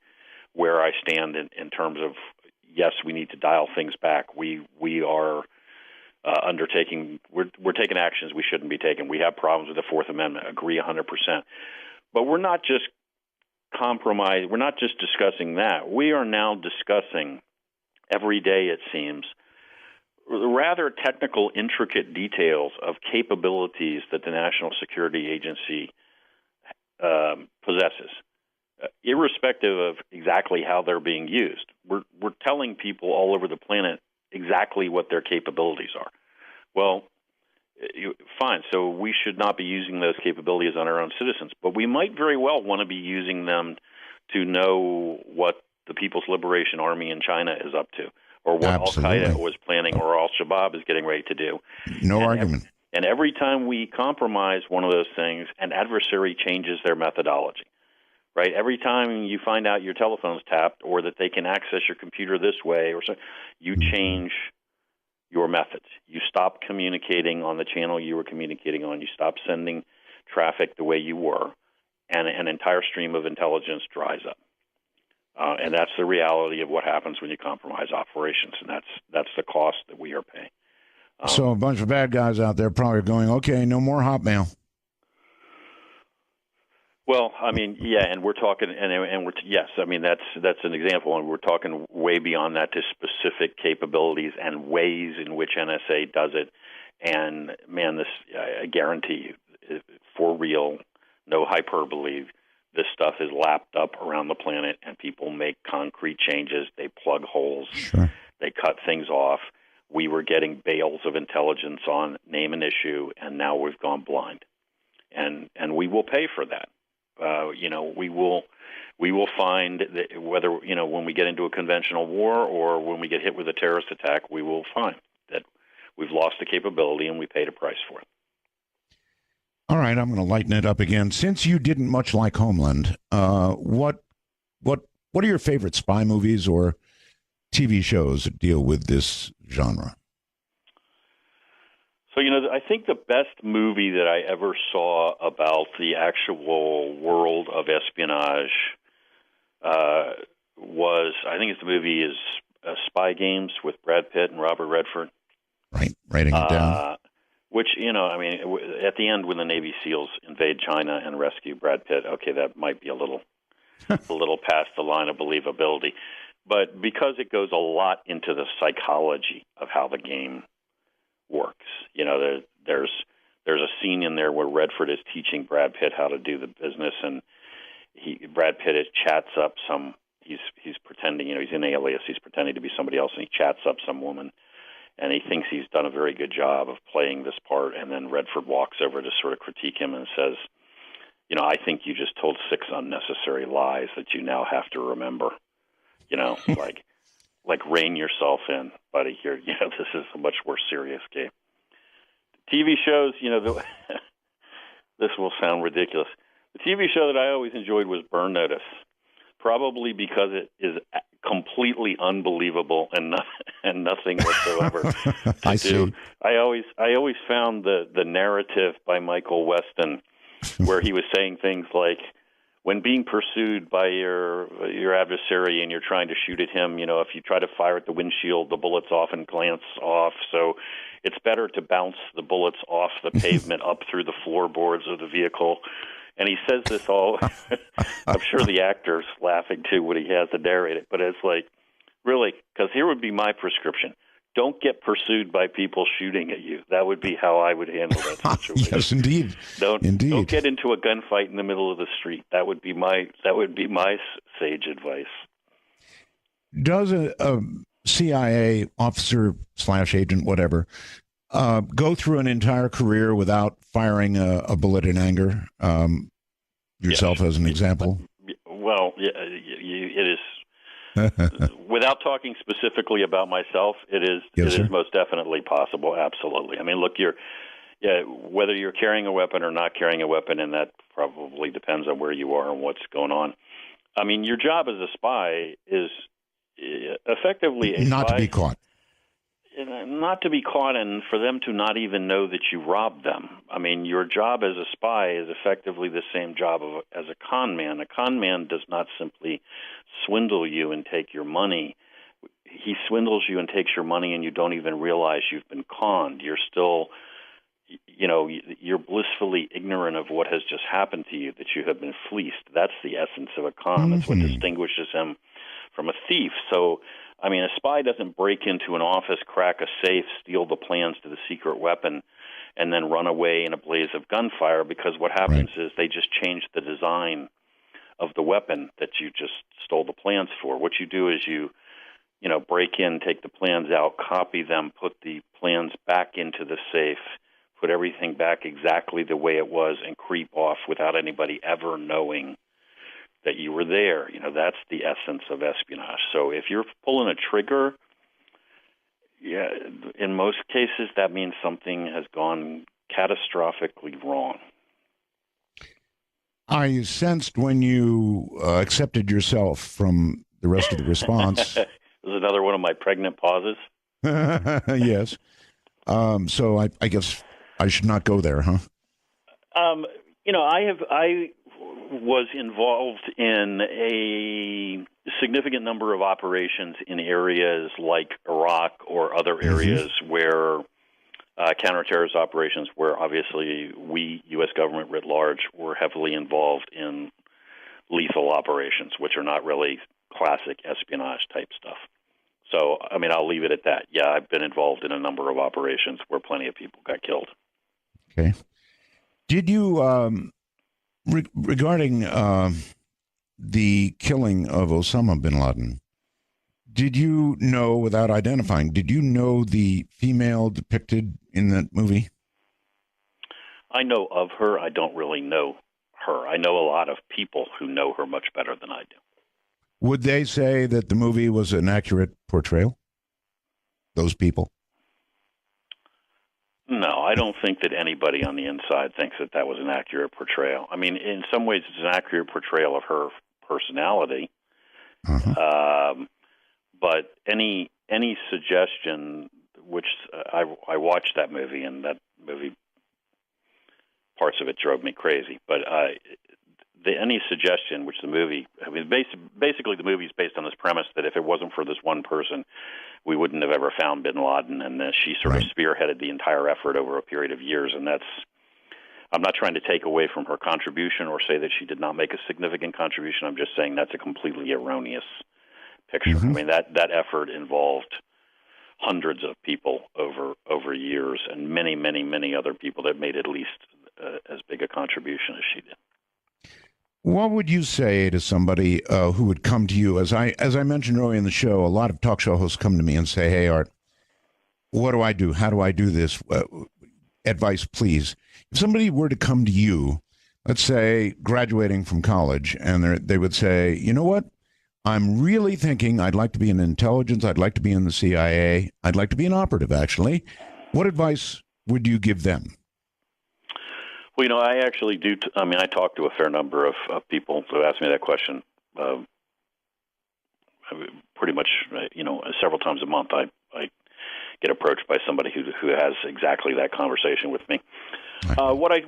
where I stand in terms of, yes, we need to dial things back. We are we're taking actions we shouldn't be taking. We have problems with the Fourth Amendment. Agree 100%. But we're not just compromise. We're not just discussing that. We are now discussing every day, it seems, rather technical, intricate details of capabilities that the National Security Agency possesses, irrespective of exactly how they're being used. We're telling people all over the planet exactly what their capabilities are. Well, fine. So we should not be using those capabilities on our own citizens, but we might very well want to be using them to know what the People's Liberation Army in China is up to, or what Al-Qaeda was planning, or Al-Shabaab is getting ready to do. No argument. And every time we compromise one of those things, an adversary changes their methodology. Right? Every time you find out your telephone's tapped, or that they can access your computer this way, or so, you change your methods. You stop communicating on the channel you were communicating on. You stop sending traffic the way you were, and an entire stream of intelligence dries up. And that's the reality of what happens when you compromise operations, and that's the cost that we are paying. So a bunch of bad guys out there probably going, okay, no more Hotmail. Well, I mean, yeah, and we're talking, and we're yes, I mean that's an example, and we're talking way beyond that to specific capabilities and ways in which NSA does it. And man, this I guarantee you, for real, no hyperbole. This stuff is lapped up around the planet, and people make concrete changes. They plug holes, Sure. they cut things off. We were getting bales of intelligence on name and issue, and now we've gone blind, and we will pay for that. We will find that whether when we get into a conventional war or when we get hit with a terrorist attack, we will find that we've lost the capability and we paid a price for it. All right, I'm going to lighten it up again. Since you didn't much like Homeland, what are your favorite spy movies or TV shows that deal with this genre? So, I think the best movie that I ever saw about the actual world of espionage was, I think the movie is Spy Games with Brad Pitt and Robert Redford. Right, writing it down. Which, at the end when the Navy SEALs invade China and rescue Brad Pitt, okay, that might be a little past the line of believability. But because it goes a lot into the psychology of how the game works, there's a scene in there where Redford is teaching Brad Pitt how to do the business, and Brad Pitt chats up he's pretending, he's in alias, he's pretending to be somebody else, and he chats up some woman. And he thinks he's done a very good job of playing this part. And then Redford walks over to sort of critique him and says, I think you just told 6 unnecessary lies that you now have to remember. Like rein yourself in, buddy. Here, this is a much more serious game. TV shows, this will sound ridiculous. The TV show that I always enjoyed was Burn Notice, probably because it is completely unbelievable and nothing whatsoever to do. I always found the narrative by Michael Weston, where he was saying things like, when being pursued by your adversary and you're trying to shoot at him, if you try to fire at the windshield, the bullets often glance off. So it's better to bounce the bullets off the pavement up through the floorboards of the vehicle. And he says this all, I'm sure the actor's laughing too when he has to narrate it, but it's like, really, because here would be my prescription. Don't get pursued by people shooting at you. That would be how I would handle that situation. Yes, indeed. Don't get into a gunfight in the middle of the street. That would be my sage advice. Does a CIA officer / agent, whatever, go through an entire career without firing a bullet in anger? Yourself, as an example. Well, it is. Without talking specifically about myself, it is most definitely possible. Absolutely. I mean, look, whether you're carrying a weapon or not carrying a weapon, and that probably depends on where you are and what's going on. I mean, your job as a spy is effectively not to be caught. Not to be caught, and for them to not even know that you robbed them. I mean, your job as a spy is effectively the same job as a con man. A con man does not simply swindle you and take your money. He swindles you and takes your money, and you don't even realize you've been conned. You're still, you're blissfully ignorant of what has just happened to you, that you have been fleeced. That's the essence of a con. That's what distinguishes him from a thief. So, I mean, a spy doesn't break into an office, crack a safe, steal the plans to the secret weapon, and then run away in a blaze of gunfire, because what happens is they just change the design of the weapon that you just stole the plans for. What you do is you break in, take the plans out, copy them, put the plans back into the safe, put everything back exactly the way it was, and creep off without anybody ever knowing that you were there. That's the essence of espionage. So if you're pulling a trigger, in most cases that means something has gone catastrophically wrong. I sensed when you accepted yourself from the rest of the response. This is another one of my pregnant pauses. Yes. So I guess I should not go there, huh? I was involved in a significant number of operations in areas like Iraq or other areas where counterterrorist operations where obviously we, U.S. government writ large, were heavily involved in lethal operations, which are not really classic espionage type stuff. So, I mean, I'll leave it at that. Yeah, I've been involved in a number of operations where plenty of people got killed. Okay. Did you, regarding the killing of Osama bin Laden, did you know, without identifying, did you know the female depicted in that movie? I know of her. I don't really know her. I know a lot of people who know her much better than I do. Would they say that the movie was an accurate portrayal? Those people? No, I don't think that anybody on the inside thinks that that was an accurate portrayal. I mean, in some ways, it's an accurate portrayal of her personality. But any suggestion, which I watched that movie, and that movie, parts of it drove me crazy. But any suggestion, which the movie, I mean, basically the movie is based on this premise that if it wasn't for this one person, we wouldn't have ever found bin Laden, and she sort of spearheaded the entire effort over a period of years. And I'm not trying to take away from her contribution or say that she did not make a significant contribution. I'm just saying that's a completely erroneous picture. I mean, that effort involved hundreds of people over years, and many other people that made at least as big a contribution as she did. What would you say to somebody who would come to you? As I mentioned earlier in the show, a lot of talk show hosts come to me and say, "Hey, Art, what do I do? How do I do this? Advice, please." If somebody were to come to you, let's say graduating from college, and they would say, "You know what? I'm really thinking I'd like to be in intelligence. I'd like to be in the CIA. I'd like to be an operative, actually." What advice would you give them? Well, you know, I actually do. I talk to a fair number of people who ask me that question. Pretty much, several times a month, I get approached by somebody who has exactly that conversation with me. What I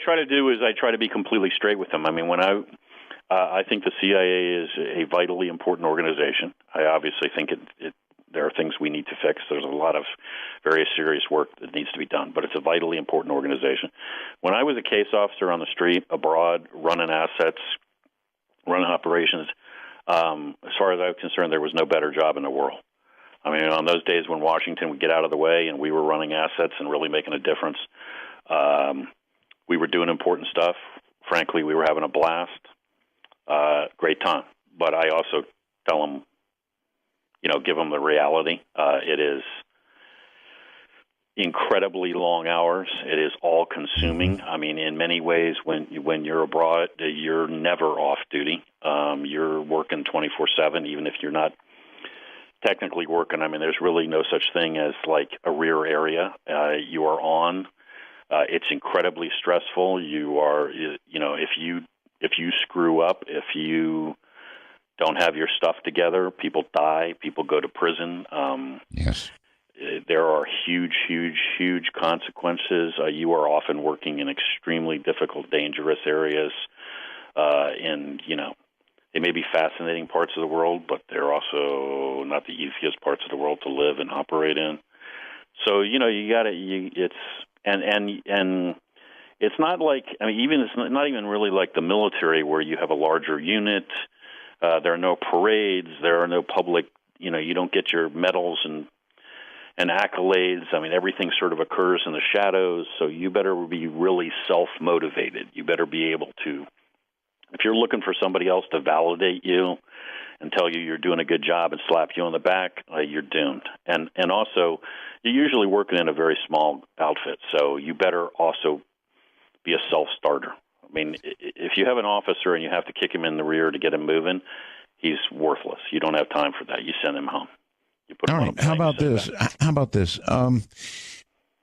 try to do is I try to be completely straight with them. I mean, when I think the CIA is a vitally important organization. I obviously think there are things we need to fix. There's a lot of very serious work that needs to be done, but it's a vitally important organization. When I was a case officer on the street, abroad, running assets, running operations, as far as I was concerned, there was no better job in the world. I mean, on those days when Washington would get out of the way and we were running assets and really making a difference, we were doing important stuff. Frankly, we were having a blast. Great time. But I also tell them, give them the reality. It is incredibly long hours. It is all consuming. I mean, in many ways, when you're abroad, you're never off duty. You're working 24/7, even if you're not technically working. I mean, there's really no such thing as like a rear area. You are on. It's incredibly stressful. You are, if you screw up, if you don't have your stuff together, people die, people go to prison. Yes. There are huge consequences. You are often working in extremely difficult, dangerous areas. They may be fascinating parts of the world, but they're also not the easiest parts of the world to live and operate in. So, it's not like, it's not even really like the military where you have a larger unit. There are no parades. There are no public, you don't get your medals and accolades. I mean, everything sort of occurs in the shadows. So you better be really self-motivated. You better be able to, if you're looking for somebody else to validate you and tell you you're doing a good job and slap you on the back, you're doomed. And also, you're usually working in a very small outfit. So you better also be a self-starter. I mean, if you have an officer and you have to kick him in the rear to get him moving, he's worthless. You don't have time for that. You send him home. You put him on a plane. How about this?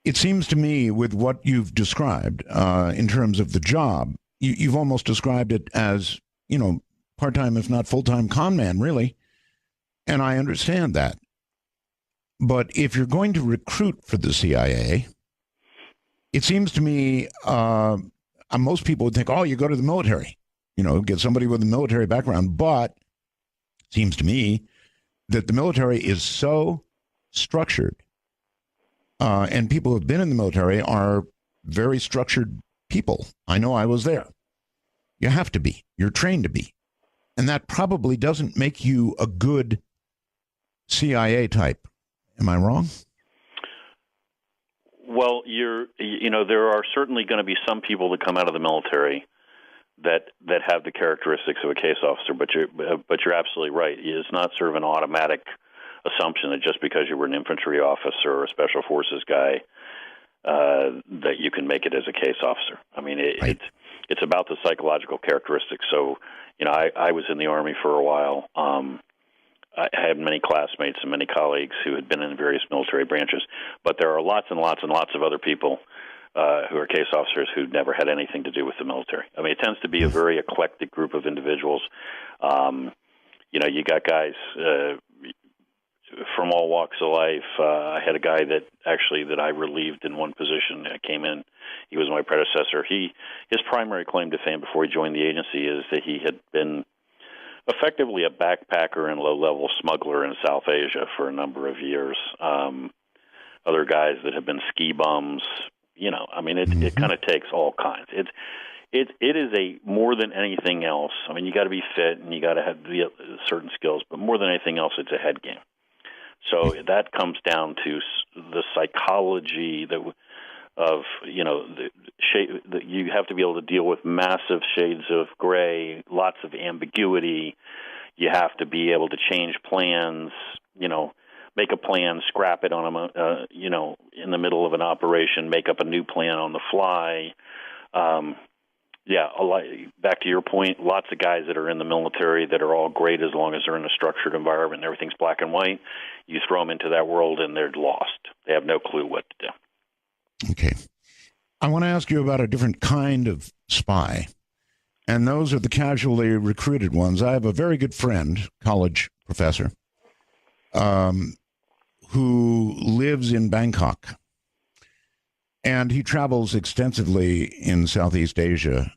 It seems to me, with what you've described in terms of the job, you've almost described it as, part-time, if not full-time con man, really. And I understand that. But if you're going to recruit for the CIA, it seems to me most people would think, you go to the military, get somebody with a military background. But it seems to me that the military is so structured and people who have been in the military are very structured people. I know I was there. You have to be. You're trained to be. And that probably doesn't make you a good CIA type. Am I wrong? Well, there are certainly going to be some people that come out of the military that have the characteristics of a case officer, but you're absolutely right. It's not sort of an automatic assumption that just because you were an infantry officer or a special forces guy that you can make it as a case officer. I mean, Right. it's about the psychological characteristics. So, I was in the Army for a while. I had many classmates and many colleagues who had been in various military branches, but there are lots and lots and lots of other people who are case officers who never had anything to do with the military. I mean, it tends to be a very eclectic group of individuals. You got guys from all walks of life. I had a guy that I relieved in one position. I came in. He was my predecessor. His primary claim to fame before he joined the agency is that he had been effectively a backpacker and low-level smuggler in South Asia for a number of years. Other guys that have been ski bums. I mean, it kind of takes all kinds. It is a more than anything else. I mean, you got to be fit and you got to have certain skills, but more than anything else, it's a head game. So that comes down to the psychology you have to be able to deal with massive shades of gray, lots of ambiguity. You have to be able to change plans, make a plan, scrap it on in the middle of an operation, make up a new plan on the fly. Back to your point, lots of guys that are in the military that are all great as long as they're in a structured environment and everything's black and white. You throw them into that world and they're lost. They have no clue what to do. Okay. I want to ask you about a different kind of spy, and those are the casually recruited ones. I have a very good friend, college professor, who lives in Bangkok, and he travels extensively in Southeast Asia,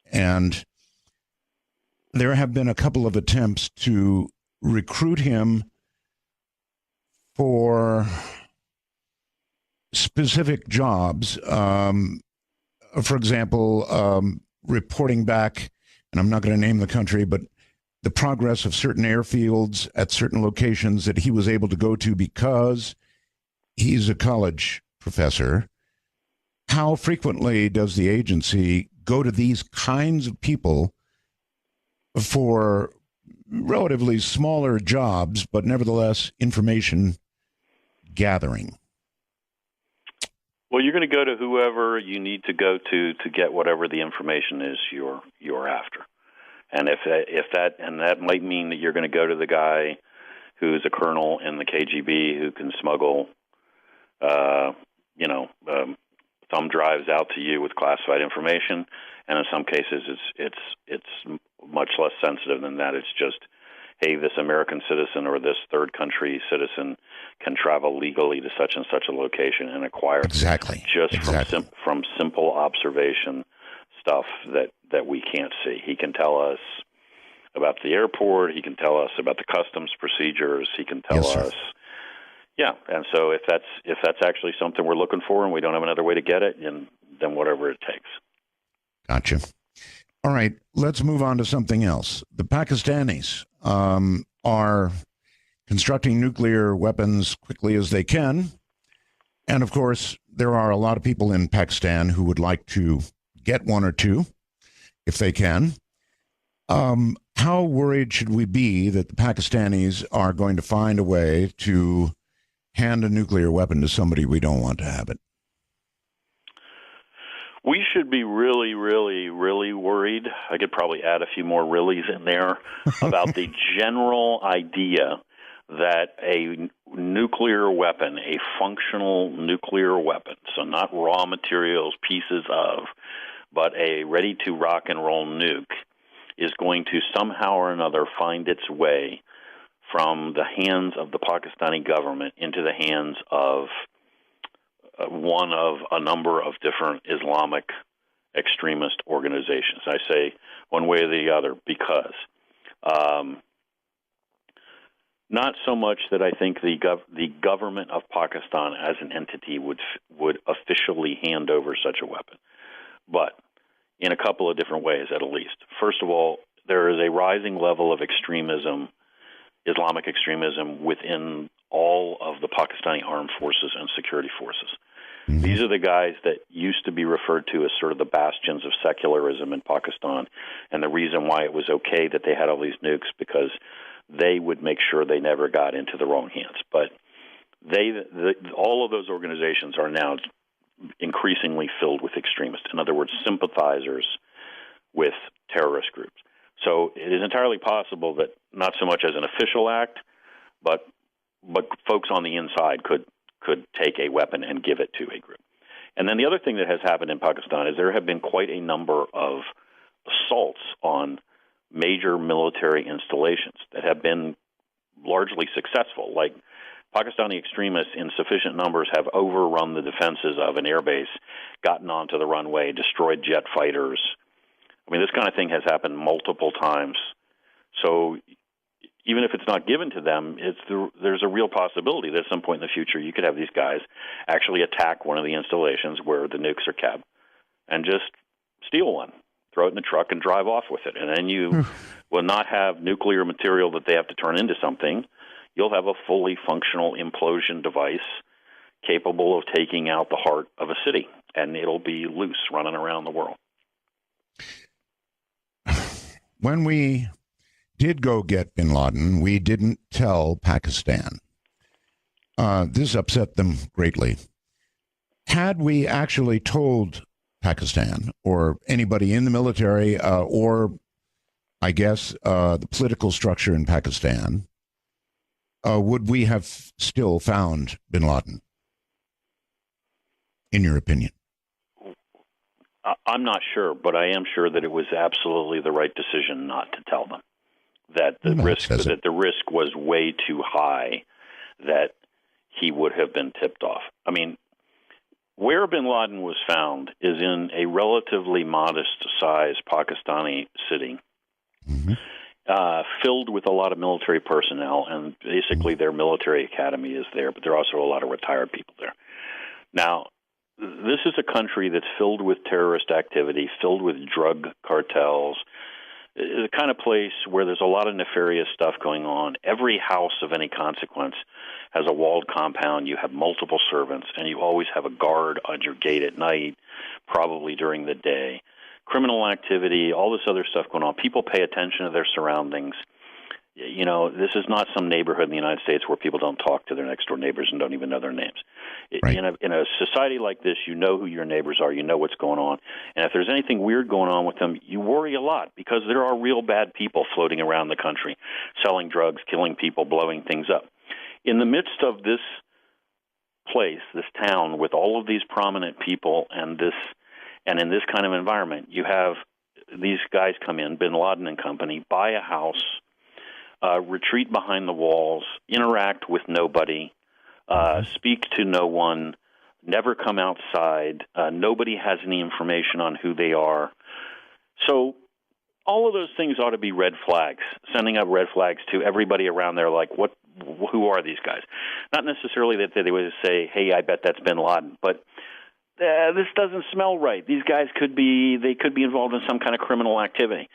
and there have been a couple of attempts to recruit him for specific jobs. For example, reporting back, and I'm not going to name the country, but the progress of certain airfields at certain locations that he was able to go to because he's a college professor. How frequently does the agency go to these kinds of people for relatively smaller jobs, but nevertheless information gathering? Well, you're going to go to whoever you need to go to get whatever the information is you're after, and that might mean that you're going to go to the guy who's a colonel in the KGB who can smuggle, thumb drives out to you with classified information, and in some cases it's much less sensitive than that. It's just, hey, this American citizen or this third country citizen can travel legally to such and such a location and acquire from simple observation stuff that we can't see. He can tell us about the airport. He can tell us about the customs procedures. He can tell us. Yeah, and so if that's actually something we're looking for and we don't have another way to get it, then whatever it takes. Gotcha. All right, let's move on to something else. The Pakistanis are constructing nuclear weapons quickly as they can. And of course, there are a lot of people in Pakistan who would like to get one or two if they can. How worried should we be that the Pakistanis are going to find a way to hand a nuclear weapon to somebody we don't want to have it? We should be really, really, really worried. I could probably add a few more reallys in there about the general idea that a nuclear weapon, a functional nuclear weapon, so not raw materials, pieces of, but a ready-to-rock and roll nuke, is going to somehow or another find its way from the hands of the Pakistani government into the hands of one of a number of different Islamic extremist organizations. I say one way or the other because Not so much that I think the government of Pakistan as an entity would officially hand over such a weapon, but in a couple of different ways at least. First of all, there is a rising level of extremism, Islamic extremism, within all of the Pakistani armed forces and security forces. Mm-hmm. These are the guys that used to be referred to as sort of the bastions of secularism in Pakistan, and the reason why it was okay that they had all these nukes because they would make sure they never got into the wrong hands. But all of those organizations are now increasingly filled with extremists. In other words, sympathizers with terrorist groups. So it is entirely possible that not so much as an official act, but folks on the inside could take a weapon and give it to a group. And then the other thing that has happened in Pakistan is there have been quite a number of assaults on major military installations that have been largely successful. Like Pakistani extremists in sufficient numbers have overrun the defenses of an airbase, gotten onto the runway, destroyed jet fighters. I mean, this kind of thing has happened multiple times. So even if it's not given to them, there's a real possibility that at some point in the future you could have these guys actually attack one of the installations where the nukes are kept and just steal one, throw it in the truck, and drive off with it. And then you will not have nuclear material that they have to turn into something. You'll have a fully functional implosion device capable of taking out the heart of a city, and it'll be loose running around the world. When we did go get bin Laden, we didn't tell Pakistan. This upset them greatly. Had we actually told Pakistan or anybody in the military or, I guess, the political structure in Pakistan, would we have still found bin Laden, in your opinion? I'm not sure, but I am sure that it was absolutely the right decision not to tell them. That the risk was way too high that he would have been tipped off. I mean, where bin Laden was found is in a relatively modest-sized Pakistani city, filled with a lot of military personnel, and basically their military academy is there, but there are also a lot of retired people there. Now, this is a country that's filled with terrorist activity, filled with drug cartels, the kind of place where there's a lot of nefarious stuff going on. Every house of any consequence has a walled compound. You have multiple servants, and you always have a guard on your gate at night, probably during the day. Criminal activity, all this other stuff going on. People pay attention to their surroundings. You know, this is not some neighborhood in the United States where people don't talk to their next-door neighbors and don't even know their names. Right. In a society like this, you know who your neighbors are, you know what's going on. And if there's anything weird going on with them, you worry a lot because there are real bad people floating around the country, selling drugs, killing people, blowing things up. In the midst of this place, this town, with all of these prominent people and in this kind of environment, you have these guys come in, bin Laden and company, buy a house, retreat behind the walls, interact with nobody, speak to no one, never come outside. Nobody has any information on who they are. So all of those things ought to be red flags, sending up red flags to everybody around there, like, who are these guys? Not necessarily that they would say, hey, I bet that's bin Laden, but this doesn't smell right. These guys could be involved in some kind of criminal activity.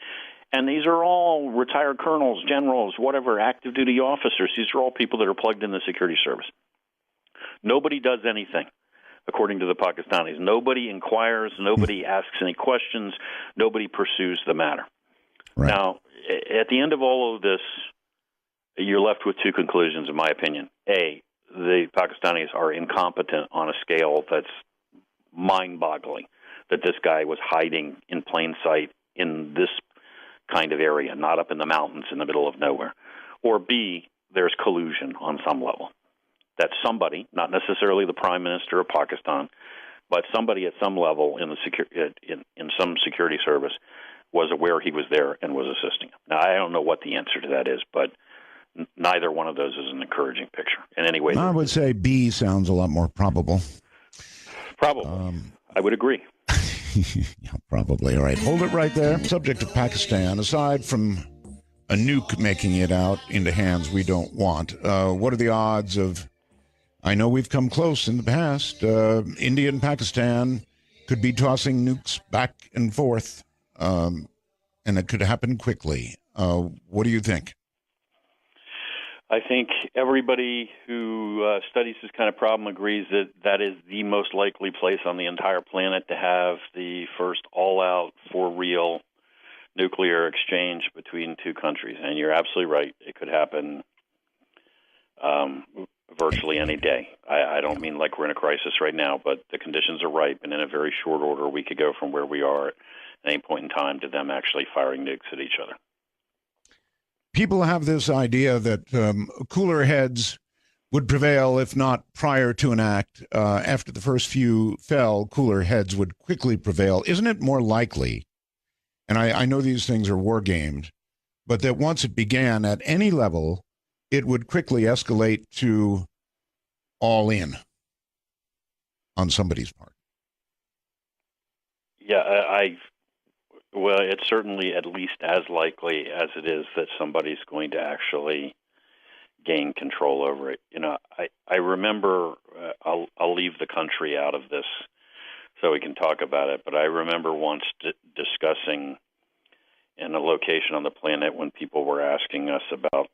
And these are all retired colonels, generals, whatever, active duty officers. These are all people that are plugged in the security service. Nobody does anything, according to the Pakistanis. Nobody inquires. Nobody asks any questions. Nobody pursues the matter. Right. Now, at the end of all of this, you're left with two conclusions, in my opinion. A, the Pakistanis are incompetent on a scale that's mind-boggling, that this guy was hiding in plain sight in this kind of area, not up in the mountains in the middle of nowhere. Or B, there's collusion on some level, that somebody, not necessarily the Prime Minister of Pakistan, but somebody at some level in some security service was aware he was there and was assisting him. Now, I don't know what the answer to that is, but neither one of those is an encouraging picture in any way. I would say B sounds a lot more probable. Probably. I would agree. Yeah, probably. All right. Hold it right there. Subject of Pakistan. Aside from a nuke making it out into hands we don't want. What are the odds of? I know we've come close in the past. India and Pakistan could be tossing nukes back and forth, and it could happen quickly. What do you think? I think everybody who studies this kind of problem agrees that that is the most likely place on the entire planet to have the first all-out, for-real nuclear exchange between two countries. And you're absolutely right. It could happen virtually any day. I don't mean like we're in a crisis right now, but the conditions are ripe, and in a very short order, we could go from where we are at any point in time to them actually firing nukes at each other. People have this idea that cooler heads would prevail, if not prior to an act. After the first few fell, cooler heads would quickly prevail. Isn't it more likely, and I know these things are war gamed, but that once it began at any level, it would quickly escalate to all in on somebody's part? Yeah, well, it's certainly at least as likely as it is that somebody's going to actually gain control over it. You know, I remember, I'll leave the country out of this so we can talk about it, but I remember once discussing in a location on the planet when people were asking us about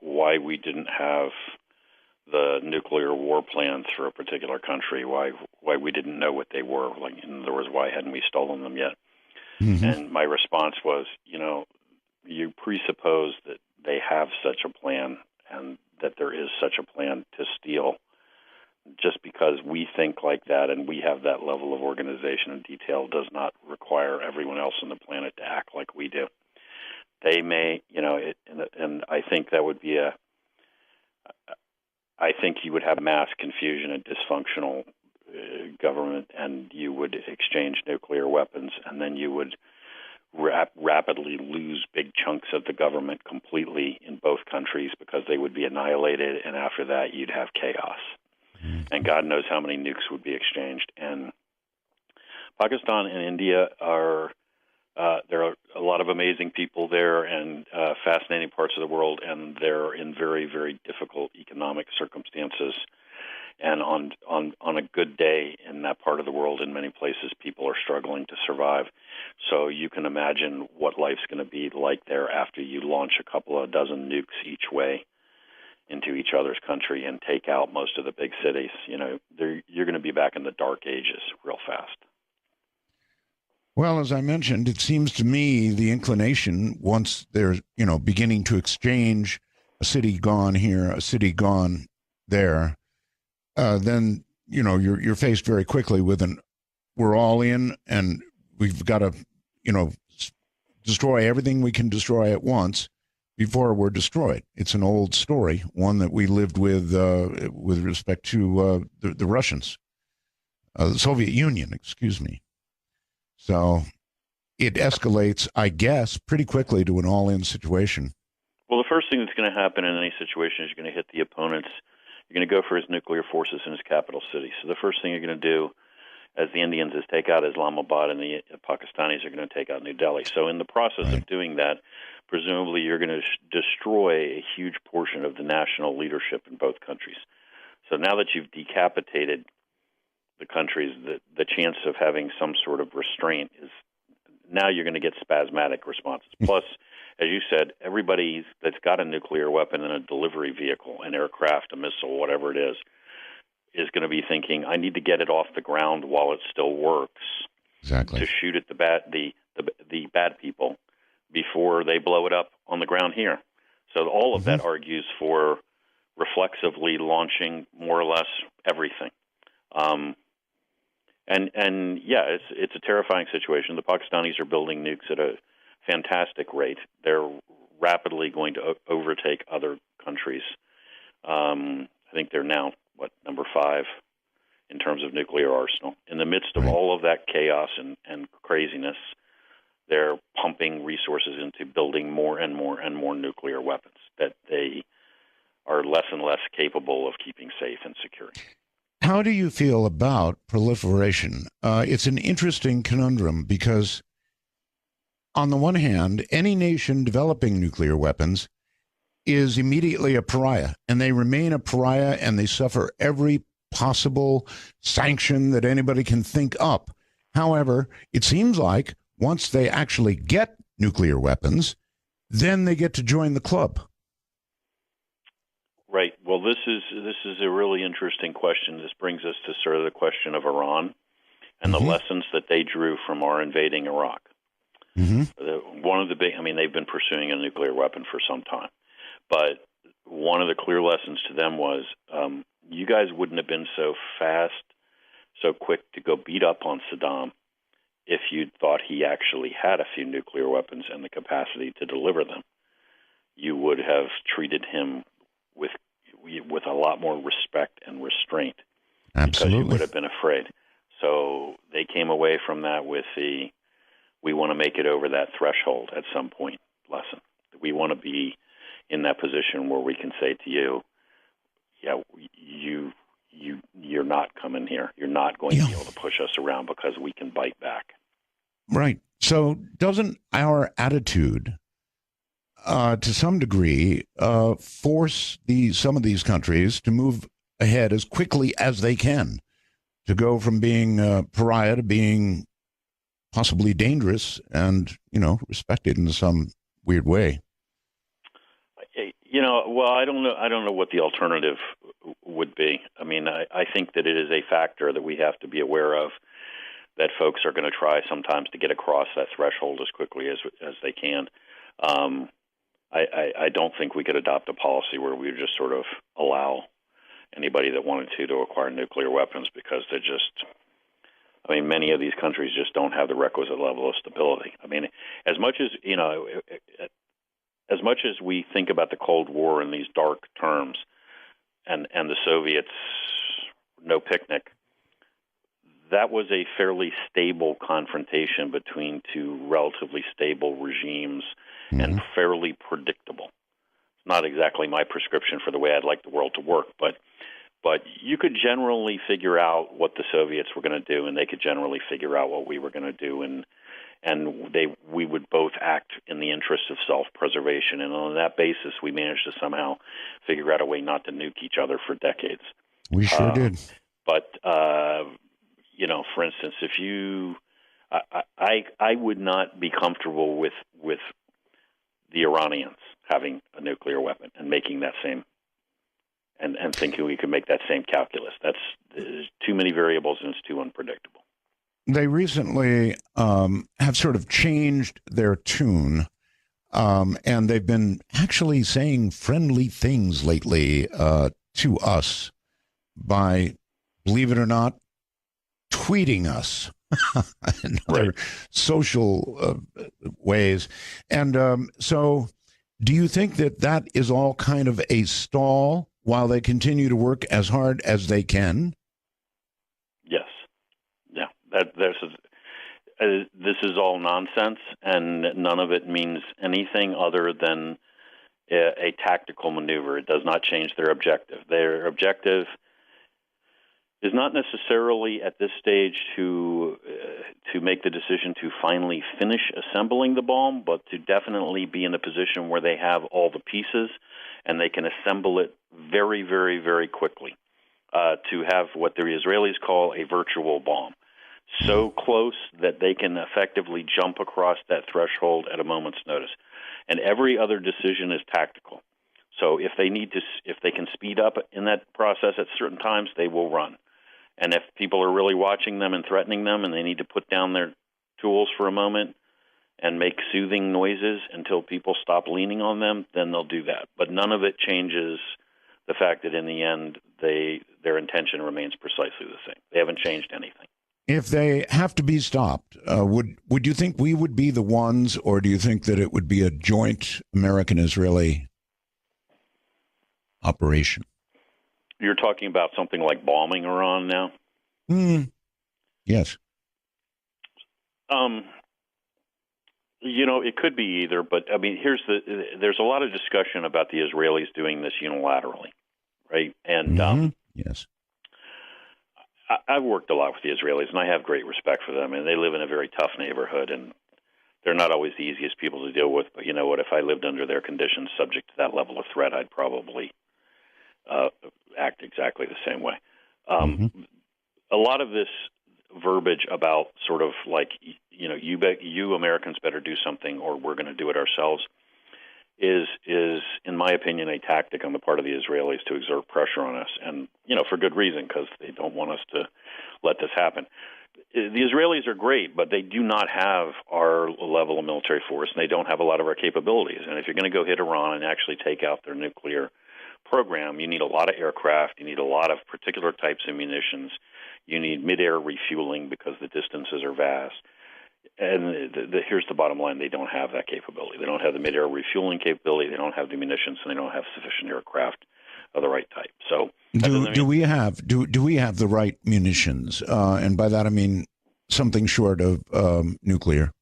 why we didn't have the nuclear war plans for a particular country, why we didn't know what they were. Like, in other words, why hadn't we stolen them yet? Mm-hmm. And my response was, you know, you presuppose that they have such a plan and that there is such a plan to steal. Just because we think like that and we have that level of organization and detail does not require everyone else on the planet to act like we do. They may, you know, and I think that would be I think you would have mass confusion and dysfunctional government, and you would exchange nuclear weapons, and then you would rapidly lose big chunks of the government completely in both countries because they would be annihilated, and after that you'd have chaos. Mm-hmm. And God knows how many nukes would be exchanged. And Pakistan and India are there are a lot of amazing people there and fascinating parts of the world, and they're in very, very difficult economic circumstances. And on a good day in that part of the world, in many places, people are struggling to survive. So you can imagine what life's going to be like there after you launch a couple of dozen nukes each way into each other's country and take out most of the big cities. You know, you're going to be back in the dark ages real fast. Well, as I mentioned, it seems to me the inclination, once they're, you know, beginning to exchange a city gone here, a city gone there, then, you know, you're faced very quickly with we're all in and we've got to, you know, destroy everything we can destroy at once before we're destroyed. It's an old story, one that we lived with respect to the Russians, the Soviet Union, excuse me. So it escalates, I guess, pretty quickly to an all-in situation. Well, the first thing that's going to happen in any situation is you're going to hit the opponent's. You're going to go for his nuclear forces in his capital city. So the first thing you're going to do, as the Indians, is take out Islamabad, and the Pakistanis are going to take out New Delhi. So in the process of doing that, presumably you're going to destroy a huge portion of the national leadership in both countries. So now that you've decapitated the countries, the chance of having some sort of restraint is now you're going to get spasmodic responses. Plus, as you said, everybody that's got a nuclear weapon in a delivery vehicle, an aircraft, a missile, whatever it is going to be thinking, I need to get it off the ground while it still works. Exactly. To shoot at the bad people before they blow it up on the ground here. So all of that argues for reflexively launching more or less everything. And yeah, it's a terrifying situation. The Pakistanis are building nukes at a fantastic rate. They're rapidly going to overtake other countries. I think they're now, number 5 in terms of nuclear arsenal. In the midst of all of that chaos and craziness, they're pumping resources into building more and more and more nuclear weapons that they are less and less capable of keeping safe and secure. How do you feel about proliferation? It's an interesting conundrum because on the one hand, any nation developing nuclear weapons is immediately a pariah, and they remain a pariah, and they suffer every possible sanction that anybody can think up. However, it seems like once they actually get nuclear weapons, then they get to join the club. Right. Well, this is a really interesting question. This brings us to sort of the question of Iran and the lessons that they drew from our invading Iraq. One of the big, I mean, they've been pursuing a nuclear weapon for some time, but one of the clear lessons to them was you guys wouldn't have been so fast, so quick to go beat up on Saddam if you'd thought he actually had a few nuclear weapons and the capacity to deliver them. You would have treated him with a lot more respect and restraint. Absolutely. Because you would have been afraid. So they came away from that with the we want to make it over that threshold at some point lesson. We want to be in that position where we can say to you, yeah, you're not coming here. You're not going to be able to push us around because we can bite back. Right. So doesn't our attitude, to some degree, force some of these countries to move ahead as quickly as they can, to go from being a pariah to being possibly dangerous and, respected in some weird way? Well, I don't know what the alternative would be. I mean, I think that it is a factor that we have to be aware of, that folks are going to try sometimes to get across that threshold as quickly as they can. I don't think we could adopt a policy where we would just sort of allow anybody that wanted to acquire nuclear weapons, because they're just, many of these countries just don't have the requisite level of stability. I mean, as much as we think about the Cold War in these dark terms, and the Soviets, no picnic, that was a fairly stable confrontation between two relatively stable regimes and fairly predictable. It's not exactly my prescription for the way I'd like the world to work, but you could generally figure out what the Soviets were going to do, and they could generally figure out what we were going to do, and we would both act in the interest of self-preservation. And on that basis, we managed to somehow figure out a way not to nuke each other for decades. We sure did. But, for instance, if I would not be comfortable with the Iranians having a nuclear weapon and making that same, and thinking we could make that same calculus. There's too many variables and it's too unpredictable. They recently have sort of changed their tune, and they've been actually saying friendly things lately to us by, believe it or not, tweeting us in other social ways. And so do you think that is all kind of a stall while they continue to work as hard as they can? Yes. Yeah. This is all nonsense, and none of it means anything other than a tactical maneuver. It does not change their objective. Their objective is not necessarily at this stage to make the decision to finally finish assembling the bomb, but to definitely be in a position where they have all the pieces and they can assemble it very, very, very quickly, to have what the Israelis call a virtual bomb, so close that they can effectively jump across that threshold at a moment's notice. And every other decision is tactical. So if they can speed up in that process at certain times, they will run. And if people are really watching them and threatening them, and they need to put down their tools for a moment and make soothing noises until people stop leaning on them, then they'll do that. But none of it changes the fact that in the end, their intention remains precisely the same. They haven't changed anything. If they have to be stopped, would you think we would be the ones, or do you think that it would be a joint American-Israeli operation? You're talking about something like bombing Iran now? Yes. It could be either, but there's a lot of discussion about the Israelis doing this unilaterally, right? And yes, I've worked a lot with the Israelis, and I have great respect for them, and they live in a very tough neighborhood, and they're not always the easiest people to deal with. But you know what? If I lived under their conditions, subject to that level of threat, I'd probably act exactly the same way. A lot of this verbiage about sort of like, you know, you Americans better do something or we're going to do it ourselves is, in my opinion, a tactic on the part of the Israelis to exert pressure on us, and you know, for good reason, because they don't want us to let this happen. The Israelis are great, but they do not have our level of military force, and they don't have a lot of our capabilities. And if you're going to go hit Iran and actually take out their nuclear program, you need a lot of aircraft, you need a lot of particular types of munitions, you need mid-air refueling because the distances are vast. And here's the bottom line: they don't have that capability. They don't have the mid-air refueling capability. They don't have the munitions, and they don't have sufficient aircraft of the right type. So, do we have the right munitions? And by that I mean something short of nuclear.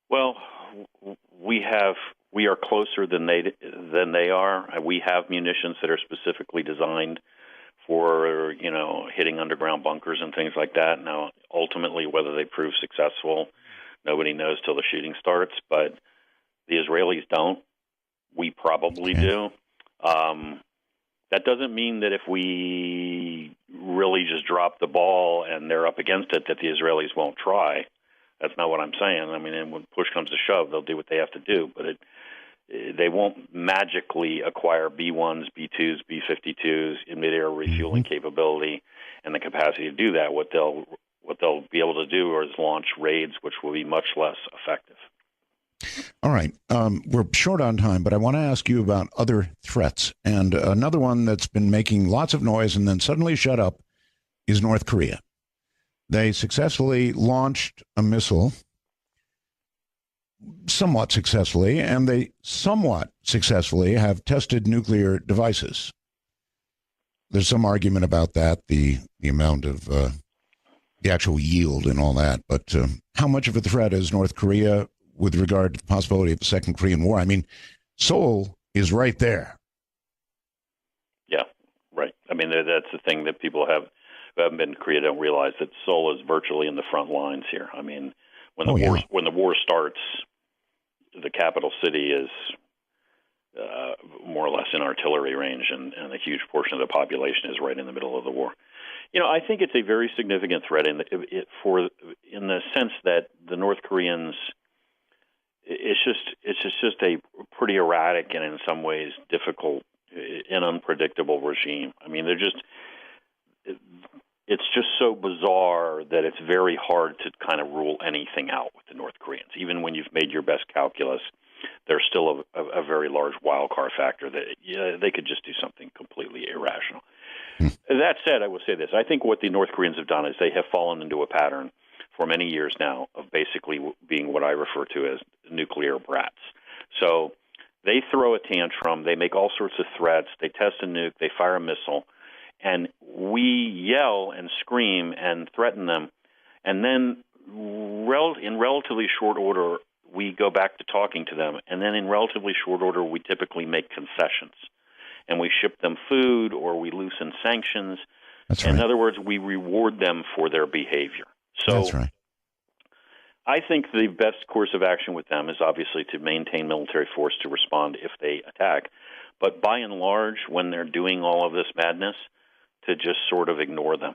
Well, we are closer than they are. We have munitions that are specifically designed for, you know, hitting underground bunkers and things like that. Now, ultimately, whether they prove successful, nobody knows till the shooting starts. But the Israelis don't. We probably do. That doesn't mean that if we really just drop the ball and they're up against it, that the Israelis won't try. That's not what I'm saying. I mean, when push comes to shove, they'll do what they have to do. But they won't magically acquire B-1s, B-2s, B-52s in mid-air refueling capability and the capacity to do that. What they'll be able to do is launch raids, which will be much less effective. All right. We're short on time, but I want to ask you about other threats. And another one that's been making lots of noise and then suddenly shut up is North Korea. They successfully launched a missile, somewhat successfully, and they somewhat successfully have tested nuclear devices. There's some argument about that, the amount of the actual yield and all that. But how much of a threat is North Korea with regard to the possibility of a second Korean War? I mean, Seoul is right there. Yeah, right. I mean, that's the thing that people who haven't been to Korea don't realize, that Seoul is virtually in the front lines here. I mean, when the war starts, the capital city is more or less in artillery range, and a huge portion of the population is right in the middle of the war. You know, I think it's a very significant threat in the sense that the North Koreans, it's just a pretty erratic and in some ways difficult and unpredictable regime. I mean, it's just so bizarre that it's very hard to kind of rule anything out with the North Koreans. Even when you've made your best calculus, there's still a very large wild card factor that they could just do something completely irrational. That said, I will say this. I think what the North Koreans have done is they have fallen into a pattern for many years now of basically being what I refer to as nuclear brats. So they throw a tantrum, they make all sorts of threats, they test a nuke, they fire a missile, and we yell and scream and threaten them, and then in relatively short order, we go back to talking to them, and then in relatively short order, we typically make concessions, and we ship them food or we loosen sanctions. That's right. In other words, we reward them for their behavior. So that's right. I think the best course of action with them is obviously to maintain military force to respond if they attack. But by and large, when they're doing all of this madness, to just sort of ignore them.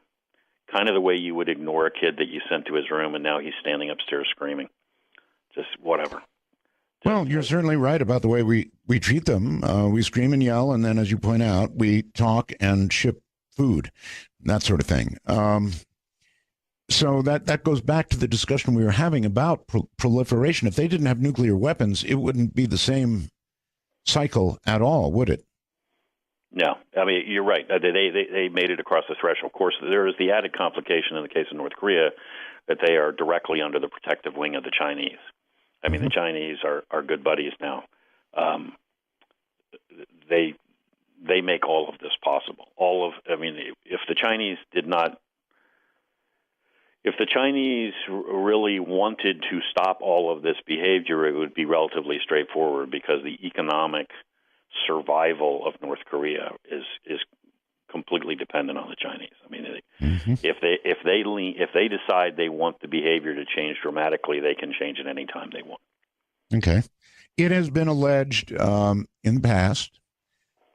Kind of the way you would ignore a kid that you sent to his room and now he's standing upstairs screaming. Just whatever. Well, you're certainly right about the way we treat them. We scream and yell, and then, as you point out, we talk and ship food, that sort of thing. So that goes back to the discussion we were having about proliferation. If they didn't have nuclear weapons, it wouldn't be the same cycle at all, would it? No, I mean, you're right. They made it across the threshold. Of course, there is the added complication in the case of North Korea that they are directly under the protective wing of the Chinese. I mean, the Chinese are good buddies now. They make all of this possible. If the Chinese really wanted to stop all of this behavior, it would be relatively straightforward because the economic survival of North Korea is completely dependent on the Chinese. I mean, Mm-hmm. if they decide they want the behavior to change dramatically, they can change it anytime they want. Okay. It has been alleged in the past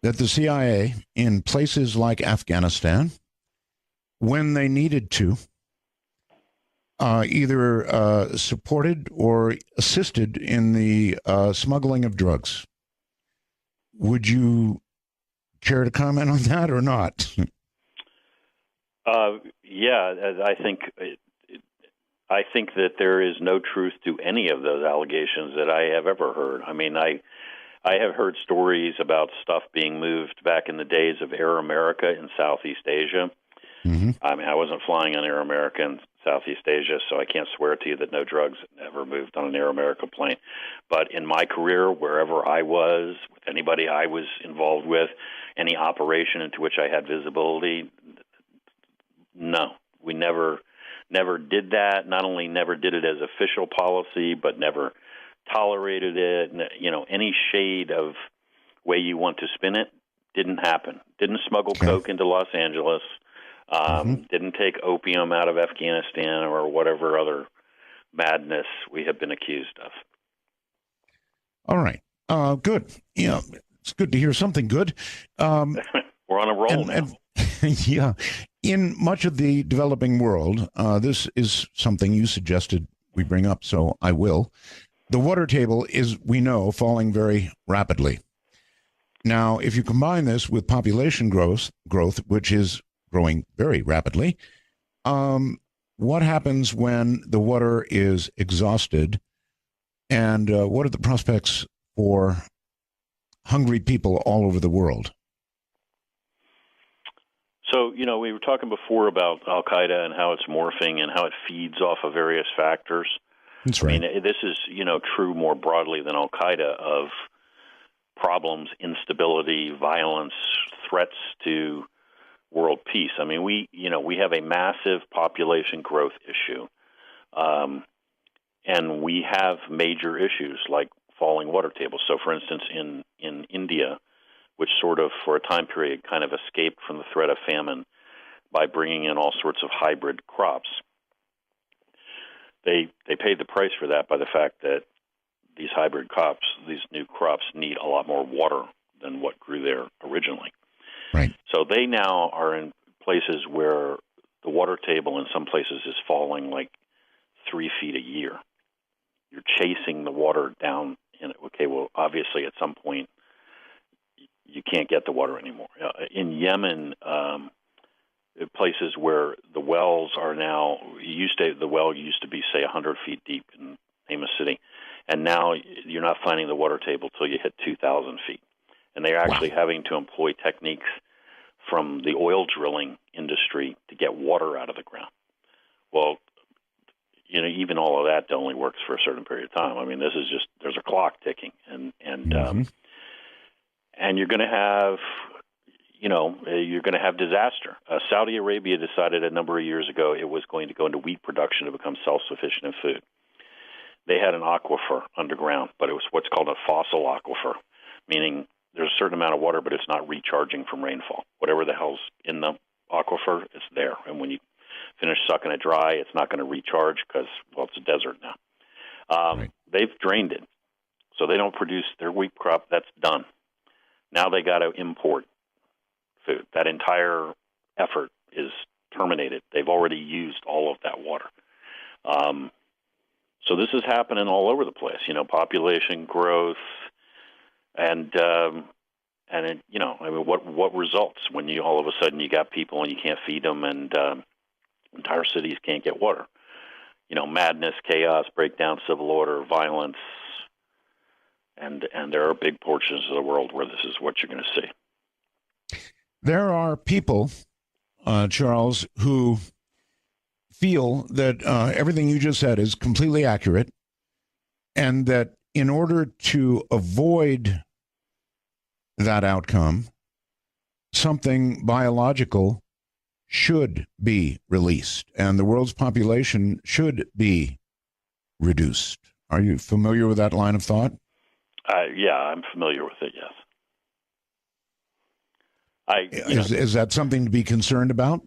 that the CIA, in places like Afghanistan, when they needed to, either supported or assisted in the smuggling of drugs. Would you care to comment on that or not? Yeah, I think that there is no truth to any of those allegations that I have ever heard. I mean, I have heard stories about stuff being moved back in the days of Air America in Southeast Asia. Mm-hmm. I mean, I wasn't flying on Air America in Southeast Asia, so I can't swear to you that no drugs ever moved on an Air America plane. But in my career, wherever I was, with anybody I was involved with, any operation into which I had visibility, no, we never did that. Not only never did it as official policy, but never tolerated it. You know, any shade of way you want to spin it didn't happen. Didn't smuggle coke into Los Angeles. Didn't take opium out of Afghanistan or whatever other madness we have been accused of. All right. Good. Yeah, it's good to hear something good. We're on a roll now. Yeah. In much of the developing world, this is something you suggested we bring up, so I will. The water table is, we know, falling very rapidly. Now, if you combine this with population growth, which is growing very rapidly, what happens when the water is exhausted, and what are the prospects for hungry people all over the world? So, you know, we were talking before about Al-Qaeda and how it's morphing and how it feeds off of various factors. That's right. I mean, this is, you know, true more broadly than Al-Qaeda of problems, instability, violence, threats to world peace. I mean, we have a massive population growth issue, and we have major issues like falling water tables. So, for instance, in India, which sort of, for a time period, kind of escaped from the threat of famine by bringing in all sorts of hybrid crops, they paid the price for that by the fact that these hybrid crops, these new crops, need a lot more water than what grew there originally. Right. So they now are in places where the water table in some places is falling like 3 feet a year. You're chasing the water down. Okay, well, obviously at some point you can't get the water anymore. In Yemen, places where the wells are now, the well used to be, say, 100 feet deep in Amos City, and now you're not finding the water table till you hit 2,000 feet. And they're actually having to employ techniques from the oil drilling industry to get water out of the ground. Well, you know, even all of that only works for a certain period of time. I mean, this is just, there's a clock ticking, and you're going to have, you're going to have disaster. Saudi Arabia decided a number of years ago it was going to go into wheat production to become self-sufficient in food. They had an aquifer underground, but it was what's called a fossil aquifer, meaning there's a certain amount of water, but it's not recharging from rainfall. Whatever the hell's in the aquifer is there. And when you finish sucking it dry, it's not going to recharge because, well, it's a desert now. Right. They've drained it, so they don't produce their wheat crop. That's done. Now they got to import food. That entire effort is terminated. They've already used all of that water. So this is happening all over the place. You know, population growth, and it, you know, I mean, what results when you all of a sudden you got people and you can't feed them, and entire cities can't get water. You know, madness, chaos, breakdown, civil order, violence, and there are big portions of the world where this is what you're going to see. There are people, Charles, who feel that everything you just said is completely accurate, and that in order to avoid that outcome, something biological should be released, and the world's population should be reduced. Are you familiar with that line of thought? Yeah, I'm familiar with it, yes. Is that something to be concerned about?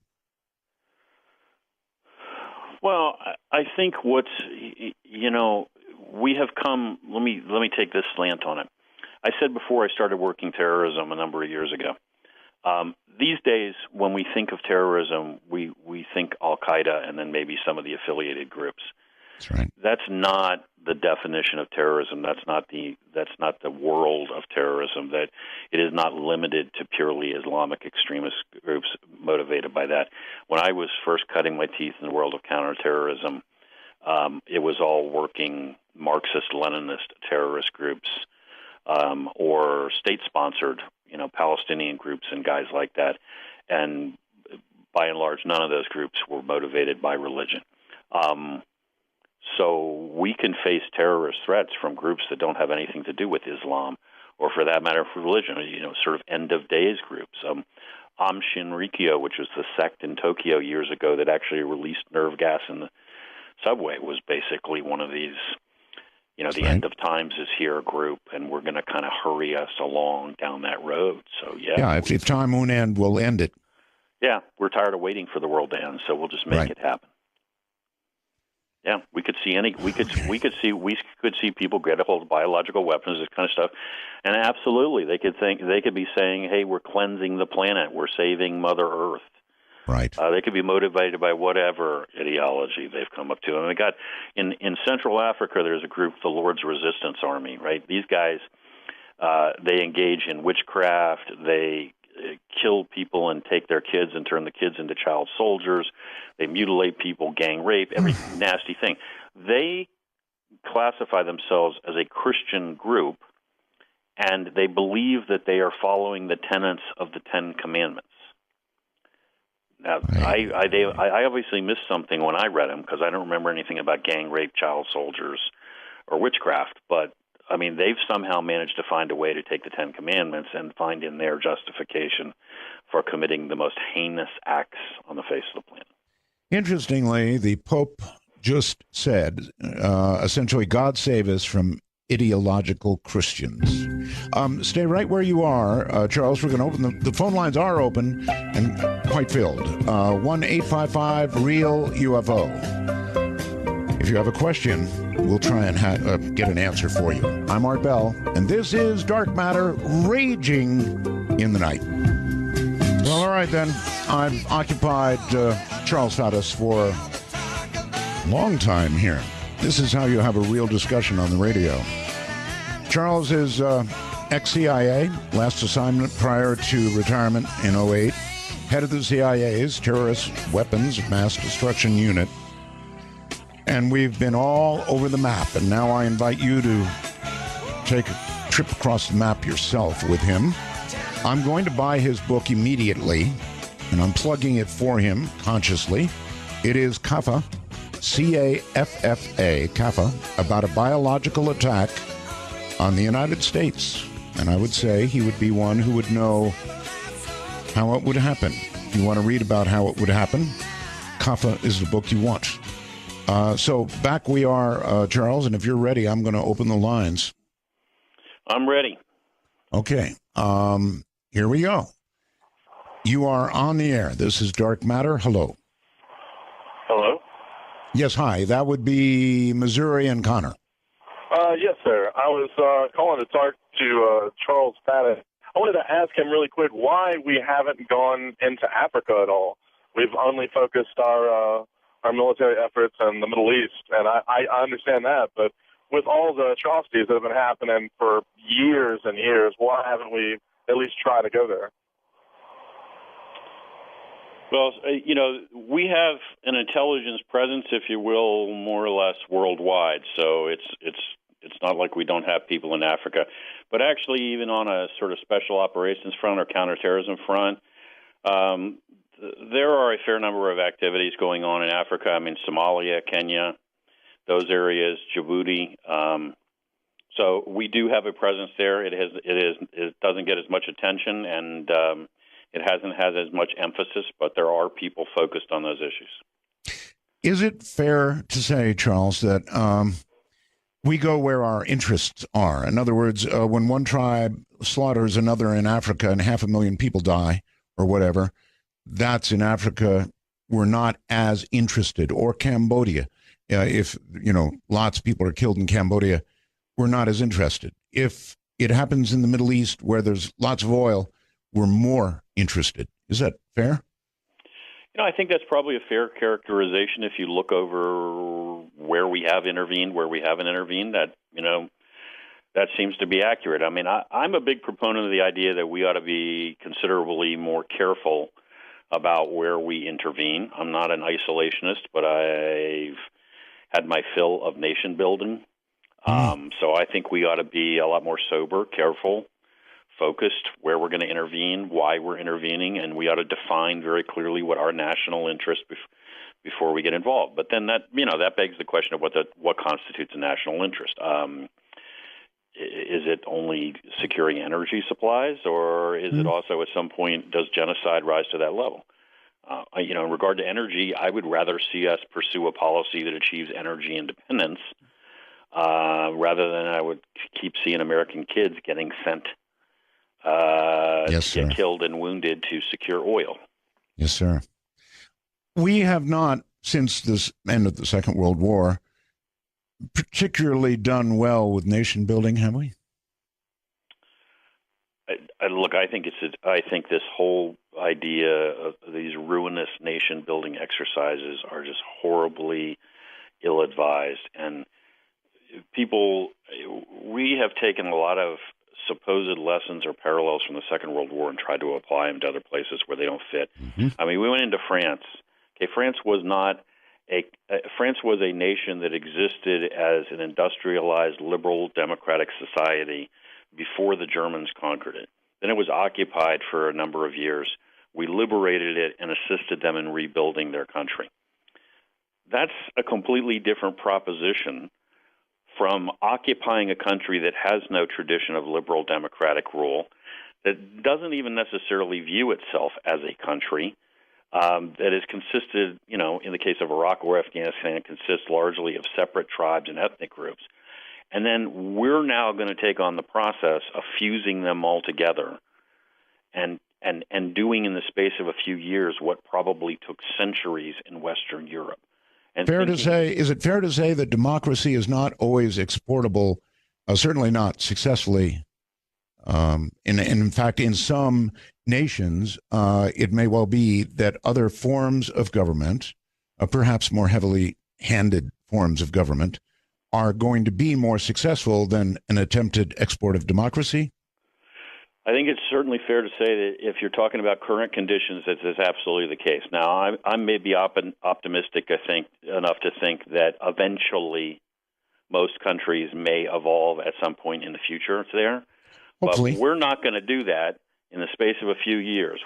Well, I think we have come. Let me take this slant on it. I said before I started working terrorism a number of years ago. These days, when we think of terrorism, we think Al Qaeda and then maybe some of the affiliated groups. That's right. That's not the definition of terrorism. That's not the world of terrorism. That it is not limited to purely Islamic extremist groups motivated by that. When I was first cutting my teeth in the world of counterterrorism, it was all working Marxist-Leninist terrorist groups or state-sponsored, Palestinian groups and guys like that. And by and large, none of those groups were motivated by religion. So we can face terrorist threats from groups that don't have anything to do with Islam, or for that matter, for religion, sort of end-of-days groups. Aum Shinrikyo, which was the sect in Tokyo years ago that actually released nerve gas in the subway, was basically one of these, the end of times is here group, and we're going to kind of hurry us along down that road. So, yeah, if time won't end, we'll end it. Yeah, we're tired of waiting for the world to end, so we'll just make it happen. Yeah, we could see people get a hold of biological weapons, this kind of stuff, and absolutely, they could be saying, "Hey, we're cleansing the planet, we're saving Mother Earth." Right. They could be motivated by whatever ideology they've come up to. And we got in Central Africa, there's a group, the Lord's Resistance Army. Right, these guys, they engage in witchcraft. They kill people and take their kids and turn the kids into child soldiers. They mutilate people, gang rape, every nasty thing. They classify themselves as a Christian group, and they believe that they are following the tenets of the Ten Commandments. Now, I obviously missed something when I read them because I don't remember anything about gang rape, child soldiers, or witchcraft, but I mean, they've somehow managed to find a way to take the Ten Commandments and find in their justification for committing the most heinous acts on the face of the planet. Interestingly, the Pope just said, essentially, God save us from ideological Christians. Stay right where you are, Charles. We're going to open the phone lines are open and quite filled. 1-855-REAL-UFO. If you have a question, we'll try and get an answer for you. I'm Art Bell, and this is Dark Matter raging in the night. Well, all right, then. I've occupied Charles Faddis for a long time here. This is how you have a real discussion on the radio. Charles is ex-CIA, last assignment prior to retirement in 2008, head of the CIA's Terrorist Weapons Mass Destruction Unit. And we've been all over the map, and now I invite you to take a trip across the map yourself with him. I'm going to buy his book immediately, and I'm plugging it for him consciously. It is CAFA, C-A-F-F-A, CAFA, about a biological attack on the United States. And I would say he would be one who would know how it would happen. If you want to read about how it would happen, CAFA is the book you want. So back we are, Charles, and if you're ready, I'm going to open the lines. I'm ready. Okay. Here we go. You are on the air. This is Dark Matter. Hello. Hello? Yes, hi. That would be Missouri and Connor. Yes, sir. I was calling to talk to Charles Faddis. I wanted to ask him really quick why we haven't gone into Africa at all. We've only focused our military efforts in the Middle East, and I understand that, but with all the atrocities that have been happening for years and years, why haven't we at least tried to go there? Well, we have an intelligence presence, if you will, more or less worldwide. So it's not like we don't have people in Africa. But actually, even on a sort of special operations front or counterterrorism front, there are a fair number of activities going on in Africa. I mean, Somalia, Kenya, those areas, Djibouti. So we do have a presence there. It doesn't get as much attention, and it hasn't had as much emphasis, but there are people focused on those issues. Is it fair to say, Charles, that we go where our interests are? In other words, when one tribe slaughters another in Africa and 500,000 people die, or whatever, that's in Africa. We're not as interested. Or Cambodia. If, lots of people are killed in Cambodia, we're not as interested. If it happens in the Middle East where there's lots of oil, we're more interested. Is that fair? I think that's probably a fair characterization if you look over where we have intervened, where we haven't intervened. That seems to be accurate. I mean, I'm a big proponent of the idea that we ought to be considerably more careful about where we intervene. I'm not an isolationist, but I've had my fill of nation building. So I think we ought to be a lot more sober, careful, focused where we're going to intervene, why we're intervening, and we ought to define very clearly what our national interest before we get involved. But then that begs the question of what constitutes a national interest. Is it only securing energy supplies, or is it also at some point does genocide rise to that level? In regard to energy, I would rather see us pursue a policy that achieves energy independence rather than I would keep seeing American kids getting sent to get killed and wounded to secure oil. Yes, sir. We have not, since this end of the Second World War, particularly done well with nation building, have we? Look, I think this whole idea of these ruinous nation building exercises are just horribly ill-advised, and we have taken a lot of supposed lessons or parallels from the Second World War and tried to apply them to other places where they don't fit. I mean, we went into France. Okay, France was a nation that existed as an industrialized, liberal, democratic society before the Germans conquered it. Then it was occupied for a number of years. We liberated it and assisted them in rebuilding their country. That's a completely different proposition from occupying a country that has no tradition of liberal democratic rule, that doesn't even necessarily view itself as a country, that is consisted, in the case of Iraq or Afghanistan, consists largely of separate tribes and ethnic groups. And then we're now going to take on the process of fusing them all together and doing in the space of a few years what probably took centuries in Western Europe. And is it fair to say that democracy is not always exportable, certainly not successfully? In fact, in some nations, it may well be that other forms of government, perhaps more heavily handed forms of government, are going to be more successful than an attempted export of democracy? I think it's certainly fair to say that if you're talking about current conditions, that is absolutely the case. Now, I'm maybe optimistic, I think, enough to think that eventually most countries may evolve at some point in the future there. Hopefully. But we're not going to do that in the space of a few years.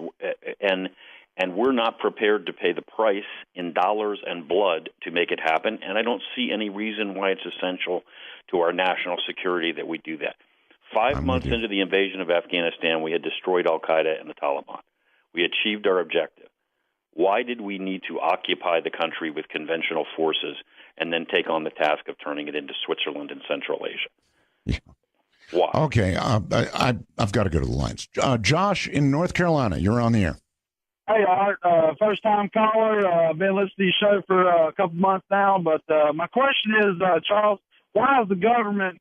And we're not prepared to pay the price in dollars and blood to make it happen. And I don't see any reason why it's essential to our national security that we do that. 5 months into the invasion of Afghanistan, we had destroyed al-Qaeda and the Taliban. We achieved our objective. Why did we need to occupy the country with conventional forces and then take on the task of turning it into Switzerland and Central Asia? Yeah. Why? Okay, I've got to go to the lines. Josh in North Carolina, you're on the air. Hey, Art, first-time caller. I've been listening to your show for a couple months now, but my question is, Charles, why is the government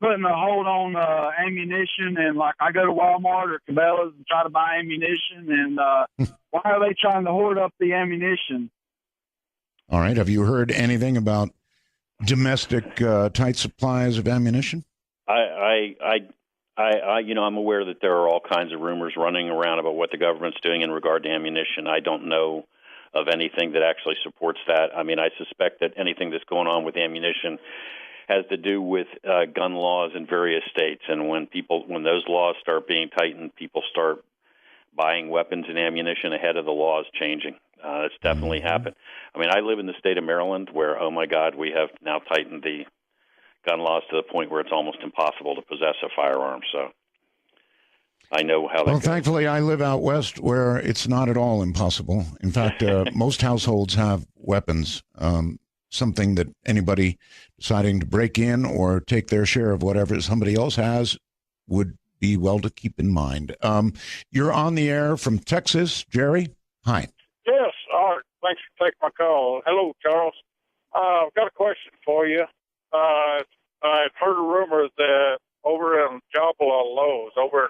putting a hold on ammunition? And, I go to Walmart or Cabela's and try to buy ammunition, and why are they trying to hoard up the ammunition? All right. Have you heard anything about domestic tight supplies of ammunition? I'm aware that there are all kinds of rumors running around about what the government's doing in regard to ammunition. I don't know of anything that actually supports that. I mean, I suspect that anything that's going on with ammunition has to do with gun laws in various states. And when those laws start being tightened, people start buying weapons and ammunition ahead of the laws changing. It's definitely happened. I mean, I live in the state of Maryland where, oh my God, we have now tightened the gun laws to the point where it's almost impossible to possess a firearm. So I know how that goes. Thankfully, I live out west where it's not at all impossible. In fact, most households have weapons, something that anybody deciding to break in or take their share of whatever somebody else has would be well to keep in mind. You're on the air from Texas, Jerry. Hi. Yes, Art. Thanks for taking my call. Hello, Charles. I've got a question for you. I've heard a rumor that over in Jabal al-Loz, over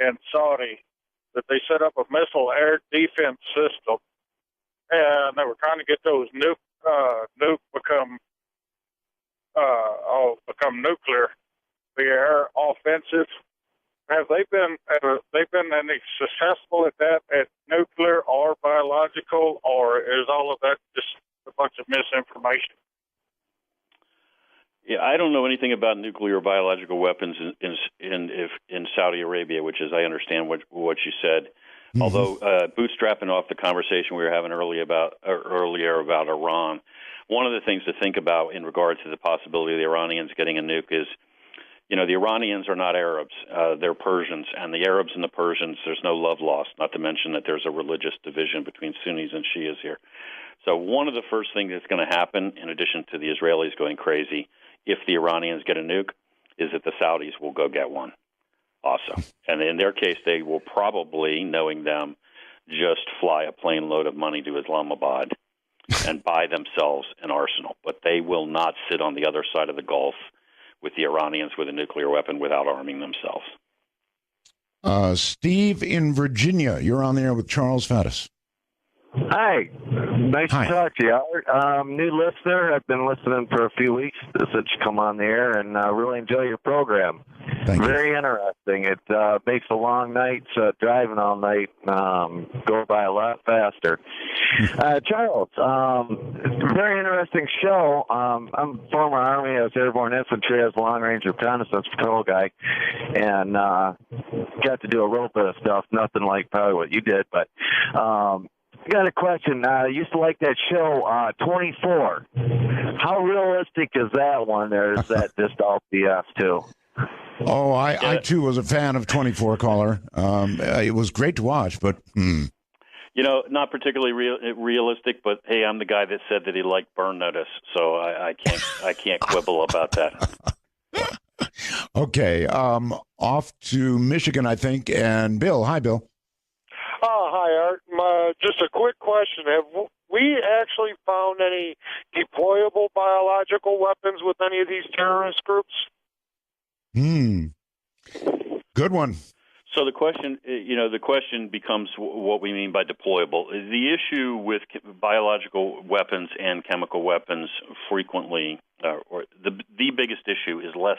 in Saudi, that they set up a missile air defense system, and they were trying to get those nuke become nuclear, the air offensive. Have they been any successful at that, at nuclear or biological, or is all of that just a bunch of misinformation? Yeah, I don't know anything about nuclear or biological weapons in Saudi Arabia, which is, I understand what you said. Mm-hmm. Although bootstrapping off the conversation we were having earlier about Iran, one of the things to think about in regards to the possibility of the Iranians getting a nuke is, the Iranians are not Arabs. They're Persians, and the Arabs and the Persians, there's no love lost, not to mention that there's a religious division between Sunnis and Shias here. So one of the first things that's going to happen, in addition to the Israelis going crazy, if the Iranians get a nuke, is that the Saudis will go get one also. And in their case, they will probably, knowing them, just fly a plane load of money to Islamabad and buy themselves an arsenal. But they will not sit on the other side of the Gulf with the Iranians with a nuclear weapon without arming themselves. Steve in Virginia, you're on the air with Charles Faddis. Hi. Nice to talk to you. New listener. I've been listening for a few weeks since you come on the air, and really enjoy your program. Thank you. Very interesting. It makes the long nights, driving all night, go by a lot faster. Charles, very interesting show. I'm former Army. I was airborne infantry. I was a long-range reconnaissance patrol guy, and got to do a little bit of stuff. Nothing like probably what you did, but I got a question. I used to like that show, 24. How realistic is that one, or is that just all BS too? Oh, I too was a fan of 24, caller. It was great to watch, but not particularly realistic. But hey, I'm the guy that said that he liked Burn Notice, so I can't quibble about that. Okay, off to Michigan, I think, and Bill. Hi, Bill. Hi, Art. Just a quick question. Have we actually found any deployable biological weapons with any of these terrorist groups? Good one. So the question becomes what we mean by deployable. The issue with biological weapons and chemical weapons frequently, or the biggest issue is less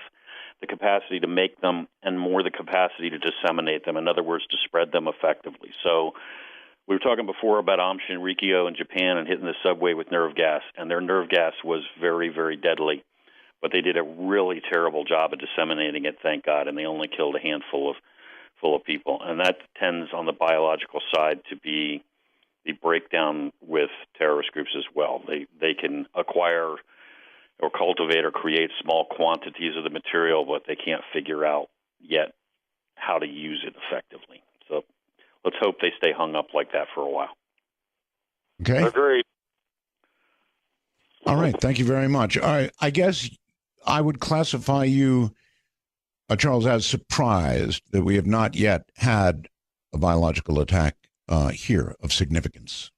the capacity to make them and more the capacity to disseminate them. In other words, to spread them effectively. So we were talking before about Aum Shinrikyo in Japan and hitting the subway with nerve gas, and their nerve gas was very, very deadly. But they did a really terrible job of disseminating it, thank God, and they only killed a handful of people. And that tends on the biological side to be the breakdown with terrorist groups as well. They can acquire or cultivate or create small quantities of the material, but they can't figure out yet how to use it effectively. So let's hope they stay hung up like that for a while. Okay. Agreed. All right. Thank you very much. All right. I guess I would classify you, Charles, as surprised that we have not yet had a biological attack here of significance.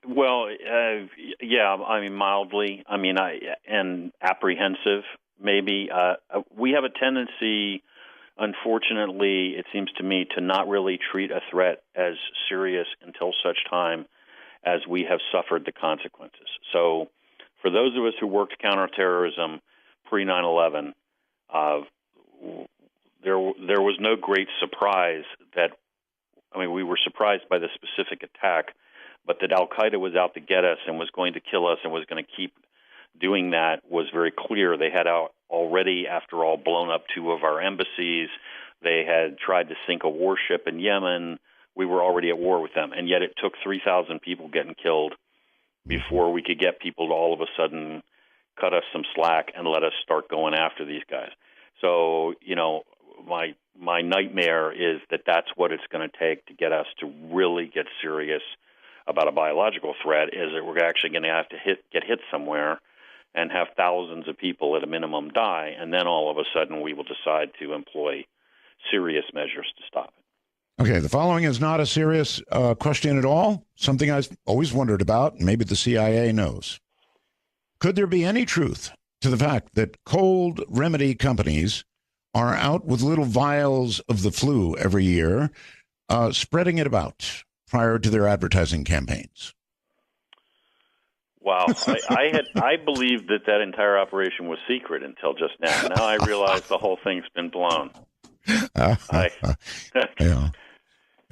Well, yeah, I mean, mildly. I mean, and apprehensive, maybe. We have a tendency, unfortunately, it seems to me, to not really treat a threat as serious until such time as we have suffered the consequences. So for those of us who worked counterterrorism pre-9/11, there was no great surprise that, we were surprised by the specific attack, but that al-Qaeda was out to get us and was going to kill us and was going to keep doing that was very clear. They had already, after all, blown up 2 of our embassies. They had tried to sink a warship in Yemen. We were already at war with them, and yet it took 3,000 people getting killed before we could get people to all of a sudden cut us some slack and let us start going after these guys. So, my nightmare is that that's what it's going to take to get us to really get serious about a biological threat, is that we're actually going to have to get hit somewhere, and have thousands of people at a minimum die, and then all of a sudden we will decide to employ serious measures to stop it. Okay, the following is not a serious question at all, something I've always wondered about, and maybe the CIA knows. Could there be any truth to the fact that cold remedy companies are out with little vials of the flu every year, spreading it about prior to their advertising campaigns? Wow, I believed that entire operation was secret until just now. Now I realize the whole thing's been blown. Yeah.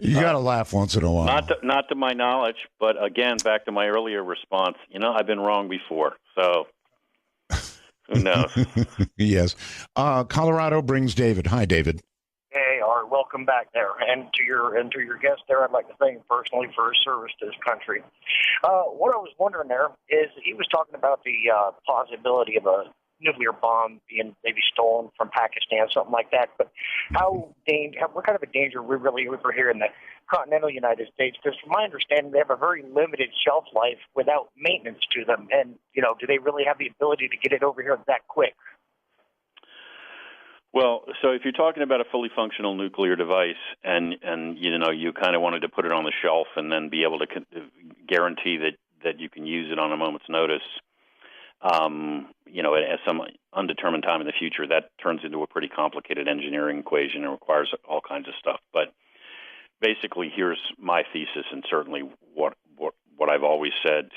You got to laugh once in a while. Not to my knowledge, but again, back to my earlier response, I've been wrong before, so who knows? Yes. Colorado brings David. Hi, David. Hey, Art, welcome back there. And to your guest there, I'd like to thank him personally for his service to his country. What I was wondering there is he was talking about the possibility of a nuclear bomb being maybe stolen from Pakistan, something like that. But what kind of a danger we really over here in the continental United States? Because from my understanding, they have a very limited shelf life without maintenance to them. And, do they really have the ability to get it over here that quick? Well, so if you're talking about a fully functional nuclear device and you kind of wanted to put it on the shelf and then be able to guarantee that you can use it on a moment's notice, at some undetermined time in the future, that turns into a pretty complicated engineering equation and requires all kinds of stuff. But basically, here's my thesis, and certainly what I've always said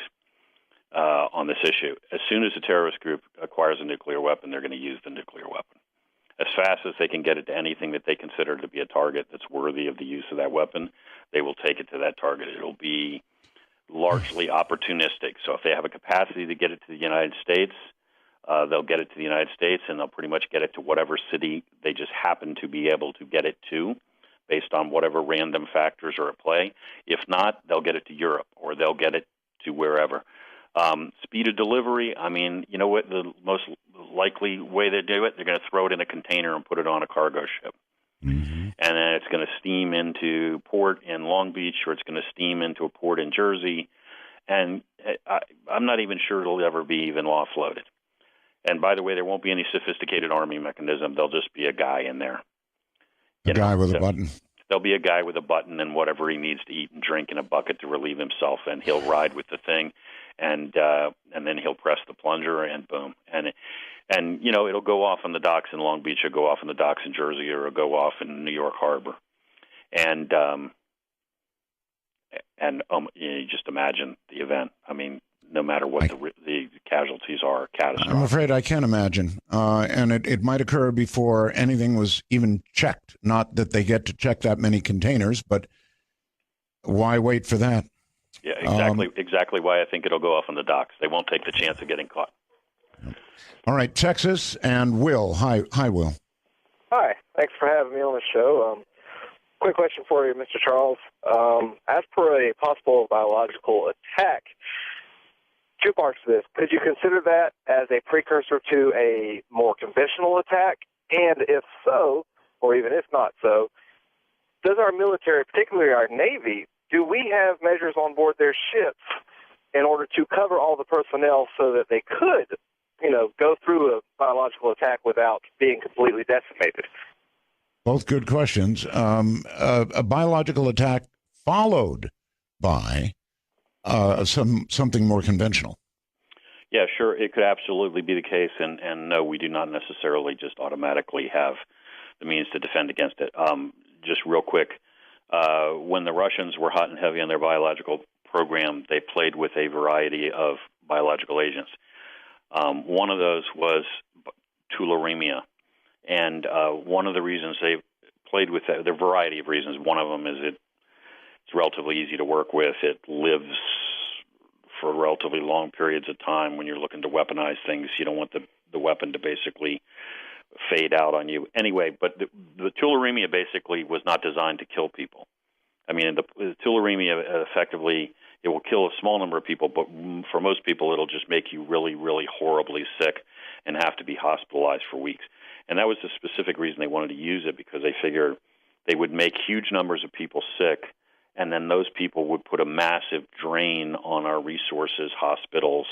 on this issue. As soon as a terrorist group acquires a nuclear weapon, they're going to use the nuclear weapon. As fast as they can get it to anything that they consider to be a target that's worthy of the use of that weapon, they will take it to that target. It'll be largely opportunistic. So if they have a capacity to get it to the United States, they'll get it to the United States, and they'll pretty much get it to whatever city they just happen to be able to get it to, based on whatever random factors are at play. If not, they'll get it to Europe, or they'll get it to wherever. Speed of delivery, you know what the most likely way they do it? They're going to throw it in a container and put it on a cargo ship. Mm-hmm. And then it's going to steam into port in Long Beach, or it's going to steam into a port in Jersey. And I'm not even sure it'll ever be even offloaded. And by the way, there won't be any sophisticated arming mechanism. There'll just be a guy in there. A guy with a button. There'll be a guy with a button and whatever he needs to eat and drink in a bucket to relieve himself, and he'll ride with the thing, and then he'll press the plunger, and boom. And it'll go off on the docks in Long Beach, or go off on the docks in Jersey, or it'll go off in New York Harbor. And you just imagine the event. No matter what the casualties are, catastrophic. I'm afraid I can't imagine. And it might occur before anything was even checked. Not that they get to check that many containers, but why wait for that? Yeah, exactly why I think it'll go off on the docks. They won't take the chance of getting caught. All right, Texas and Will. Hi, Will. Hi. Thanks for having me on the show. Quick question for you, Mr. Charles. As per a possible biological attack, 2 parts to this. Could you consider that as a precursor to a more conventional attack? And if so, or even if not so, does our military, particularly our Navy, do we have measures on board their ships in order to cover all the personnel so that they could, go through a biological attack without being completely decimated? Both good questions. A biological attack followed by something more conventional. Yeah, sure. It could absolutely be the case. And no, we do not necessarily just automatically have the means to defend against it. Just real quick, when the Russians were hot and heavy on their biological program, they played with a variety of biological agents. One of those was tularemia. And one of the reasons they played with that, there are a variety of reasons. One of them is it's relatively easy to work with. It lives for relatively long periods of time. When you're looking to weaponize things, you don't want the weapon to basically fade out on you. Anyway, but the tularemia basically was not designed to kill people. The tularemia effectively, it will kill a small number of people, but for most people, it'll just make you really, really horribly sick and have to be hospitalized for weeks. And that was the specific reason they wanted to use it, because they figured they would make huge numbers of people sick, and then those people would put a massive drain on our resources, hospitals,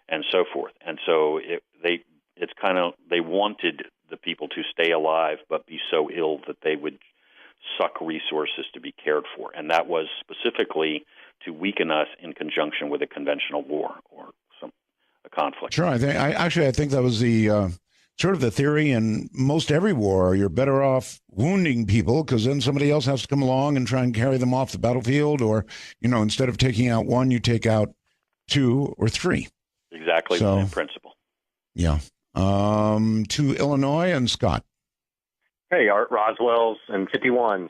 and so forth. And so they wanted the people to stay alive but be so ill that they would suck resources to be cared for. And that was specifically to weaken us in conjunction with a conventional war or a conflict. Sure. I think that was the sort of the theory in most every war. You're better off wounding people because then somebody else has to come along and try and carry them off the battlefield. Or, instead of taking out one, you take out 2 or 3. Exactly the same principle. Yeah. To Illinois and Scott. Hey, Art Roswell's and 51s.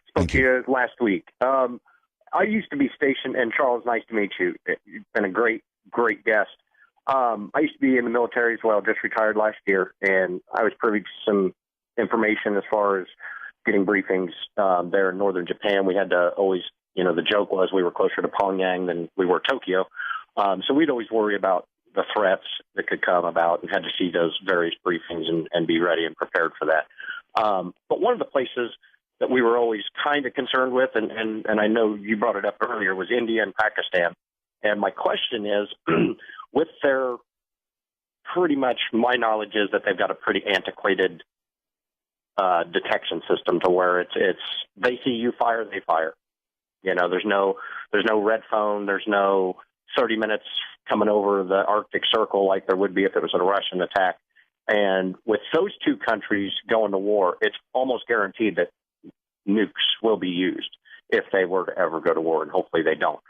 Spoke to you last week. I used to be stationed, and Charles, nice to meet you. You've been a great guest. I used to be in the military as well, just retired last year, and I was privy to some information as far as getting briefings there in northern Japan. We had to always, the joke was we were closer to Pyongyang than we were Tokyo. So we'd always worry about the threats that could come about and had to see those various briefings and be ready and prepared for that. But one of the places that we were always kind of concerned with, and I know you brought it up earlier, was India and Pakistan. And my question is, with their pretty much, my knowledge is that they've got a pretty antiquated detection system to where it's they see you fire, they fire. There's no red phone, there's no 30 minutes coming over the Arctic Circle like there would be if it was a Russian attack. And with those two countries going to war, it's almost guaranteed that nukes will be used if they were to ever go to war, and hopefully they don't.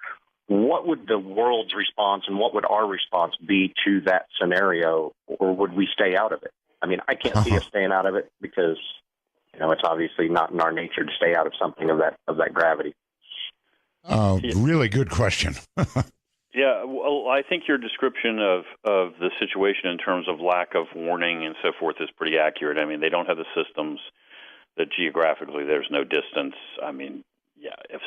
What would the world's response and what would our response be to that scenario, or would we stay out of it? I mean, I can't see us staying out of it because, it's obviously not in our nature to stay out of something of that gravity. Really good question. Yeah, well, I think your description of the situation in terms of lack of warning and so forth is pretty accurate. I mean, they don't have the systems that geographically there's no distance. I mean, yeah, if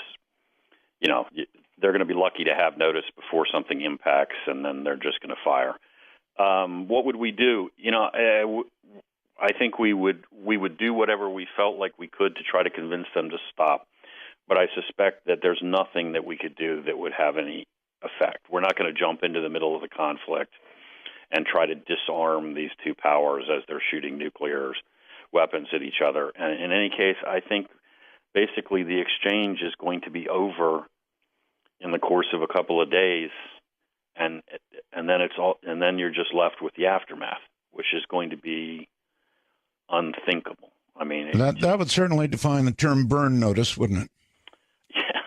they're going to be lucky to have notice before something impacts, and then they're just going to fire. What would we do? I think we would do whatever we felt like we could to try to convince them to stop. But I suspect that there's nothing that we could do that would have any effect. We're not going to jump into the middle of the conflict and try to disarm these two powers as they're shooting nuclear weapons at each other. And in any case, I think basically the exchange is going to be over in the course of a couple of days, and then you're just left with the aftermath, which is going to be unthinkable. I mean, that would certainly define the term burn notice, wouldn't it? Yeah.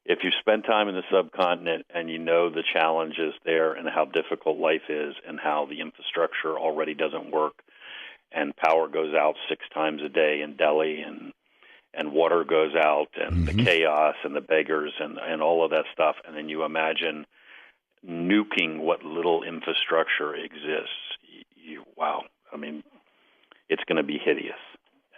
If you spend time in the subcontinent and the challenges there and how difficult life is and how the infrastructure already doesn't work and power goes out 6 times a day in Delhi and water goes out and the chaos and the beggars and all of that stuff, and then you imagine nuking what little infrastructure exists, wow. I mean, it's going to be hideous.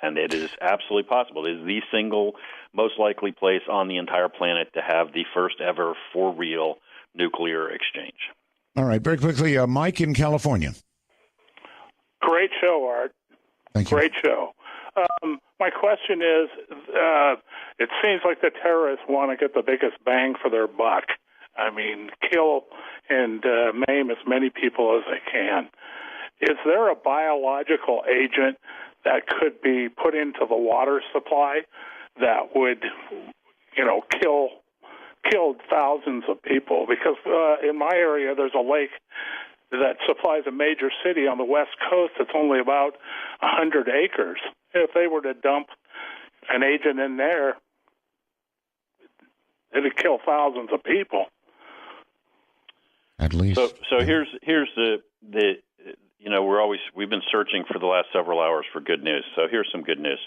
And it is absolutely possible. It is the single most likely place on the entire planet to have the first ever for real nuclear exchange. All right, very quickly, Mike in California. Great show, Art. Thank you. Great show. My question is, it seems like the terrorists want to get the biggest bang for their buck. I mean, kill and maim as many people as they can. Is there a biological agent that could be put into the water supply that would, kill thousands of people? Because in my area, there's a lake that supplies a major city on the West Coast that's only about 100 acres. If they were to dump an agent in there, it'd kill thousands of people. At least. So here's the we've been searching for the last several hours for good news. So here's some good news.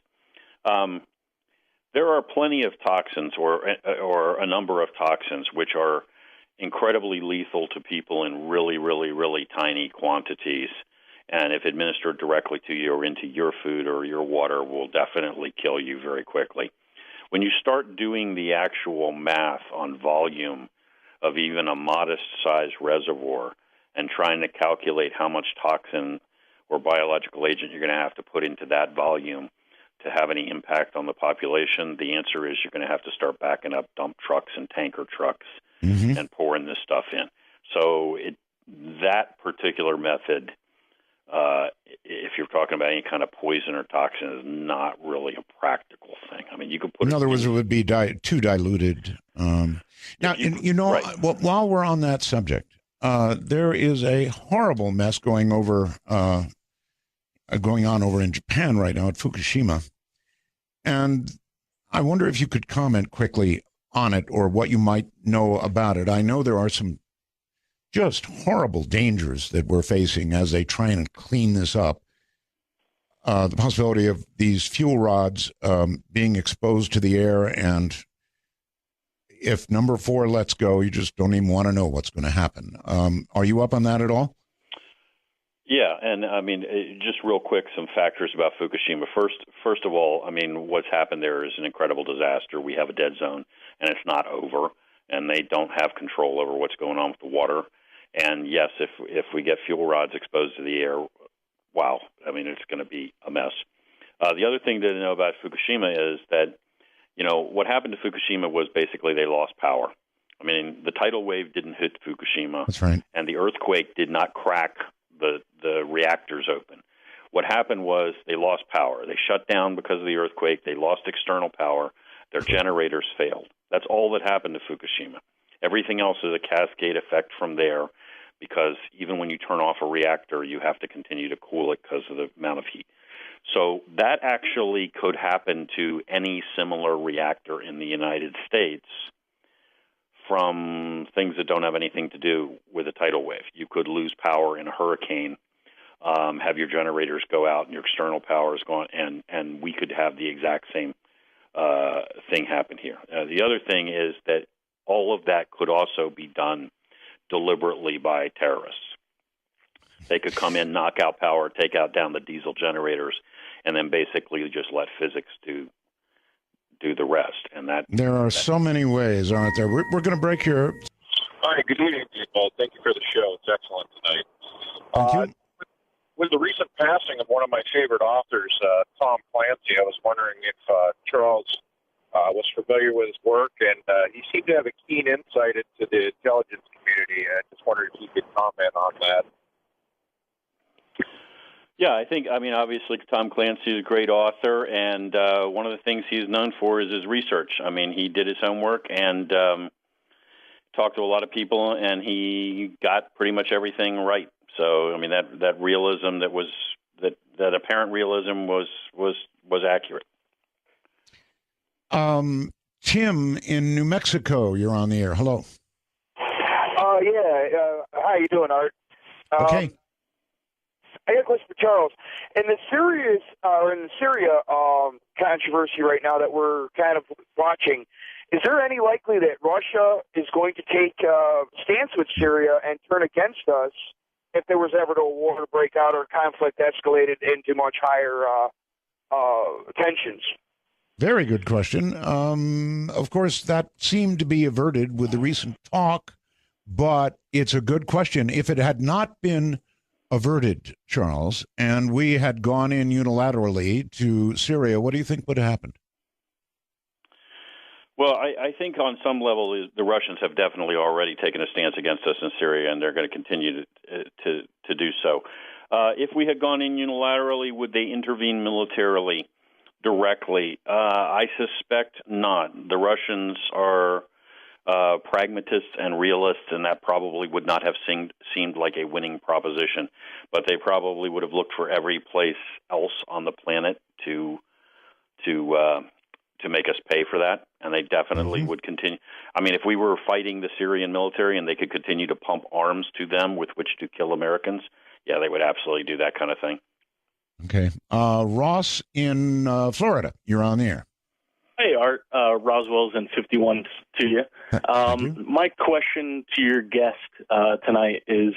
There are plenty of toxins or a number of toxins which are incredibly lethal to people in really, really, really tiny quantities. And if administered directly to you or into your food or your water, will definitely kill you very quickly. When you start doing the actual math on volume of even a modest-sized reservoir and trying to calculate how much toxin or biological agent you're going to have to put into that volume to have any impact on the population, the answer is you're going to have to start backing up dump trucks and tanker trucks and pouring this stuff in. So that particular method, if you're talking about any kind of poison or toxin, is not really a practical thing. I mean, you could put in other words, it would be too diluted. Now, while we're on that subject, there is a horrible mess going on over in Japan right now at Fukushima, and I wonder if you could comment quickly on it or what you might know about it. I know there are some just horrible dangers that we're facing as they try and clean this up. The possibility of these fuel rods being exposed to the air, and if number 4 lets go, you just don't even want to know what's going to happen. Are you up on that at all? Yeah, and I mean, just real quick, some factors about Fukushima. First of all, I mean, what's happened there is an incredible disaster. We have a dead zone, and it's not over, and they don't have control over what's going on with the water. And yes, if we get fuel rods exposed to the air, wow, I mean, it's going to be a mess. The other thing to know about Fukushima is that, what happened to Fukushima was basically they lost power. I mean, the tidal wave didn't hit Fukushima. That's right. And the earthquake did not crack the reactors open. What happened was they lost power. They shut down because of the earthquake. They lost external power. Their generators failed. That's all that happened to Fukushima. Everything else is a cascade effect from there, because even when you turn off a reactor, you have to continue to cool it because of the amount of heat. So that actually could happen to any similar reactor in the United States from things that don't have anything to do with a tidal wave. You could lose power in a hurricane, have your generators go out and your external power is gone, and we could have the exact same thing happen here. The other thing is that all of that could also be done deliberately by terrorists. They could come in, knock out power, take down the diesel generators, and then basically just let physics do the rest. And there are so many ways, aren't there? We're going to break here. Hi, good evening, people. Thank you for the show. It's excellent tonight. Thank you. With the recent passing of one of my favorite authors, Tom Clancy, I was wondering if Charles was familiar with his work, and he seemed to have a keen insight into the intelligence community. I just wondered if you could comment on that. Yeah, I mean, obviously Tom Clancy is a great author, and one of the things he's known for is his research. I mean, he did his homework and talked to a lot of people, and he got pretty much everything right. So, I mean, that realism that apparent realism was accurate. Tim in New Mexico, you're on the air. Hello. How you doing, Art? Okay. I got a question for Charles. In the Syria controversy right now that we're kind of watching, is there any likely that Russia is going to take a stance with Syria and turn against us if there was ever a war to break out or conflict escalated into much higher tensions? Very good question. Of course, that seemed to be averted with the recent talk, but it's a good question. If it had not been averted, Charles, and we had gone in unilaterally to Syria, what do you think would have happened? Well, I think on some level the Russians have definitely already taken a stance against us in Syria, and they're going to continue to do so. If we had gone in unilaterally, would they intervene militarily directly? I suspect not. The Russians are pragmatists and realists, and that probably would not have seemed like a winning proposition. But they probably would have looked for every place else on the planet to make us pay for that, and they definitely would continue. I mean, if we were fighting the Syrian military and they could continue to pump arms to them with which to kill Americans, yeah, they would absolutely do that kind of thing. Okay. Ross in Florida, you're on the air. Hey, Art. Roswell's in 51 to you. My question to your guest tonight is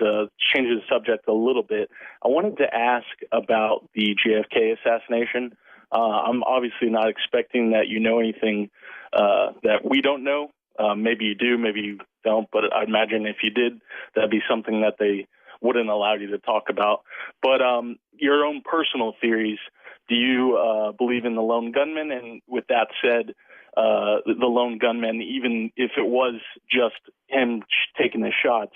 changing the subject a little bit. I wanted to ask about the JFK assassination. I'm obviously not expecting that you know anything that we don't know. Maybe you do, maybe you don't, but I imagine if you did, that'd be something that they wouldn't allow you to talk about. But your own personal theories, do you believe in the lone gunman? And with that said, the lone gunman, even if it was just him taking the shots,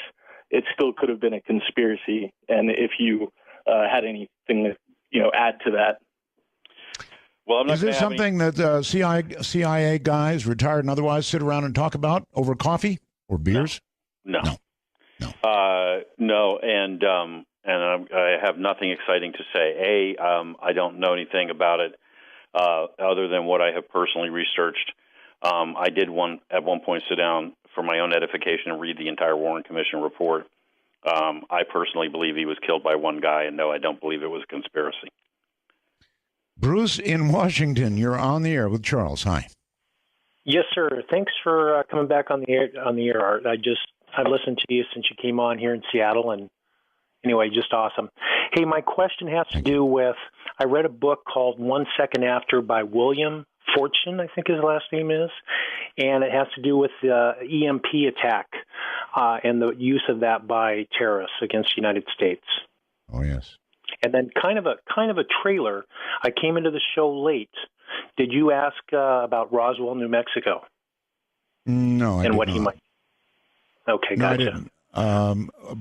it still could have been a conspiracy. And if you had anything to add to that. Well, I'm not Is this something that CIA guys, retired and otherwise, sit around and talk about over coffee or beers? No. I have nothing exciting to say. I don't know anything about it other than what I have personally researched. I did at one point sit down for my own edification and read the entire Warren Commission report. I personally believe he was killed by one guy, and no, I don't believe it was a conspiracy. Bruce in Washington, you're on the air with Charles. Hi. Yes, sir. Thanks for coming back on the air, Art. I've listened to you since you came on here in Seattle, and anyway, just awesome. Hey, my question has to do with, I read a book called 1 Second After by William Fortune, I think his last name is, and it has to do with the EMP attack and the use of that by terrorists against the United States. Oh, yes. And then kind of a trailer. I came into the show late. Did you ask about Roswell, New Mexico? No, I and did what not. he might. Okay, no, gotcha. I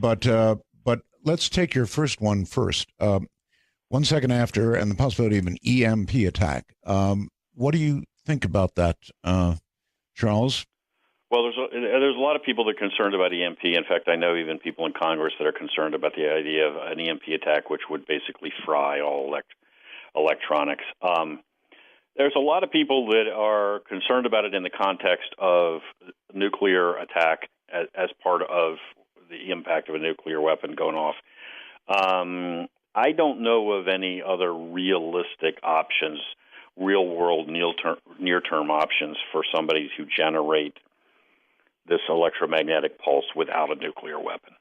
didn't. But let's take your first one first. 1 second after, and the possibility of an EMP attack. What do you think about that, Charles? Well, there's a lot of people that are concerned about EMP. In fact, I know even people in Congress that are concerned about the idea of an EMP attack, which would basically fry all electronics. There's a lot of people that are concerned about it in the context of nuclear attack as part of the impact of a nuclear weapon going off. I don't know of any other realistic options, real-world near-term options for somebody to generate this electromagnetic pulse without a nuclear weapon.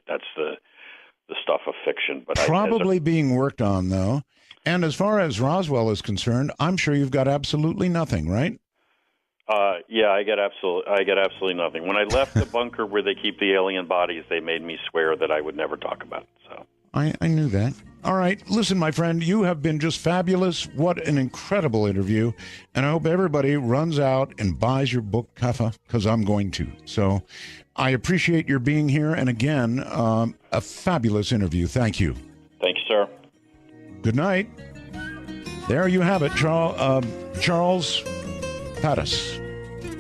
That's the stuff of fiction. But probably being worked on, though. And as far as Roswell is concerned, I'm sure you've got absolutely nothing, right? Yeah, I get absolutely nothing. When I left the bunker where they keep the alien bodies, they made me swear that I would never talk about it. So I knew that. All right. Listen, my friend, you have been just fabulous. What an incredible interview. And I hope everybody runs out and buys your book, Kaffa, because I'm going to. So I appreciate your being here. And again, a fabulous interview. Thank you. Thank you, sir. Good night. There you have it, Charles Faddis.